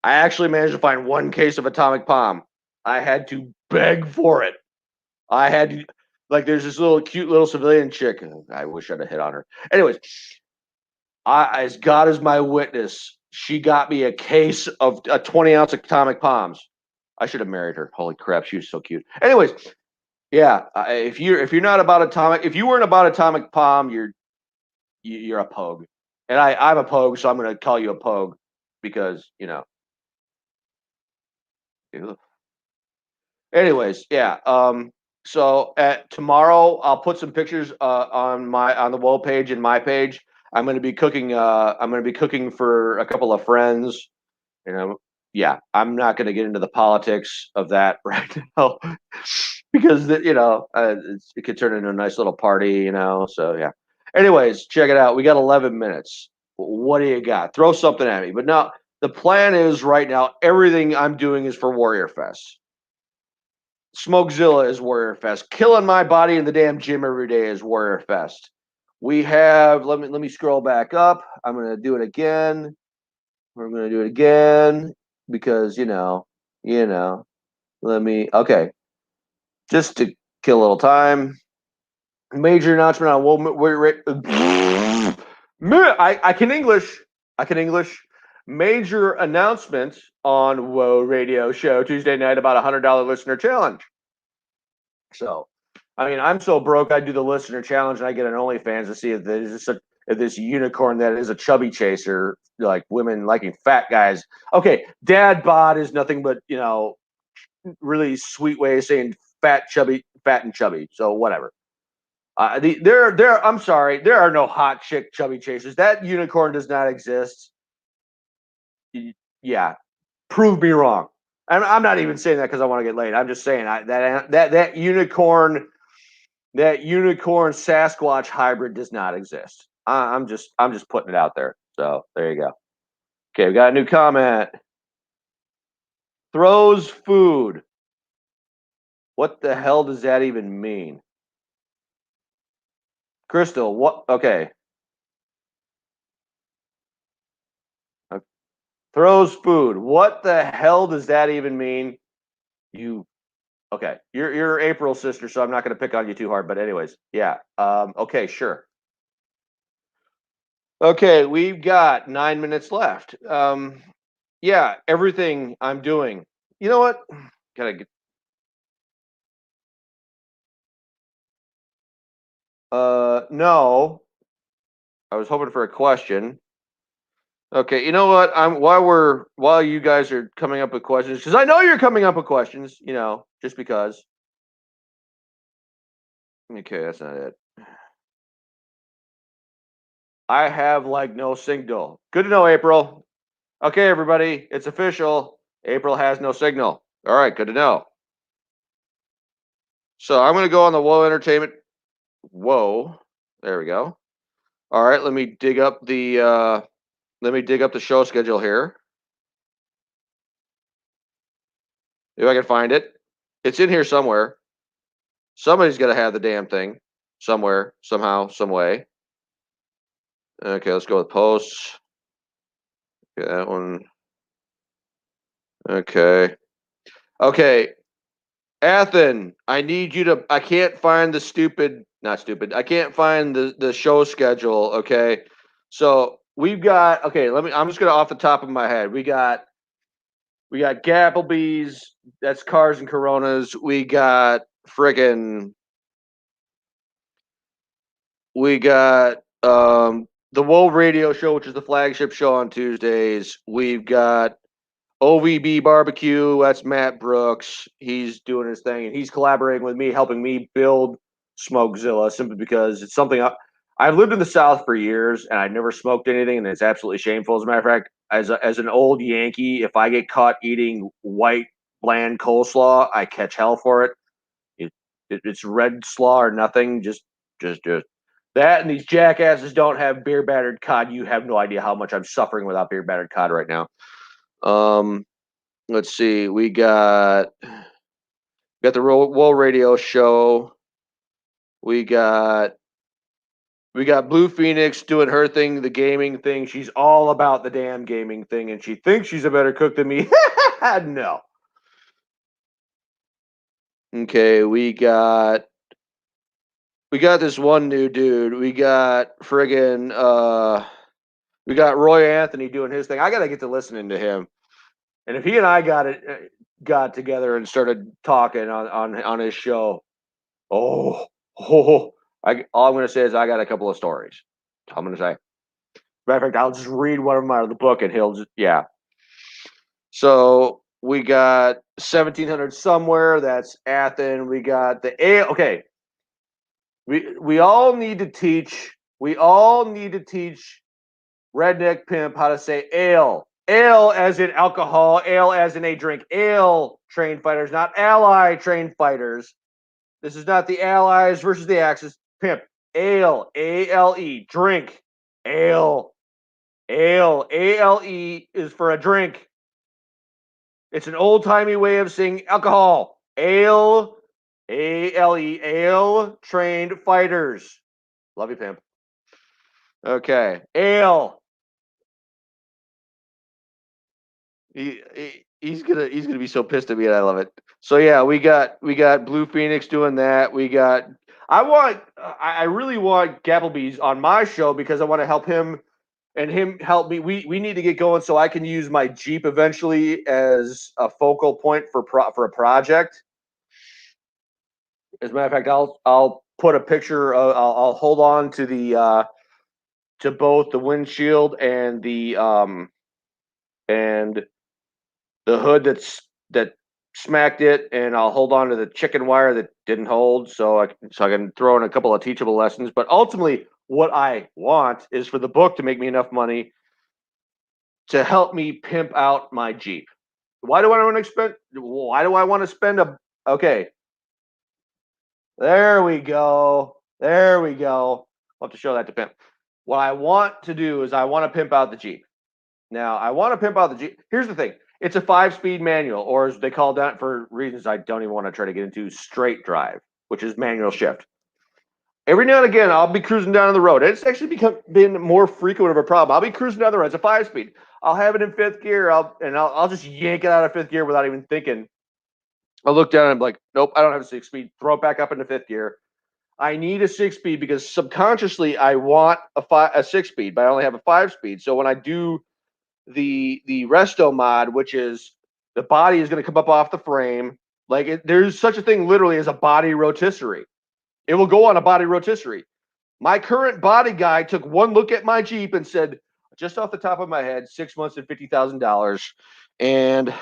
Speaker 1: I actually managed to find one case of atomic palm. I had to beg for it. I had to, like, there's this little cute little civilian chick. I wish I'd have hit on her. Anyways, as God is my witness, she got me a case of a 20-ounce atomic palms. I should have married her. Holy crap, she was so cute. Anyways, yeah, if you're not about atomic, if you weren't about atomic palm, you're a pogue, and I'm a pogue, so I'm going to call you a pogue because you know. Anyways, yeah. So at tomorrow, I'll put some pictures on the wall page and my page. I'm going to be cooking. I'm going to be cooking for a couple of friends. You know, yeah. I'm not going to get into the politics of that right now because it could turn into a nice little party. You know, so yeah. Anyways, check it out. We got 11 minutes. What do you got? Throw something at me. But now the plan is right now. Everything I'm doing is for Warrior Fest. Smokezilla is Warrior Fest. Killing my body in the damn gym every day is Warrior Fest. We have, let me scroll back up. I'm going to do it again. We're going to do it again because, okay. Just to kill a little time. Major announcement on I can English. I can English. Major announcement on Whoa Radio Show Tuesday night about $100 listener challenge. So, I mean, I'm so broke. I do the listener challenge and I get an OnlyFans to see if this unicorn that is a chubby chaser, like women liking fat guys. Okay, dad bod is nothing but really sweet way of saying fat and chubby. So whatever. I'm sorry, there are no hot chick chubby chasers. That unicorn does not exist. Yeah, prove me wrong. I'm not even saying that because I want to get laid. I'm just saying that unicorn Sasquatch hybrid does not exist. I'm just putting it out there. So there you go. Okay, we got a new comment. Throws food. What the hell does that even mean? Crystal, what? Okay. Throws food. What the hell does that even mean? Okay. You're April's sister, so I'm not going to pick on you too hard. But anyways, yeah. Okay, sure. Okay, we've got 9 minutes left. Yeah, everything I'm doing. You know what? Gotta get. No. I was hoping for a question. Okay, you know what? While you guys are coming up with questions, because I know you're coming up with questions, just because. Okay, that's not it. I have like no signal. Good to know, April. Okay, everybody, it's official. April has no signal. All right, good to know. So I'm gonna go on the Whoa Entertainment. Whoa, there we go. All right, let me dig up the show schedule here. If I can find it. It's in here somewhere. Somebody's got to have the damn thing somewhere, somehow, some way. Okay, let's go with posts. Okay, that one. Okay. Okay. Athen, I need you to. I can't find not stupid. I can't find the show schedule. Okay. So we've got. Okay, I'm just gonna off the top of my head. We got Gapplebee's. That's Cars and Coronas. We got friggin'. We got the Woe Radio Show, which is the flagship show on Tuesdays. We've got OVB Barbecue. That's Matt Brooks. He's doing his thing, and he's collaborating with me, helping me build Smokezilla, simply because it's something I've lived in the South for years, and I never smoked anything, and it's absolutely shameful. As a matter of fact, as an old Yankee, if I get caught eating white bland coleslaw, I catch hell for it. It's red slaw or nothing. Just that, and these jackasses don't have beer battered cod. You have no idea how much I'm suffering without beer battered cod right now. Let's see. We got the Wool Radio Show. We got Blue Phoenix doing her thing, the gaming thing. She's all about the damn gaming thing, and she thinks she's a better cook than me. No. Okay, we got this one new dude. We got Roy Anthony doing his thing. I gotta get to listening to him. And if he and I got together and started talking on his show, all I'm gonna say is I got a couple of stories. I'm gonna say. Matter of fact, I'll just read one of them out of the book, and he'll just So we got 1700 somewhere. That's Athens. We got the A. Okay. We all need to teach. We all need to teach Redneck Pimp how to say ale. Ale as in alcohol, ale as in a drink. Ale trained fighters, not ally trained fighters. This is not the Allies versus the Axis. Pimp. Ale. A-L-E. Drink. Ale. Ale. A-L-E is for a drink. It's an old-timey way of saying alcohol. Ale. A-L-E. Ale trained fighters. Love you, Pimp. Okay, ale. He's gonna be so pissed at me, and I love it. So yeah, we got Blue Phoenix doing that. We got. I really want Gapplebees on my show because I want to help him and him help me. We need to get going so I can use my Jeep eventually as a focal point for a project. As a matter of fact, I'll put a picture. I'll hold on to the to both the windshield and the hood that smacked it, and I'll hold on to the chicken wire that didn't hold, so I can throw in a couple of teachable lessons. But ultimately, what I want is for the book to make me enough money to help me pimp out my Jeep. Why do I want to spend? Why do I want to spend a? Okay, there we go. There we go. I'll have to show that to pimp. What I want to do is I want to pimp out the Jeep. Now, I want to pimp out the Jeep. Here's the thing. It's a 5-speed manual, or as they call that for reasons I don't even want to try to get into, straight drive, which is manual shift. Every now and again, I'll be cruising down the road. It's actually been more frequent of a problem. I'll be cruising down the road. It's a 5-speed. I'll have it in 5th gear. I'll just yank it out of 5th gear without even thinking. I'll look down and I'm like, nope, I don't have a 6-speed. Throw it back up into 5th gear. I need a 6-speed because subconsciously I want a 6-speed, but I only have a 5-speed. So when I do the resto mod, which is the body is going to come up off the frame, there's such a thing literally as a body rotisserie. It will go on a body rotisserie. My current body guy took one look at my Jeep and said, just off the top of my head, 6 months and $50,000, and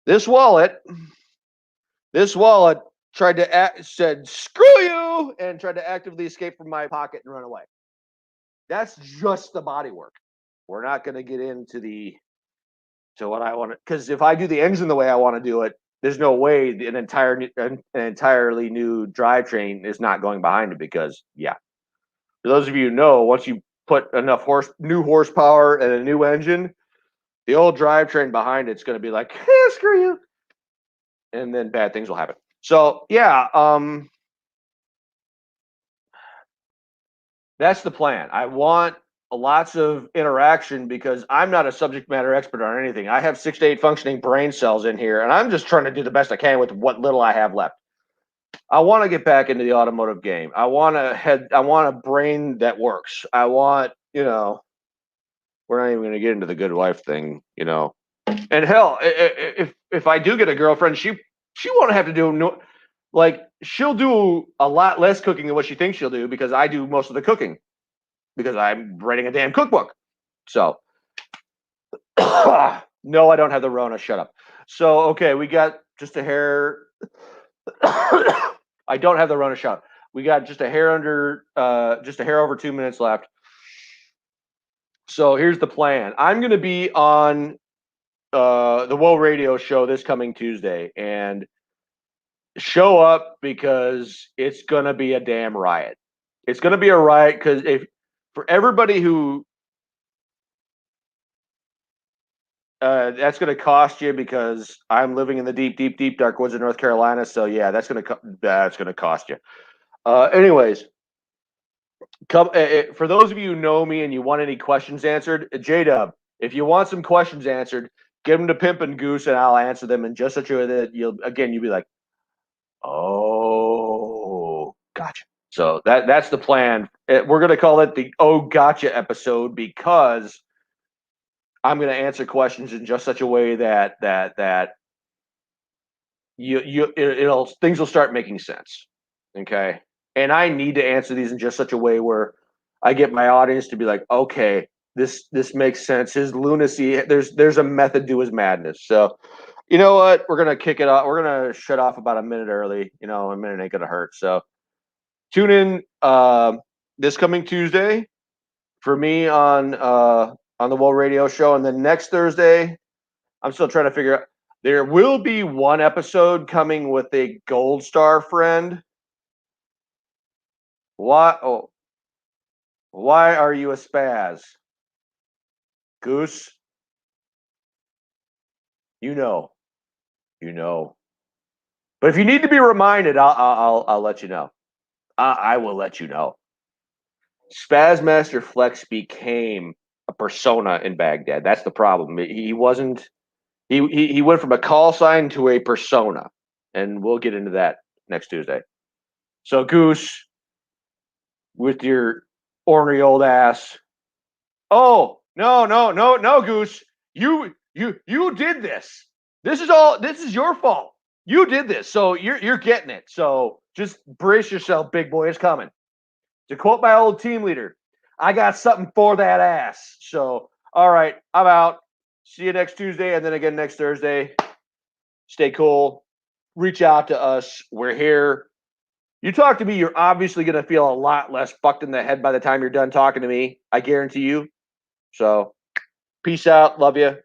Speaker 1: this wallet said screw you and tried to actively escape from my pocket and run away. That's just the body work. We're not going to get into what I want to, because if I do the engine the way I want to do it, there's no way an entirely new drivetrain is not going behind it, because for those of you who know, once you put enough new horsepower and a new engine, the old drivetrain behind it's going to be like, screw you, and then bad things will happen. So that's the plan. I want lots of interaction because I'm not a subject matter expert on anything. I have 6 to 8 functioning brain cells in here, and I'm just trying to do the best I can with what little I have left. I want to get back into the automotive game. I want a brain that works. I want, we're not even going to get into the good wife thing, And hell, if I do get a girlfriend, she won't have to do she'll do a lot less cooking than what she thinks she'll do, because I do most of the cooking, because I'm writing a damn cookbook. So, no, I don't have the Rona. Shut up. So, okay, we got just a hair. I don't have the Rona. Shut up. We got just a hair over 2 minutes left. So here's the plan. I'm going to be on the Woe Radio show this coming Tuesday, and show up because it's going to be a damn riot. It's going to be a riot because for everybody who that's going to cost you, because I'm living in the deep, deep, deep dark woods of North Carolina. So yeah, that's going to cost you. Anyways, come for those of you who know me and you want any questions answered, J-Dub, if you want some questions answered, give them to Pimp and Goose, and I'll answer them in just such a way that you'll be like, oh, gotcha. So that's the plan. We're going to call it the "Oh Gotcha" episode, because I'm going to answer questions in just such a way that things will start making sense. Okay. And I need to answer these in just such a way where I get my audience to be like, okay, this makes sense. His lunacy, there's a method to his madness. So, you know what? We're gonna kick it off. We're gonna shut off about a minute early. A minute ain't gonna hurt. So tune in this coming Tuesday for me on the Woe Radio show, and then next Thursday, I'm still trying to figure out. There will be one episode coming with a Gold Star friend. Why? Oh, why are you a spaz, Goose? You know. But if you need to be reminded, I'll let you know. I will let you know. Spazmaster Flex became a persona in Baghdad. That's the problem. He wasn't. He went from a call sign to a persona, and we'll get into that next Tuesday. So Goose, with your ornery old ass. Oh no, Goose! You did this. This is your fault. You did this, so you're getting it. So just brace yourself, big boy. It's coming. To quote my old team leader, I got something for that ass. So, all right, I'm out. See you next Tuesday and then again next Thursday. Stay cool. Reach out to us. We're here. You talk to me, you're obviously going to feel a lot less fucked in the head by the time you're done talking to me. I guarantee you. So, peace out. Love you.